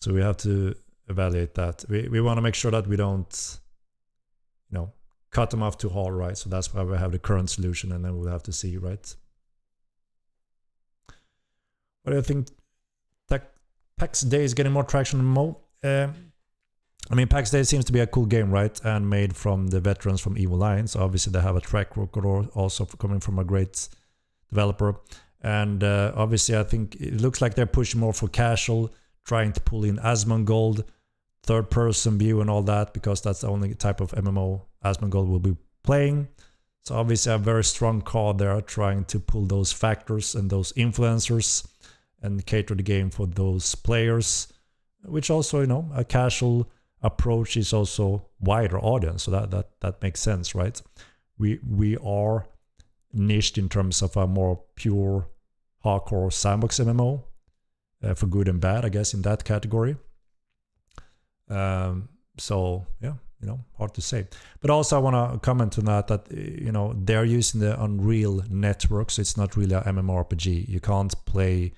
So we have to evaluate that. We want to make sure that we don't, you know, cut them off too hard, right? So that's why we have the current solution, and then we'll have to see, right? What do you think? PAX Day is getting more traction than Mo. I mean, PAX Day seems to be a cool game, right? And made from the veterans from Evil Lines. So obviously they have a track record also coming from a great developer. And obviously I think it looks like they're pushing more for casual, trying to pull in Asmongold, third-person view and all that, because that's the only type of MMO Asmongold will be playing. So obviously a very strong card there, trying to pull those factors and those influencers and cater the game for those players, which also, you know, a casual approach is also wider audience, so that makes sense, right? We are niched in terms of a more pure hardcore sandbox MMO, for good and bad, I guess, in that category. So yeah, hard to say. But also I want to comment on that they're using the Unreal network, so it's not really a MMORPG. You can't play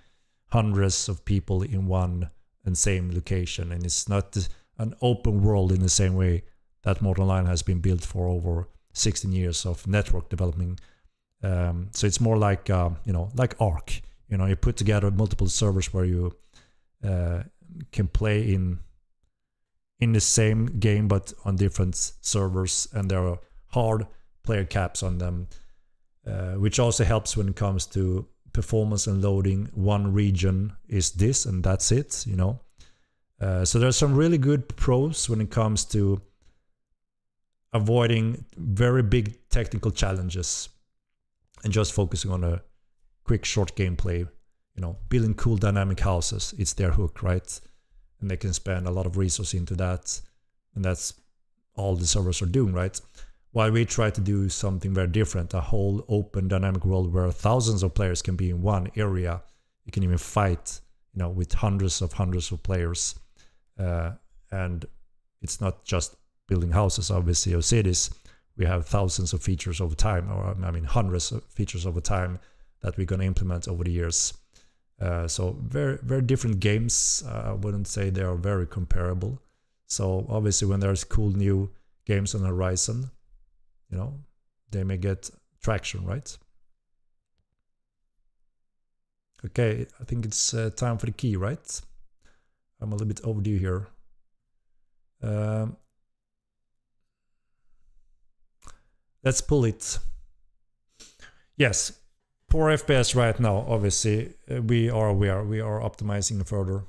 hundreds of people in one and same location, and it's not an open world in the same way that Mortal Online has been built for over 16 years of network development. So it's more like like Ark. You put together multiple servers where you can play in the same game but on different servers, and there are hard player caps on them, which also helps when it comes to performance and loading. One region is this and that's it. So there's some really good pros when it comes to avoiding very big technical challenges and just focusing on a quick short gameplay. Building cool dynamic houses, it's their hook, right? And they can spend a lot of resources into that, and that's all the servers are doing, right? While we try to do something very different, a whole open dynamic world where thousands of players can be in one area. You can even fight with hundreds of players, and it's not just building houses, obviously, or cities. We have thousands of features over time, or hundreds of features over time that we're going to implement over the years. So very, very different games. I wouldn't say they are very comparable. So obviously when there's cool new games on the horizon, they may get traction, right? Okay, I think it's time for the key, right? I'm a little bit overdue here. Let's pull it. Yes. Poor FPS right now, obviously. We are optimizing further.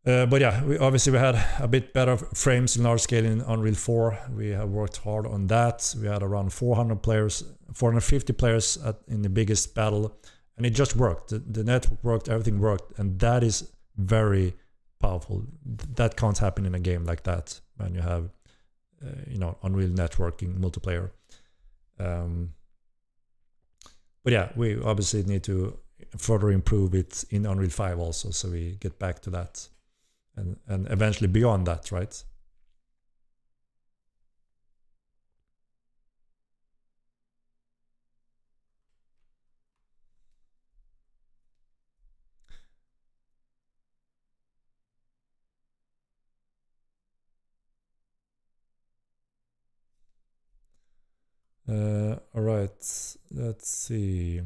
But yeah, we had a bit better frames in large scale in Unreal 4. We have worked hard on that. We had around 450 players in the biggest battle, and it just worked. The network worked, everything worked, and that is very powerful. That can't happen in a game like that when you have, Unreal networking multiplayer. But yeah, we obviously need to further improve it in Unreal 5 also, so we get back to that and eventually beyond that, right? All right, let's see.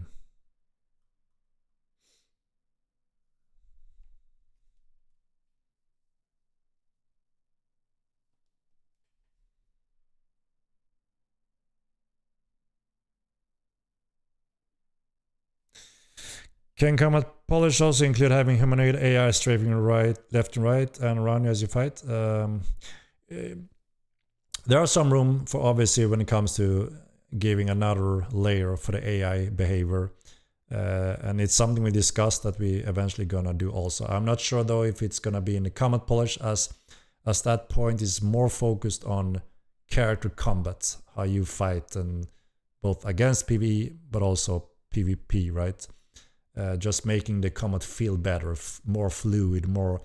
Can combat polish also include having humanoid AI strafing left and right and around you as you fight? There are some room for, obviously, when it comes to giving another layer for the AI behavior. And it's something we discussed that we eventually gonna do also. I'm not sure though if it's gonna be in the combat polish, as that point is more focused on character combat, how you fight, and both against PvE but also PvP, right? Just making the combat feel better, more fluid, more,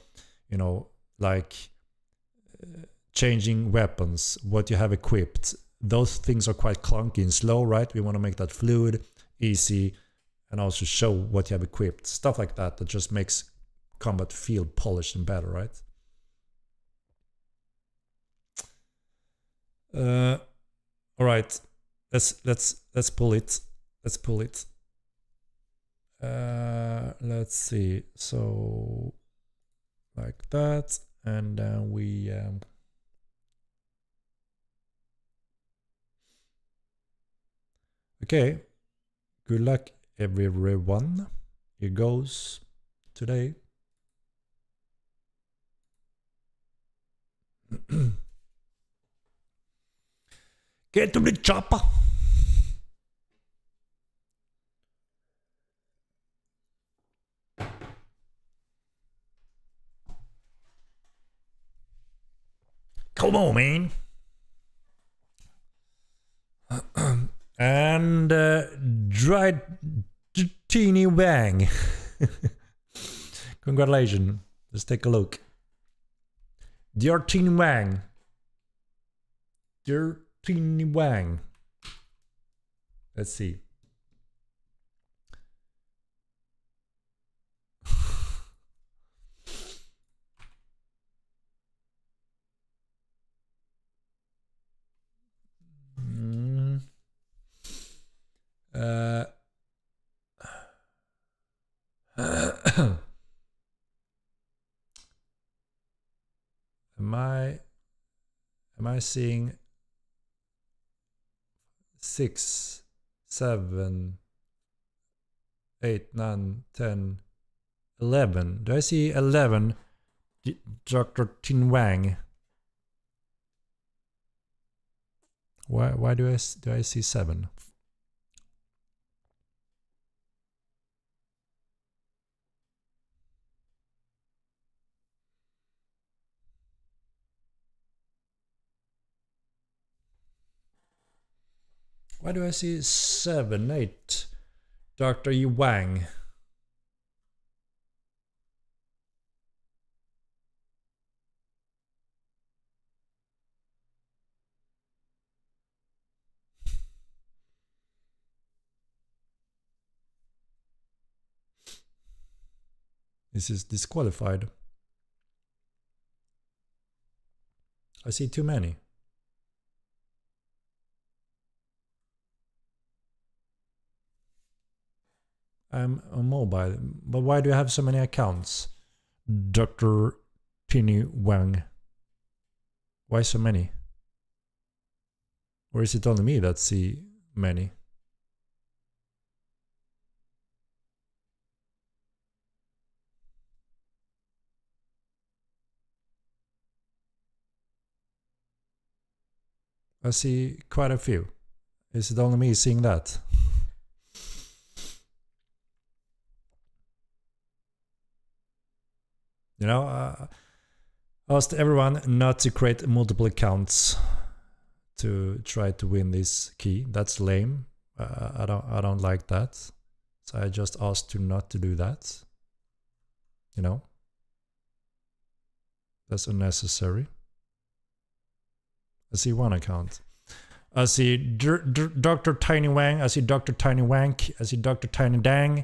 changing weapons, what you have equipped. Those things are quite clunky and slow, right? We want to make that fluid, easy, and also show what you have equipped. Stuff like that just makes combat feel polished and better, right? All right, let's pull it. Let's pull it. Let's see. So like that, and then we okay. Good luck, everyone. Here goes today. Get to the chopper. Come on, man. And Dried Teeny Wang. Congratulations. Let's take a look. Dear Teeny Wang. Dear Teeny Wang. Let's see. Am I seeing 6, 7, 8, 9, 10, 11? Do I see 11? Dr. Tin Wang. Why do I see 7? Why do I see 7, 8? Dr. Yi Wang. This is disqualified. I see too many. I'm on mobile, but why do I have so many accounts? Dr. Tini Wang. Why so many? Or is it only me that see many? I see quite a few. Is it only me seeing that? You know, I asked everyone not to create multiple accounts to try to win this key. That's lame. I don't like that. So I just asked to not to do that. You know, that's unnecessary. I see one account. I see Dr. Tiny Wang. I see Dr. Tiny Wank. I see Dr. Tiny Dang.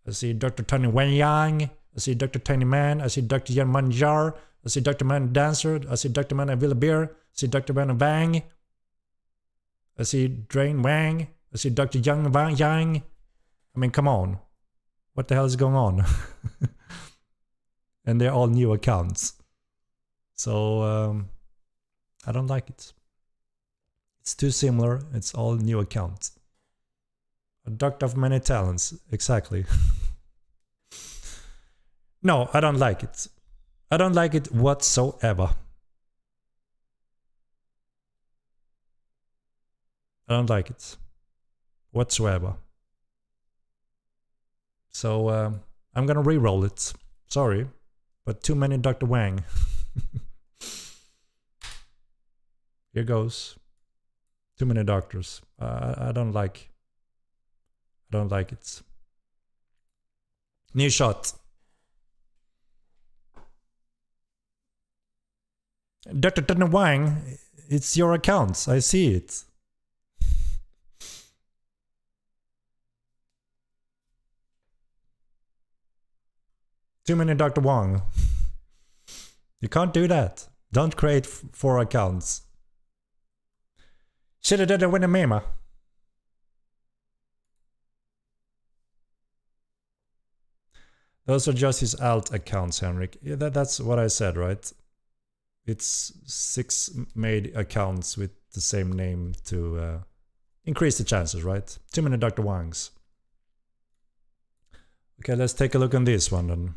I see Dr. Tiny Wang Yang. I see Dr. Tiny Man. I see Dr. Yan Manjar. I see Dr. Man Dancer. I see Dr. Man Avila Beer. I see Dr. Man Wang. I see Drain Wang. I see Dr. Young Wang Yang. I mean, come on. What the hell is going on? And they're all new accounts. So, I don't like it. It's too similar. It's all new accounts. A doctor of many talents. Exactly. No, I don't like it. I don't like it whatsoever. I don't like it whatsoever. So I'm gonna re-roll it. Sorry, but too many Dr. Wang. Here goes. Too many doctors. I don't like. I don't like it. New shot. Dr. Dr. Wang, it's your account. I see it. Too many Dr. Wang. You can't do that. Don't create 4 accounts. Should have done it with a meme. Those are just his alt accounts, Henrik. Yeah, that's what I said, right? It's 6 made accounts with the same name to increase the chances, right? Too many Dr. Wangs. Okay, let's take a look on this one then.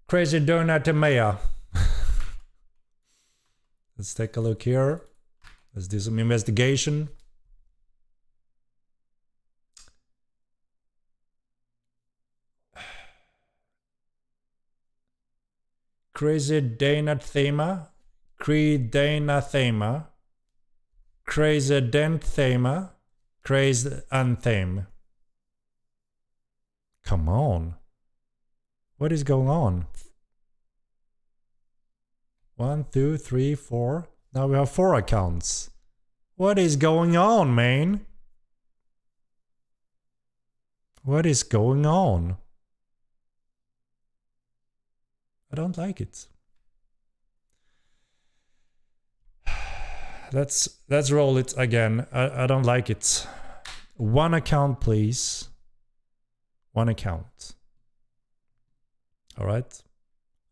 Crazy Donut Maya. Let's take a look here. Let's do some investigation. Crazy Dana Thema. Cree Dana Thema. Crazy Dent Thema. Crazed Anthem. Come on. What is going on? 1, 2, 3, 4. Now we have 4 accounts. What is going on, man? What is going on? I don't like it. Let's roll it again. I don't like it. 1 account, please. 1 account. All right.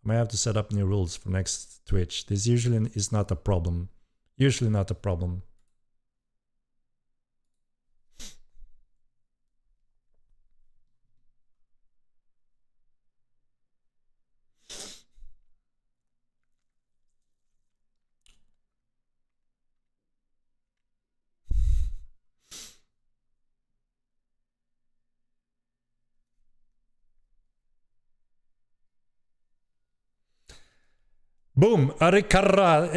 I may have to set up new rules for next Twitch. This usually is not a problem. Usually not a problem. Boom! Akirat.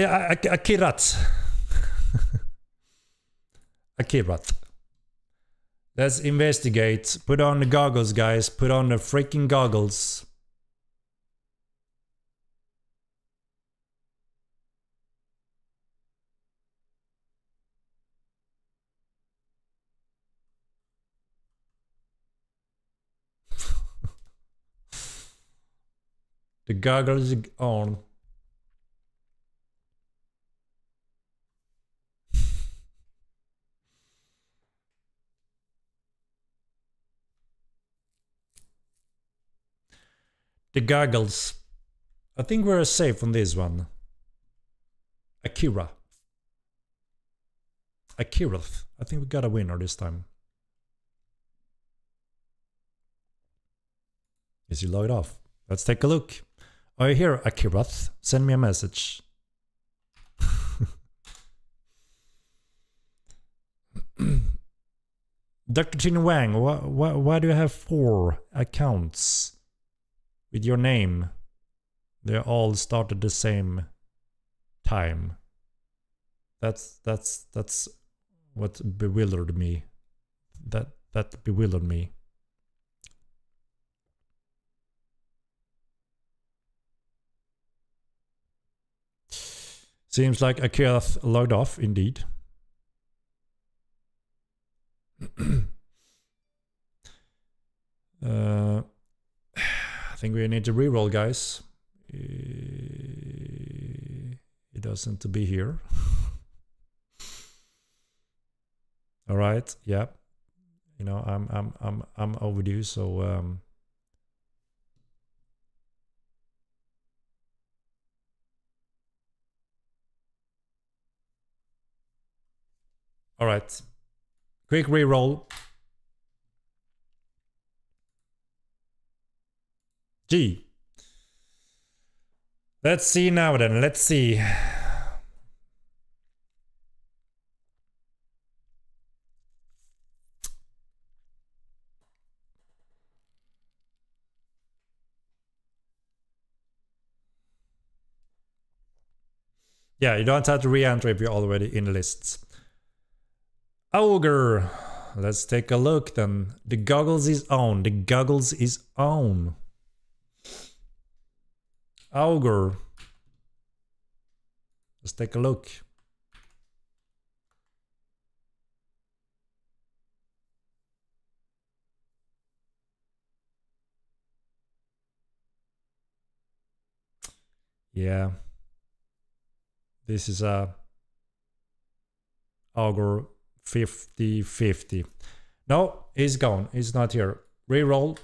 Akirat. Let's investigate. Put on the goggles, guys. Put on the freaking goggles. The goggles are on. The goggles. I think we're safe on this one. Akira. Akirath. I think we got a winner this time. Is he logged off? Let's take a look. Are you here, Akirath? Send me a message. Dr. Tin Wang, why do you have 4 accounts with your name? They all started the same time. That's what bewildered me. That bewildered me. Seems like Akira logged off, indeed. I think we need to reroll, guys. It doesn't to be here. All right, yeah. You know, I'm overdue, so all right. Quick reroll. G. Let's see now then. Let's see. Yeah, you don't have to re-enter if you're already in the lists. Ogre. Let's take a look then. The goggles is on. The goggles is on. Ogre. Let's take a look. Yeah. This is a Ogre 50-50. No, he's gone. He's not here. Reroll.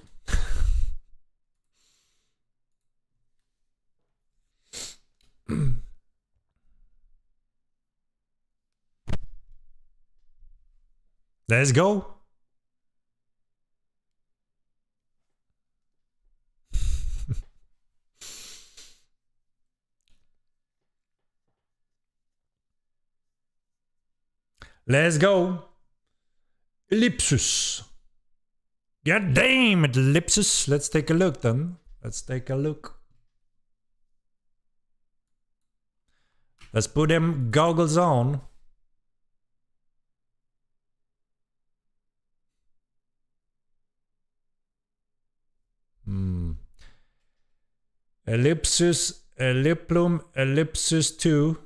Let's go. Let's go. Ellipsis. God damn it, Ellipsis. Let's take a look then. Let's take a look. Let's put them goggles on. Ellipsis, Ellipplum, Ellipsis 2.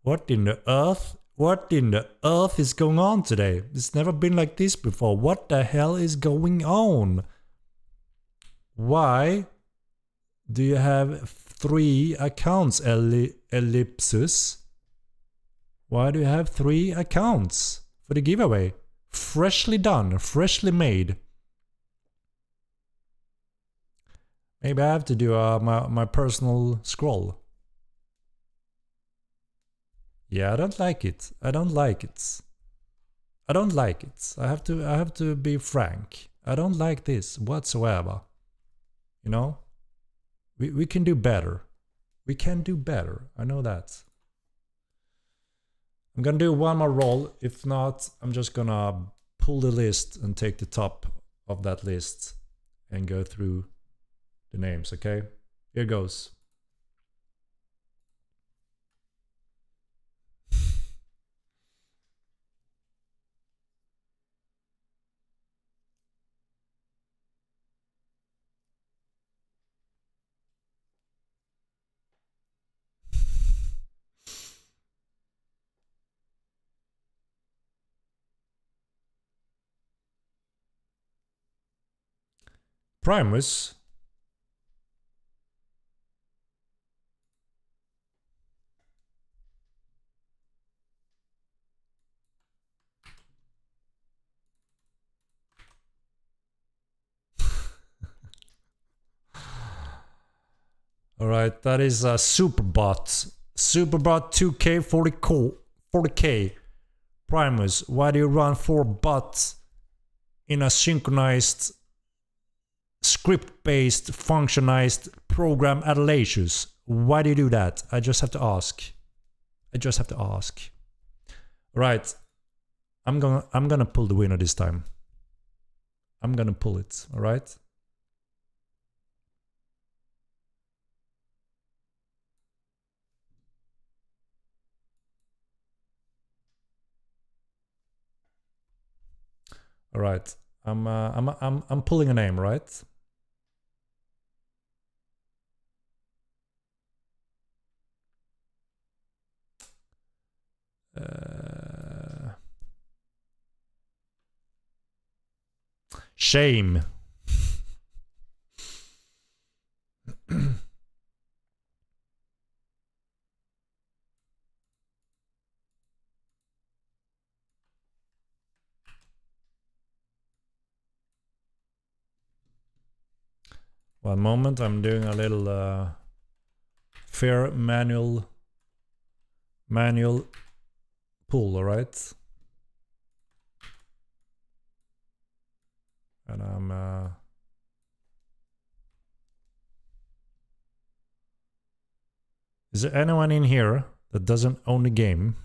What in the earth? What in the earth is going on today? It's never been like this before. What the hell is going on? Why do you have 3 accounts, Ellipsis? Why do you have 3 accounts for the giveaway? Freshly done, freshly made. Maybe I have to do my personal scroll. Yeah, I don't like it. I don't like it. I don't like it. I have to be frank. I don't like this whatsoever. You know? We can do better. We can do better. I know that. I'm gonna do one more roll. If not, I'm just gonna pull the list and take the top of that list and go through the names, okay? Here goes. Primus. Alright, that is a Superbot. Superbot 2K 40K. Primus, why do you run 4 bots in a synchronized, script-based, functionized program at Latius? Why do you do that? I just have to ask. I just have to ask. Right. I'm gonna pull the winner this time. I'm gonna pull it, alright? All right, I'm pulling a name, right? Shame. One moment, I'm doing a little fair manual pull, all right? And I'm is there anyone in here that doesn't own the game?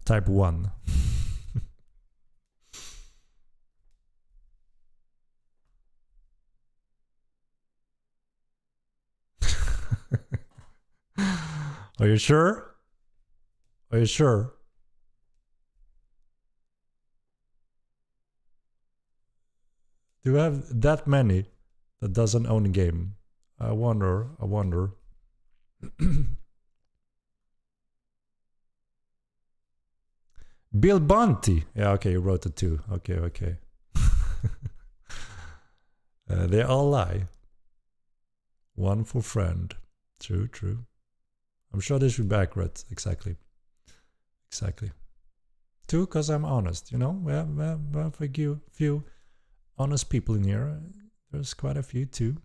Type 1. Are you sure? Are you sure? Do you have that many that doesn't own a game? I wonder. Bill Bunty. Yeah, okay, you wrote it too. Okay. They all lie. One for friend. True. I'm sure they should be accurate. Exactly. 2, because I'm honest, you know? We have a few honest people in here. There's quite a few too.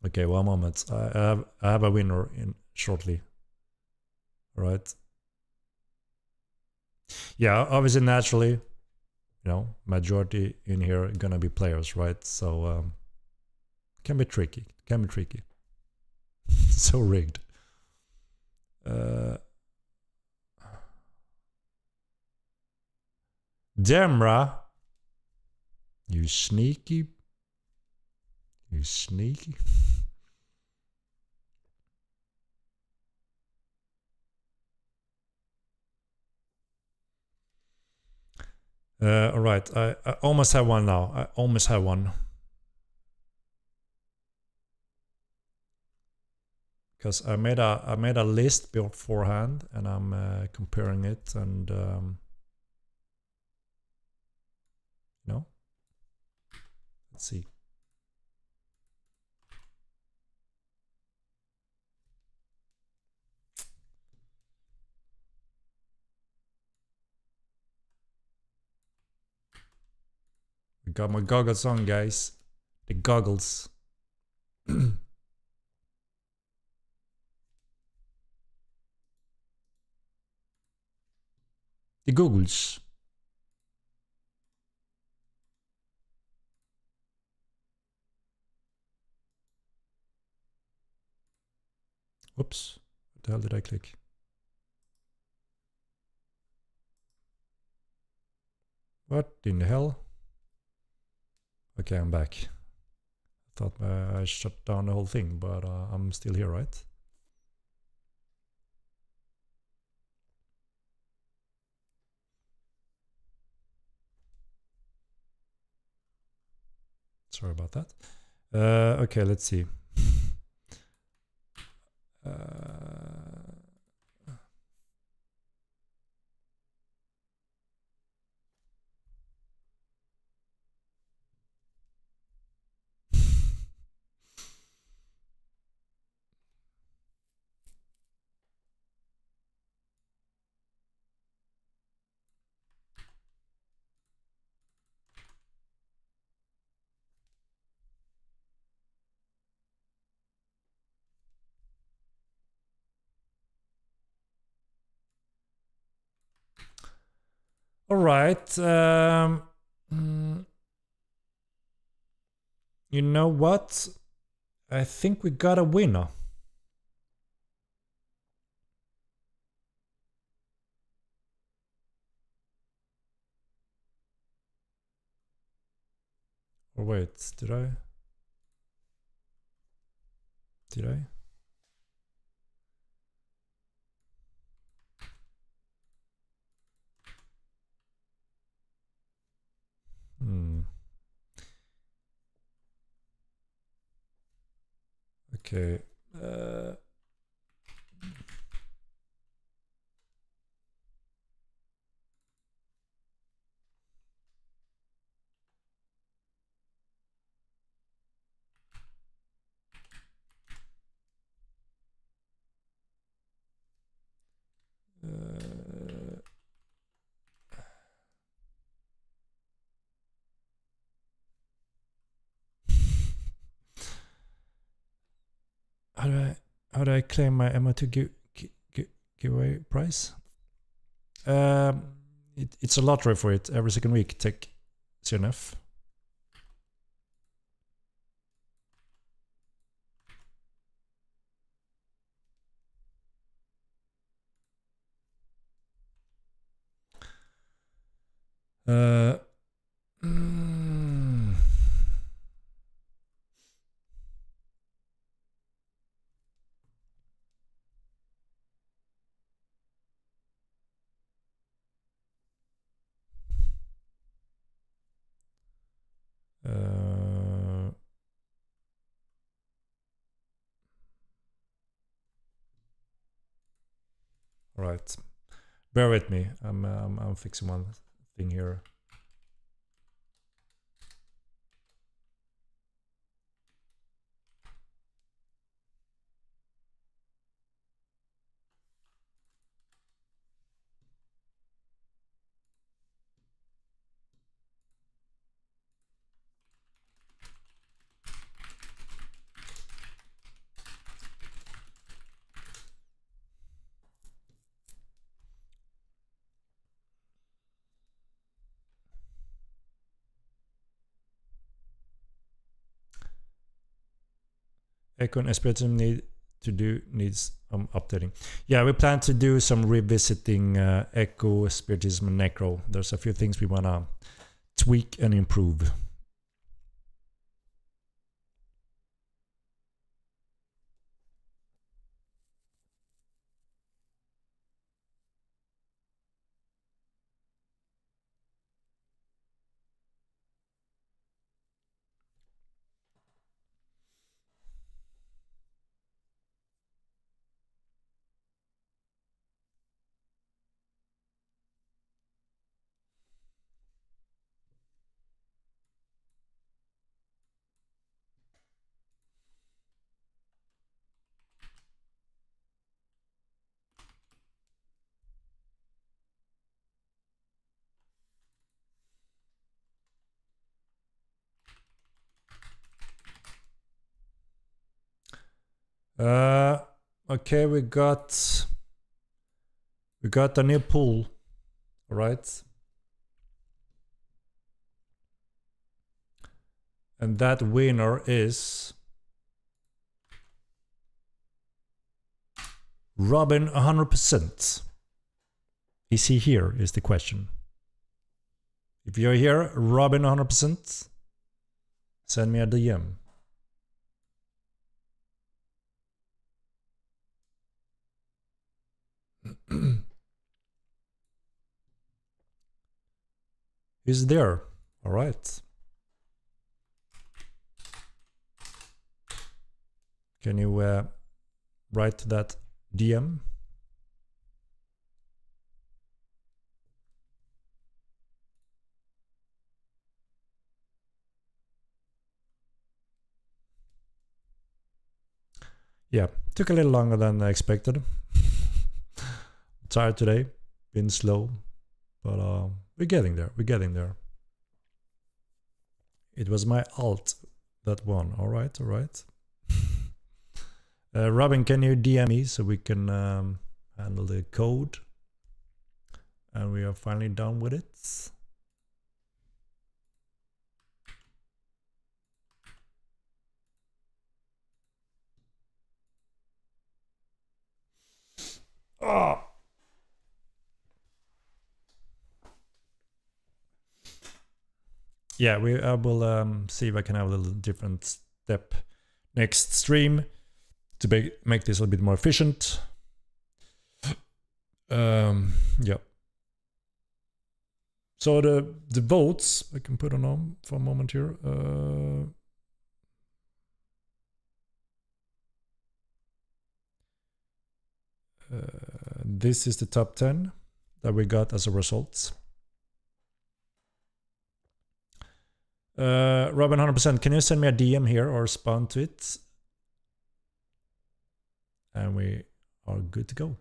Okay, one moment. I have a winner in shortly. All right. Yeah, obviously, naturally, you know, majority in here are gonna be players, right? So can be tricky. So rigged. Demra, you sneaky You sneaky. All right, I almost have one now. I almost have one. Because I made a list beforehand, and I'm comparing it, and you know, let's see. We got my goggles on, guys. The goggles. The goggles. Oops. What the hell did I click? What in the hell? Okay, I'm back. I thought I shut down the whole thing, but I'm still here, right? Sorry about that. Okay, let's see. All right. You know what? I think we got a winner. Or wait, did I? Did I? Okay. How do I claim my MO2 giveaway prize? It's a lottery for it every second week. Take CNF. All right, bear with me. I'm fixing one thing here. Echo and Spiritism needs updating. Yeah, we plan to do some revisiting Echo, Spiritism, and Necro. There's a few things we wanna tweak and improve. Okay, we got a new pool, all right? And that winner is Robin 100%. Is he here is the question. If you're here, Robin 100%, send me a DM. He's there. All right. Can you write that DM? Yeah, took a little longer than I expected. Tired today, been slow, but we're getting there. We're getting there. It was my alt that won. All right, all right. Robin, can you DM me so we can handle the code? And we are finally done with it. Oh. Yeah, I will see if I can have a little different step next stream to make this a little bit more efficient. Yeah. So the votes, I can put on for a moment here. This is the top 10 that we got as a result. Robin 100%, can you send me a DM here or respond to it? And we are good to go.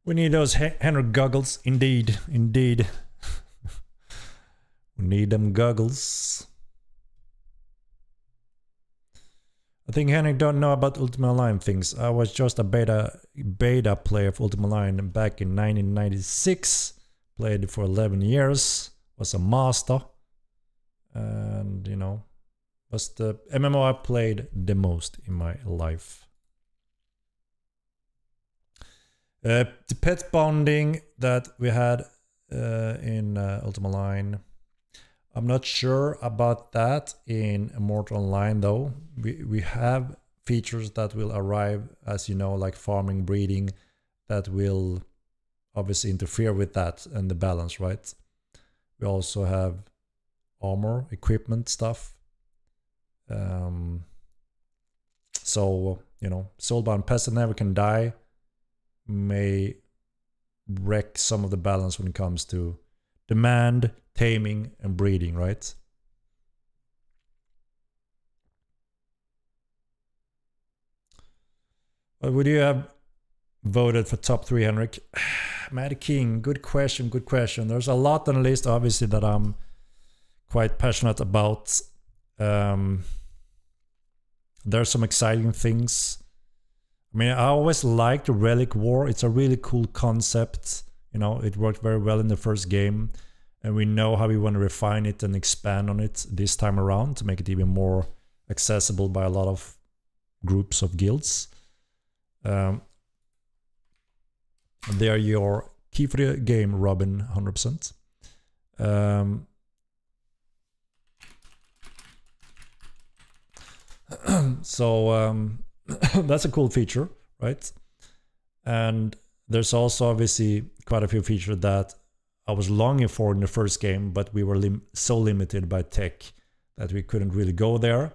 We need those Henrik goggles, indeed, indeed. We need them goggles. I think Henrik don't know about Ultima Online things. I was just a beta player of Ultima Online back in 1996. Played for 11 years. Was a master. And, you know, was the MMO I played the most in my life. The pet bonding that we had in Ultima Online, I'm not sure about that in Immortal Online though. We have features that will arrive, as you know, like farming, breeding, that will obviously interfere with that and the balance, right? We also have armor, equipment stuff. So, you know, Soulbound Pest that never can die may wreck some of the balance when it comes to demand, taming, and breeding, right? But would you have voted for top 3, Henrik? Mad King, good question, good question. There's a lot on the list, obviously, that I'm quite passionate about. There's some exciting things. I mean, I always liked the Relic War. It's a really cool concept. You know, it worked very well in the first game. And we know how we want to refine it and expand on it this time around to make it even more accessible by a lot of groups of guilds. They are your key for the game, Robin, 100%. So that's a cool feature, right? And there's also obviously quite a few features that I was longing for in the first game, but we were so limited by tech that we couldn't really go there,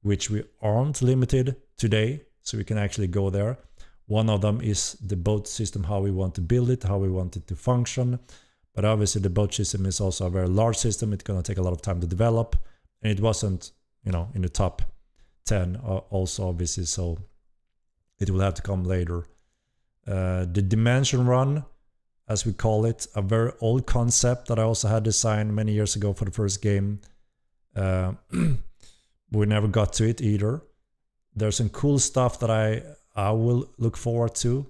which we aren't limited today, so we can actually go there. One of them is the boat system, how we want to build it, how we want it to function. But obviously the boat system is also a very large system. It's going to take a lot of time to develop, and it wasn't, you know, in the top 10 also obviously, so it will have to come later. The dimension run, as we call it, a very old concept that I also had designed many years ago for the first game. We never got to it either. There's some cool stuff that I will look forward to.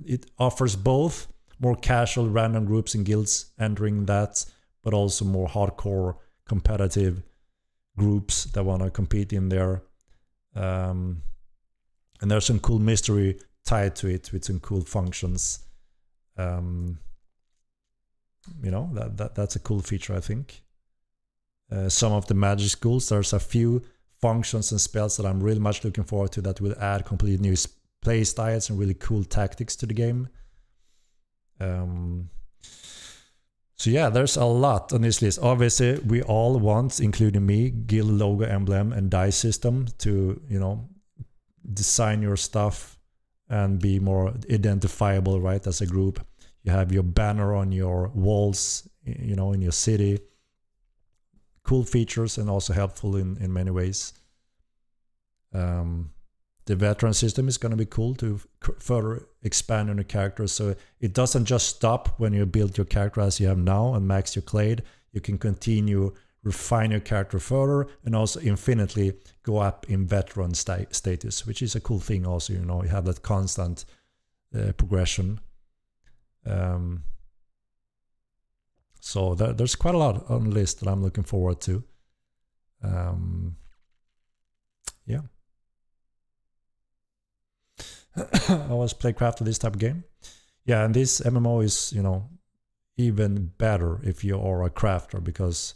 It offers both more casual random groups and guilds entering that, but also more hardcore competitive groups that want to compete in there. And there's some cool mystery tied to it with some cool functions. You know, that's a cool feature, I think. Some of the magic schools, there's a few functions and spells that I'm really much looking forward to that will add completely new play styles and really cool tactics to the game. So yeah, there's a lot on this list. Obviously, we all want, including me, guild logo, emblem, and dice system to, you know, design your stuff and be more identifiable, right, as a group. You have your banner on your walls, you know, in your city. Cool features and also helpful in many ways. The veteran system is going to be cool to further expand on the characters. So it doesn't just stop when you build your character as you have now and max your clade. You can continue, refine your character further, and also infinitely go up in veteran status, which is a cool thing also, you know, you have that constant progression. So there's quite a lot on the list that I'm looking forward to. Yeah. I always play craft of this type of game. Yeah, and this MMO is, you know, even better if you are a crafter, because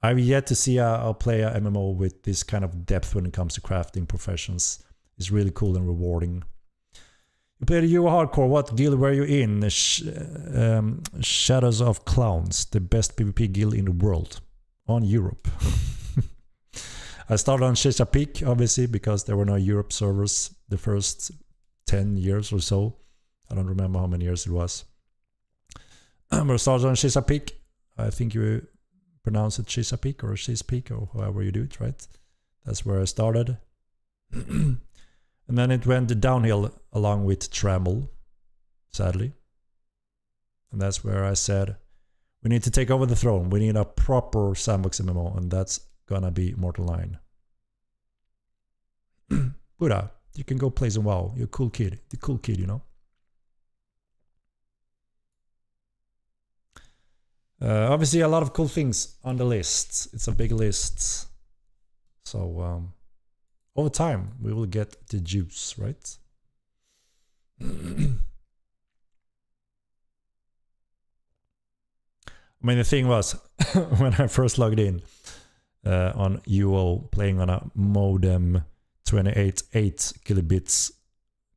I've yet to see a player MMO with this kind of depth when it comes to crafting professions. It's really cool and rewarding. You played Euro Hardcore. What guild were you in? Shadows of Clowns, the best PvP guild in the world on Europe. I started on Chesapeake, obviously, because there were no Europe servers the first 10 years or so. I don't remember how many years it was. But I started on Chesapeake. I think you pronounce it Chesapeake or Chesapeake or however you do it, right? That's where I started. And then it went downhill along with Tremble, sadly. And that's where I said, we need to take over the throne. We need a proper sandbox MMO, and that's gonna be Mortal 9. Buddha, you can go play some WoW. You're a cool kid. The cool kid, you know. Obviously, a lot of cool things on the list. It's a big list. So, over time, we will get the juice, right? I mean, the thing was, when I first logged in on UO, playing on a modem 28.8 kilobits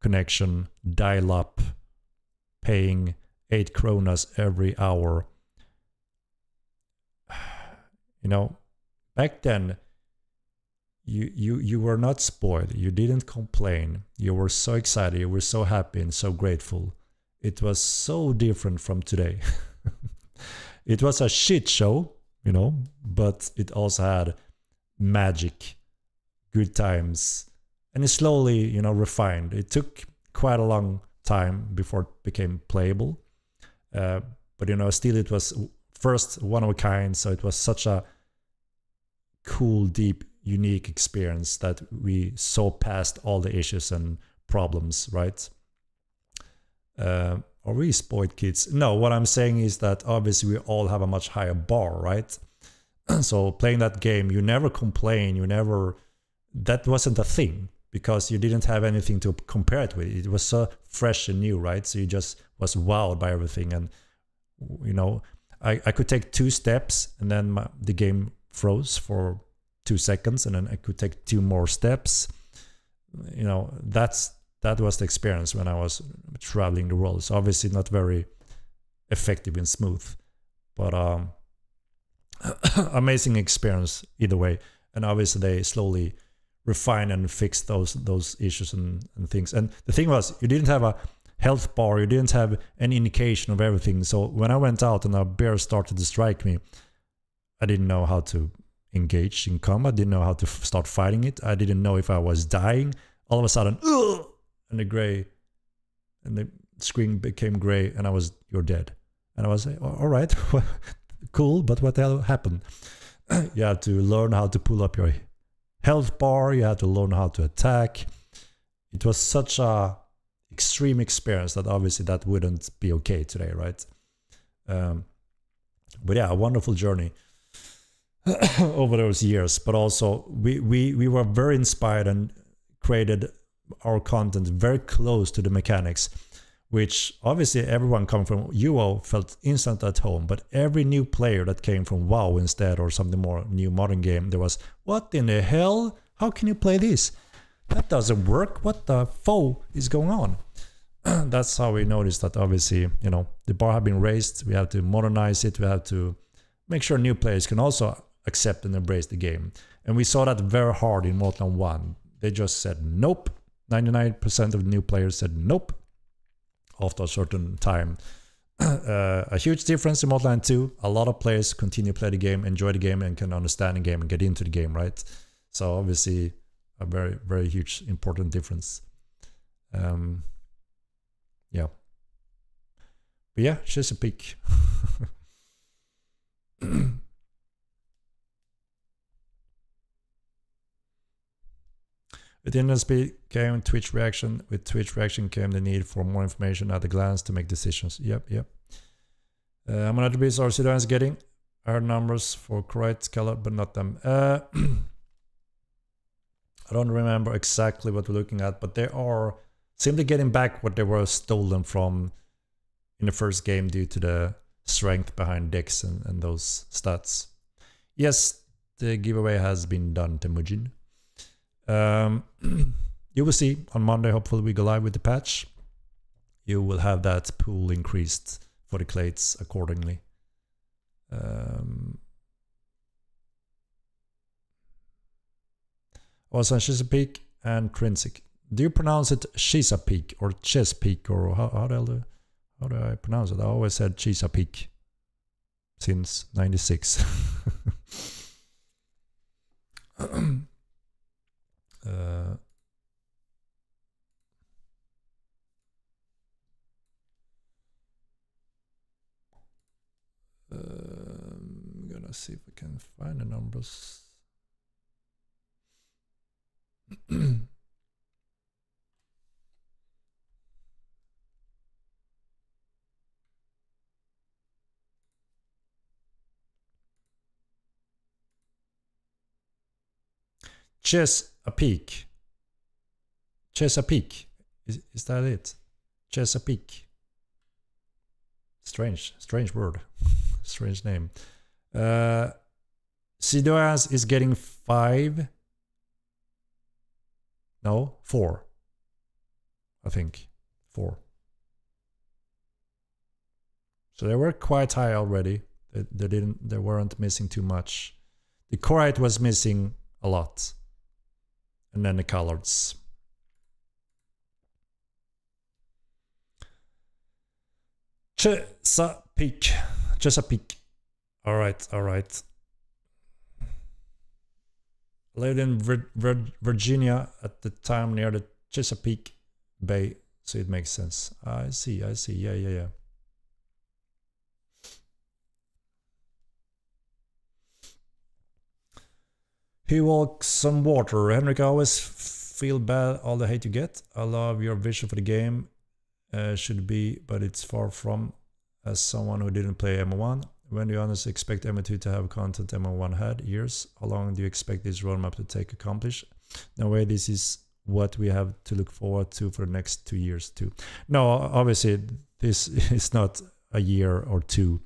connection, dial-up, paying 8 kronas every hour. You know, back then, you were not spoiled. You didn't complain. You were so excited. You were so happy and so grateful. It was so different from today. It was a shit show, you know, but it also had magic, good times, and it slowly, you know, refined. It took quite a long time before it became playable. But, you know, still it was first one of a kind, so it was such a cool, deep, unique experience that we saw past all the issues and problems, right? Are we spoiled kids? No, what I'm saying is that obviously we all have a much higher bar, right? So playing that game, you never complain, that wasn't a thing because you didn't have anything to compare it with. It was so fresh and new, right? So you just was wowed by everything. And, you know, I could take 2 steps and then the game froze for 2 seconds, and then I could take 2 more steps. You know, that was the experience when I was traveling the world. It's obviously not very effective and smooth, but amazing experience either way. And obviously they slowly refine and fix those issues and things. And the thing was, you didn't have a health bar, you didn't have any indication of everything. So when I went out and a bear started to strike me, I didn't know how to engage in combat, didn't know how to start fighting it. I didn't know if I was dying. All of a sudden, and the gray, and screen became gray and you're dead. And I was like, all right, cool, but what the hell happened? You have to learn how to pull up your health bar, you have to learn how to attack. It was such a extreme experience that obviously that wouldn't be okay today, right? But yeah, a wonderful journey over those years. But also we were very inspired and created our content very close to the mechanics, which obviously everyone coming from UO felt instant at home. But every new player that came from WoW instead, or something more new modern game, there was, what in the hell? How can you play this? That doesn't work. What the foe is going on? That's how we noticed that obviously, you know, the bar had been raised. We have to modernize it. We have to make sure new players can also accept and embrace the game. And we saw that very hard in Mortal 1. They just said nope. 99% of new players said nope after a certain time. A huge difference in Mortal 2. A lot of players continue to play the game, enjoy the game, and can understand the game and get into the game, right? So obviously a very, very huge, important difference. Yeah. But yeah, Chesapeake. With NSP came Twitch reaction. With Twitch reaction came the need for more information at a glance to make decisions. Yep. How many attributes are Pseudonymous getting? I heard numbers for correct color, but not them. I don't remember exactly what we're looking at, but they are simply getting back what they were stolen from in the first game due to the strength behind Dex and those stats. Yes, the giveaway has been done, Temujin. You will see on Monday, hopefully we go live with the patch. You will have that pool increased for the clades accordingly. Also Chesapeake and Trinsic. Do you pronounce it Chesapeake or Chesapeake, or how do I pronounce it? I always said Chesapeake since '96. I'm gonna see if I can find the numbers. Chesapeake. Chesapeake. Is that it? Chesapeake. Strange word. Strange name. Sidoas is getting 5. No, 4. I think 4. So they were quite high already. They weren't missing too much. The Corite was missing a lot. And then the coloreds. Chesapeake. All right. I lived in Virginia at the time near the Chesapeake Bay, so it makes sense. I see. Yeah. He walks some water. Henrik, I always feel bad all the hate you get. I love your vision for the game. Should be, but it's far from. As someone who didn't play MO1, when do you honestly expect MO2 to have content MO1 had? Years? How long do you expect this roadmap to take accomplish? No way, this is what we have to look forward to for the next 2 years too. No, obviously this is not a year or two.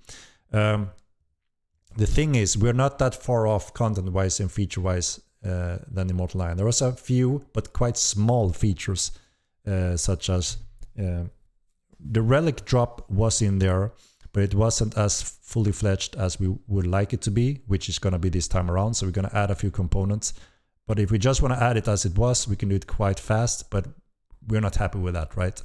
The thing is, we're not that far off content-wise and feature-wise than Immortal 9. There was a few, but quite small features, such as the relic drop was in there, but it wasn't as fully fledged as we would like it to be, which is going to be this time around. So we're going to add a few components. But if we just want to add it as it was, we can do it quite fast, but we're not happy with that, right?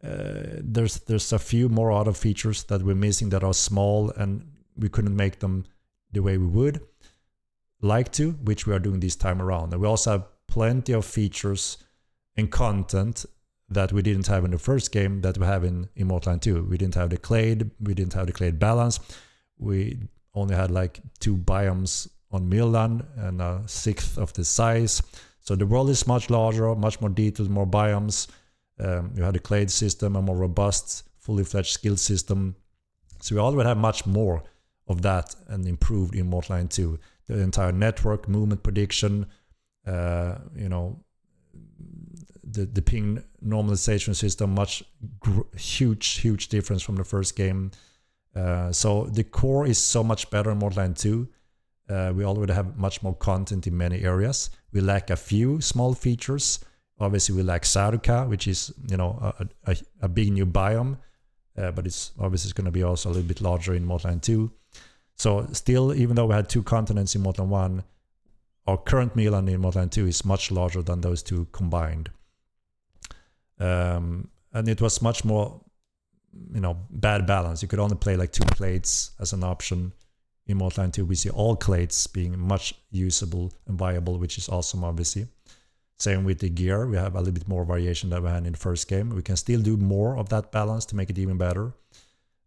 There's a few more other features that we're missing that are small, and we couldn't make them the way we would like to, which we are doing this time around. And we also have plenty of features and content that we didn't have in the first game that we have in Immortal 2. We didn't have the clade, we didn't have the clade balance. We only had like 2 biomes on Milland and a sixth of the size. So the world is much larger, much more detailed, more biomes. You had a clade system, a more robust, fully fledged skill system. So we already have much more of that and improved in Immortal 2. The entire network, movement prediction, you know, the ping normalization system, huge difference from the first game. So the core is so much better in Immortal 2. We already have much more content in many areas. We lack a few small features. Obviously, we lack Sarukha, which is, you know, a big new biome, but it's obviously going to be also a little bit larger in Immortal 2. So still, even though we had 2 continents in Immortal 1, our current Milland in Immortal 2 is much larger than those 2 combined. And it was much more, you know, bad balance. You could only play like 2 clades as an option. In Immortal 2, we see all clades being much usable and viable, which is awesome, obviously. Same with the gear. We have a little bit more variation than we had in the first game. We can still do more of that balance to make it even better.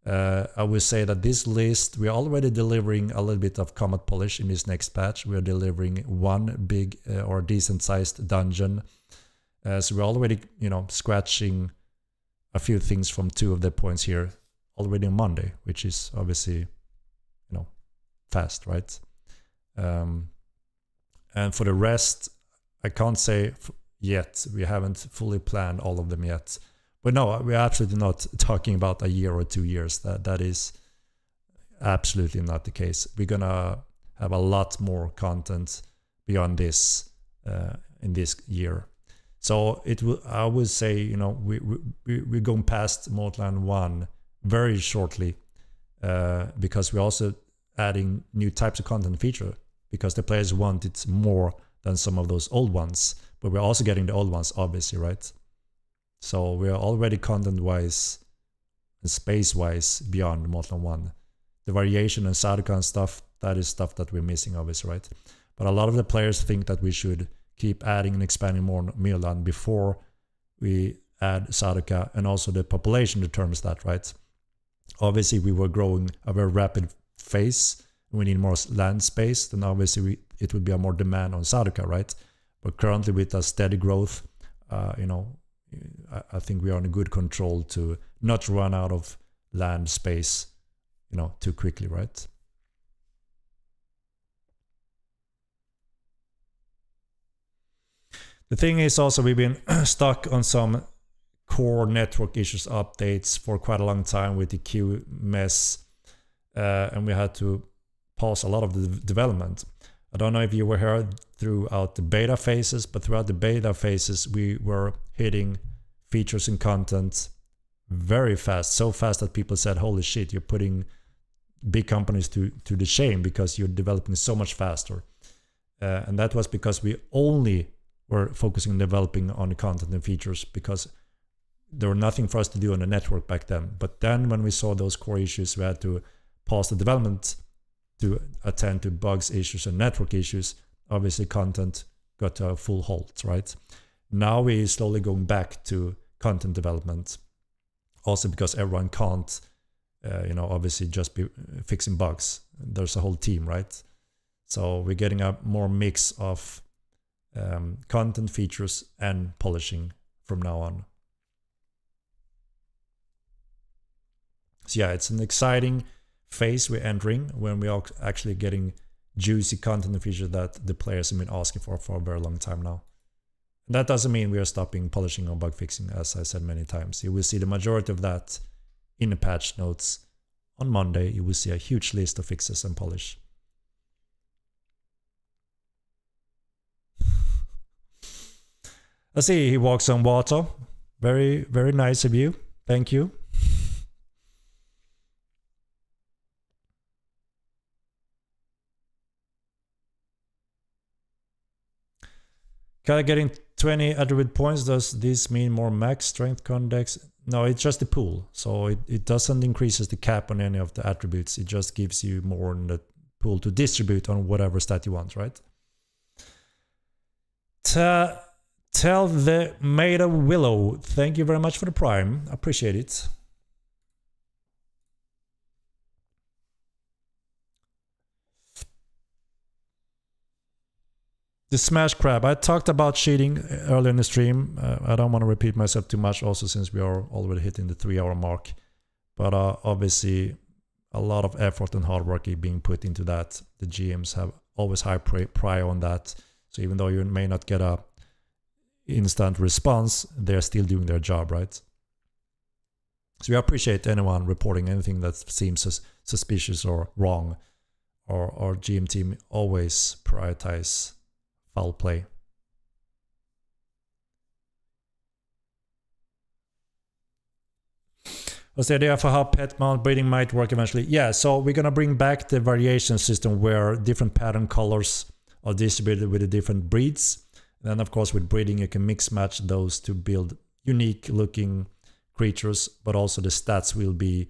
I would say that this list, we're already delivering a little bit of combat polish in this next patch. We're delivering 1 big or decent sized dungeon. So we're already, you know, scratching a few things from 2 of the points here already on Monday, which is obviously, you know, fast, right? And for the rest, I can't say yet. We haven't fully planned all of them yet. But no, we're absolutely not talking about a year or 2 years. That is absolutely not the case. We're gonna have a lot more content beyond this in this year. So it will. I would say, you know, we're going past Immortal 1 very shortly because we're also adding new types of content feature because the players want it more than some of those old ones. But we're also getting the old ones, obviously, right? So we're already content-wise and space-wise beyond Immortal 1. The variation and Sarukha and stuff, that is stuff that we're missing, obviously, right? But a lot of the players think that we should keep adding and expanding more on Milland before we add Sarukha, and also the population determines that, right? Obviously, we were growing a very rapid phase. We need more land space, then obviously it would be a more demand on Sarukha, right? But currently with a steady growth, you know, I think we are in good control to not run out of land space, you know, too quickly, right? The thing is also we've been stuck on some core network issues updates for quite a long time with the Q mess, and we had to pause a lot of the development. I don't know if you were here throughout the beta phases, but throughout the beta phases we were hitting features and content very fast, so fast that people said, holy shit, you're putting big companies to the shame because you're developing so much faster. And that was because we only were focusing on developing on the content and features because there were nothing for us to do on the network back then. But then when we saw those core issues, we had to pause the development to attend to bugs, issues, and network issues. Obviously, content got to a full halt, right? Now we're slowly going back to content development. Also because everyone can't, you know, obviously just be fixing bugs. There's a whole team, right? So we're getting a more mix of content, features, and polishing from now on. So yeah, it's an exciting phase we're entering when we are actually getting juicy content and features that the players have been asking for a very long time now. And that doesn't mean we are stopping polishing or bug fixing, as I said many times. You will see the majority of that in the patch notes. On Monday, you will see a huge list of fixes and polish. I see he walks on water. Very, very nice of you. Thank you. Getting 20 attribute points, does this mean more max strength condex? No, it's just the pool. So it doesn't increases the cap on any of the attributes. It just gives you more in the pool to distribute on whatever stat you want, right? Tell the Maid of Willow, thank you very much for the Prime. Appreciate it. The Smash Crab. I talked about cheating earlier in the stream. I don't want to repeat myself too much, also since we are already hitting the 3-hour mark. But obviously, a lot of effort and hard work is being put into that. The GMs have always high prior on that. So even though you may not get a instant response, they're still doing their job, right? So we appreciate anyone reporting anything that seems suspicious or wrong. Our GM team always prioritize foul play. What's the idea for how pet mount breeding might work eventually? Yeah, so we're gonna bring back the variation system where different pattern colors are distributed with the different breeds. And then of course with breeding you can mix match those to build unique looking creatures, but also the stats will be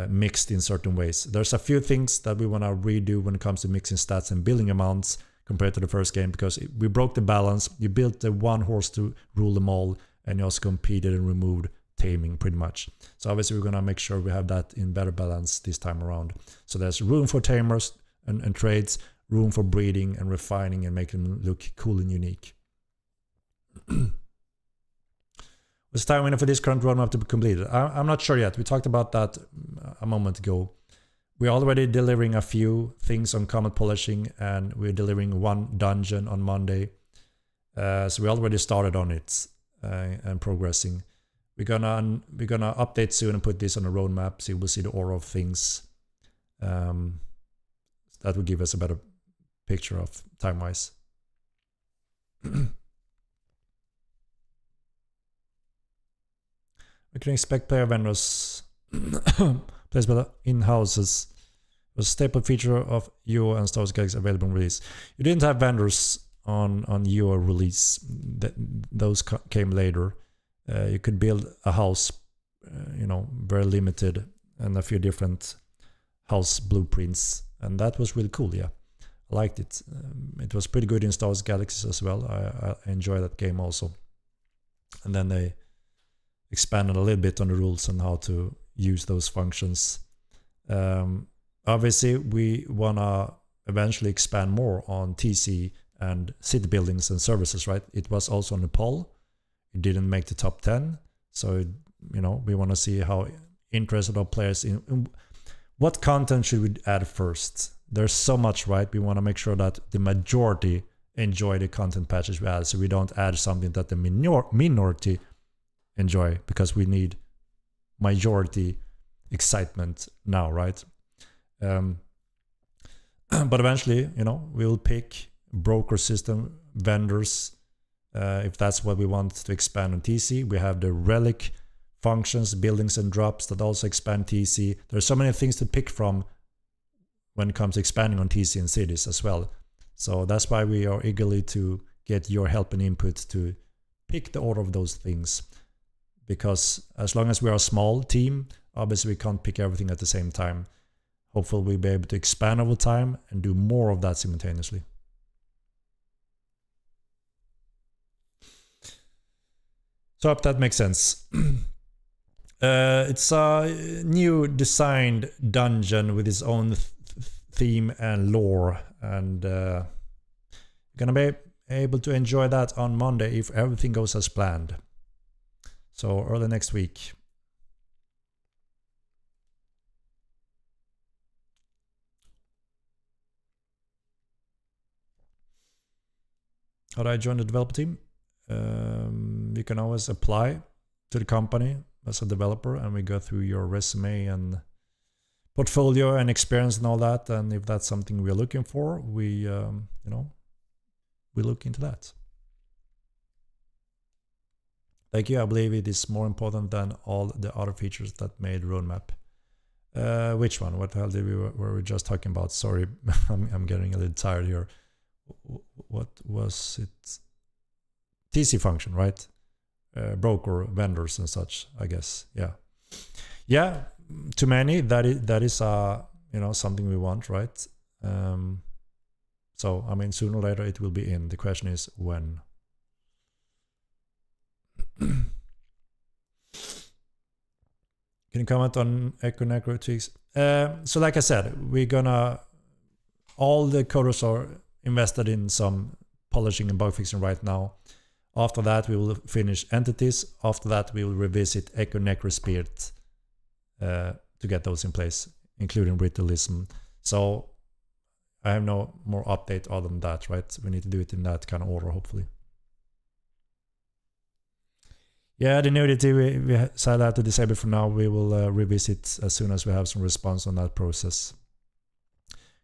mixed in certain ways. There's a few things that we want to redo when it comes to mixing stats and building amounts compared to the first game, because we broke the balance. You built the one horse to rule them all, and you also competed and removed taming pretty much. So obviously we're going to make sure we have that in better balance this time around. So there's room for tamers and trades, room for breeding and refining and making them look cool and unique. What's the time window for this current roadmap to be completed? I'm not sure yet. We talked about that a moment ago. We're already delivering a few things on Comet Polishing, and we're delivering one dungeon on Monday. So we already started on it and progressing. We're gonna update soon and put this on a roadmap, so you will see the order of things. That will give us a better picture of time-wise. We can expect player vendors placed by in-houses. Was a staple feature of UO and Star Wars Galaxy available in release. You didn't have vendors on UO release. Those came later. You could build a house, very limited, and a few different house blueprints, and that was really cool. Yeah, I liked it. It was pretty good in Star Wars Galaxies as well. I enjoy that game also. And then they expanded a little bit on the rules and how to use those functions. Obviously, we wanna eventually expand more on TC and city buildings and services, right? It was also on the poll. It didn't make the top 10, so we want to see how interested our players in what content should we add first. There's so much, right? We want to make sure that the majority enjoy the content patches we add, so we don't add something that the minority enjoy, because we need majority excitement now, right? But eventually, we'll pick broker system vendors. If that's what we want to expand on TC. We have the relic functions, buildings and drops that also expand TC. There's so many things to pick from when it comes to expanding on TC and cities as well. So that's why we are eagerly to get your help and input to pick the order of those things. Because as long as we are a small team, obviously we can't pick everything at the same time. Hopefully we'll be able to expand over time and do more of that simultaneously. So I hope that makes sense. It's a new designed dungeon with its own theme and lore, and you're gonna be able to enjoy that on Monday if everything goes as planned. So early next week. How do I join the developer team? You can always apply to the company as a developer, and we go through your resume and portfolio and experience and all that. And if that's something we're looking for, we look into that. Thank you. I believe it is more important than all the other features that made roadmap. Which one? What the hell were we just talking about? Sorry, I'm getting a little tired here. What was it? TC function, right? Broker, vendors and such, I guess. Yeah, to many that is something we want, right? So I mean, sooner or later it will be in. The question is when. Can you comment on Echo Necro tweaks? So like I said, all the coders are invested in some polishing and bug fixing right now. After that, we will finish entities. After that, we will revisit Echo Necro Spirit to get those in place, including ritualism. So I have no more update other than that, right? We need to do it in that kind of order, hopefully. Yeah, the nudity we decided to disable for now. We will revisit as soon as we have some response on that process.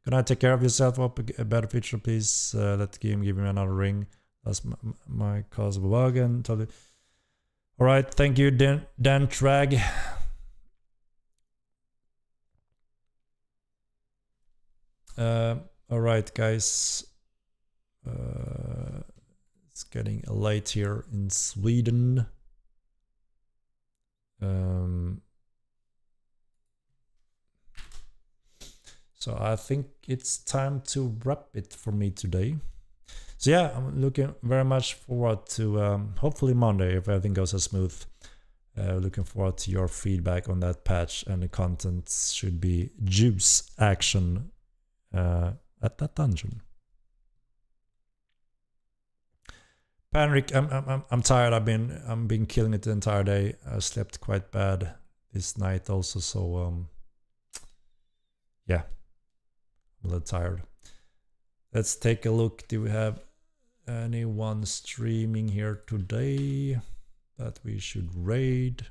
Can I take care of yourself up a better feature, please? Let the game give me another ring. That's my cause of a bug. And all right, thank you, Dan Trag. All right, guys. It's getting late here in Sweden. So I think it's time to wrap it for me today. So yeah, I'm looking very much forward to hopefully Monday, if everything goes as smooth. Looking forward to your feedback on that patch, and the content should be juice action at that dungeon. Panrik, I'm tired. I've been killing it the entire day. I slept quite bad this night also, so yeah, I'm a little tired. Let's take a look. Do we have anyone streaming here today that we should raid?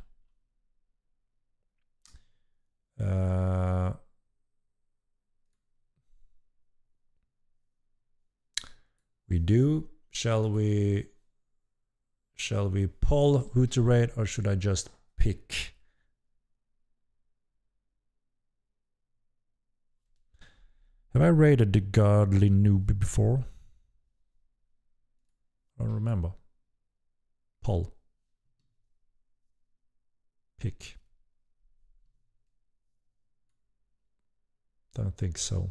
We do. Shall we poll who to raid, or should I just pick? Have I raided the Godly Noob before? I don't remember. Poll. Pick. Don't think so.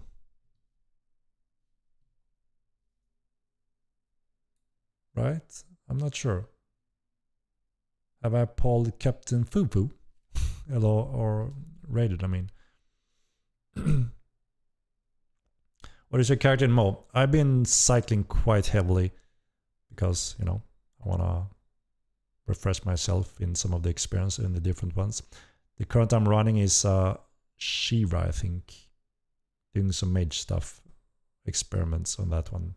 Right? I'm not sure. Have I polled Captain Fufu? Hello, or raided, I mean. What is your character in MoB? I've been cycling quite heavily because, you know, I want to refresh myself in some of the experience in the different ones. The current I'm running is Shiva, I think. Doing some mage stuff, experiments on that one.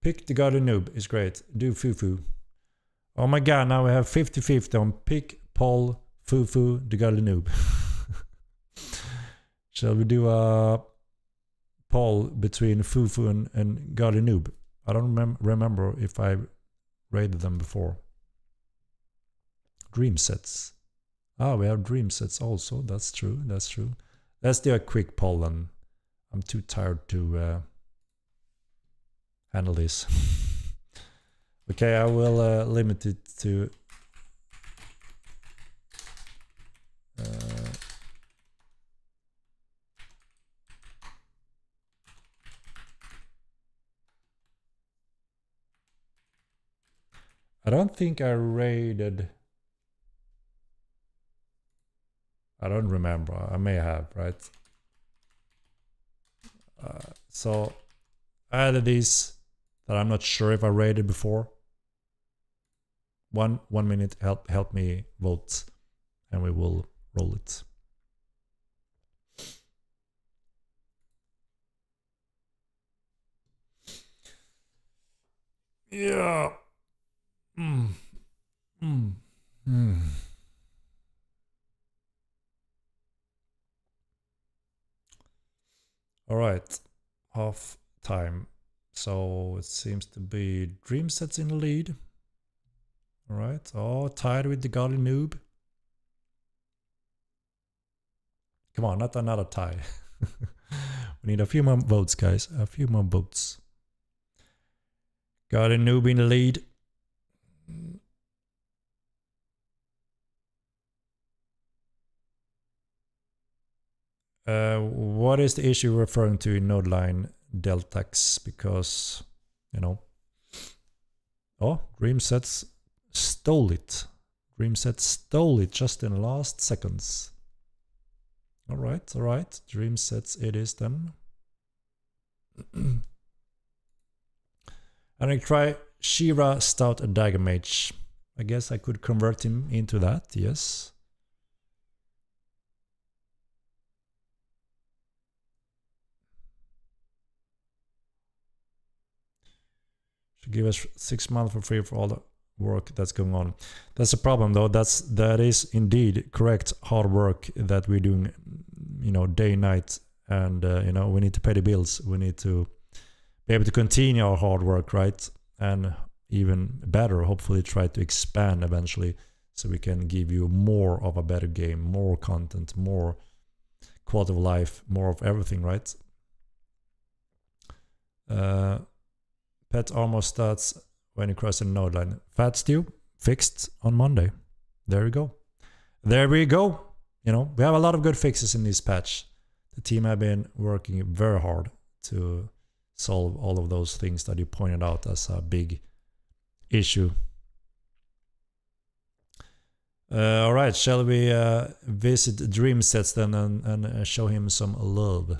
Pick the Godly Noob is great. Do Fufu. Oh my god, now we have 50-50 on pick, poll, Fufu, the Godly Noob. Shall we do a poll between Fufu and Godly Noob? I don't remember if I rated them before. Dream sets. Ah, we have dream sets also. That's true. That's true. Let's do a quick poll then. I'm too tired to handle this. Okay, I will limit it to I don't think I raided. I don't remember. I may have, right? So I added these that I'm not sure if I raided before. 1 minute, help me vote, and we will roll it. Yeah. All right, half time. So it seems to be Dream Sets in the lead. All right. Oh, tied with the Godly Noob. Come on, not another tie. We need a few more votes, guys. A few more votes. Godly Noob in the lead. What is the issue referring to in Nodeline Deltax? Because, you know... Oh, Dreamsets stole it. Dreamset stole it just in the last seconds. All right. Dreamsets it is then. And I try Shira Stout Dagger Mage. I guess I could convert him into that, yes. Should give us 6 months for free for all the work that's going on. That's a problem though. That is indeed correct hard work that we're doing, you know, day and night, and you know, we need to pay the bills. We need to be able to continue our hard work, right? And even better, hopefully try to expand eventually, so we can give you more of a better game, more content, more quality of life, more of everything, right? Pet armor starts when you cross a node line. Fat stew fixed on Monday. There we go. There we go. You know, we have a lot of good fixes in this patch. The team have been working very hard to solve all of those things that you pointed out as a big issue. All right, shall we visit Dreamsets then and show him some love?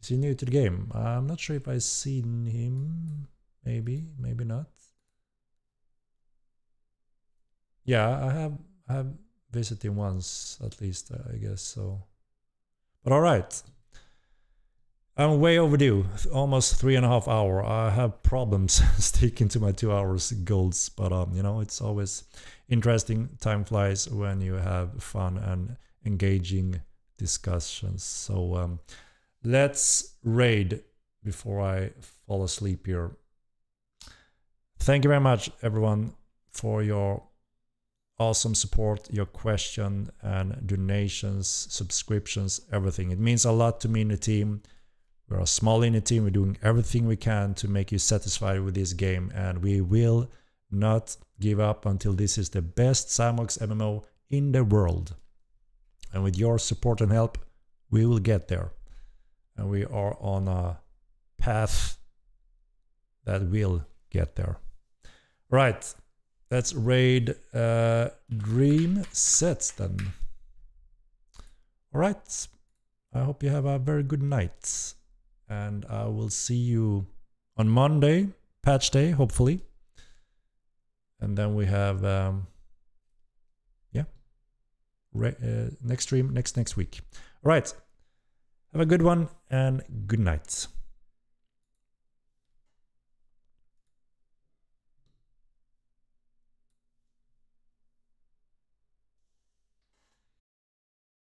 Is he new to the game? I'm not sure if I've seen him. Maybe, maybe not. Yeah, I have visited him once at least, I guess so. But all right. I'm way overdue, almost 3.5 hours. I have problems sticking to my 2 hours goals, but you know, it's always interesting. Time flies when you have fun and engaging discussions. So let's raid before I fall asleep here. Thank you very much, everyone, for your awesome support, your question and donations, subscriptions, everything. It means a lot to me and the team. We're a small indie team. We're doing everything we can to make you satisfied with this game, and we will not give up until this is the best Sandbox MMO in the world. And with your support and help, we will get there. And we are on a path that will get there. Right, let's raid Dreamsets then. All right, I hope you have a very good night. And I will see you on Monday, patch day, hopefully. And then we have, next stream next week. All right, have a good one and good night.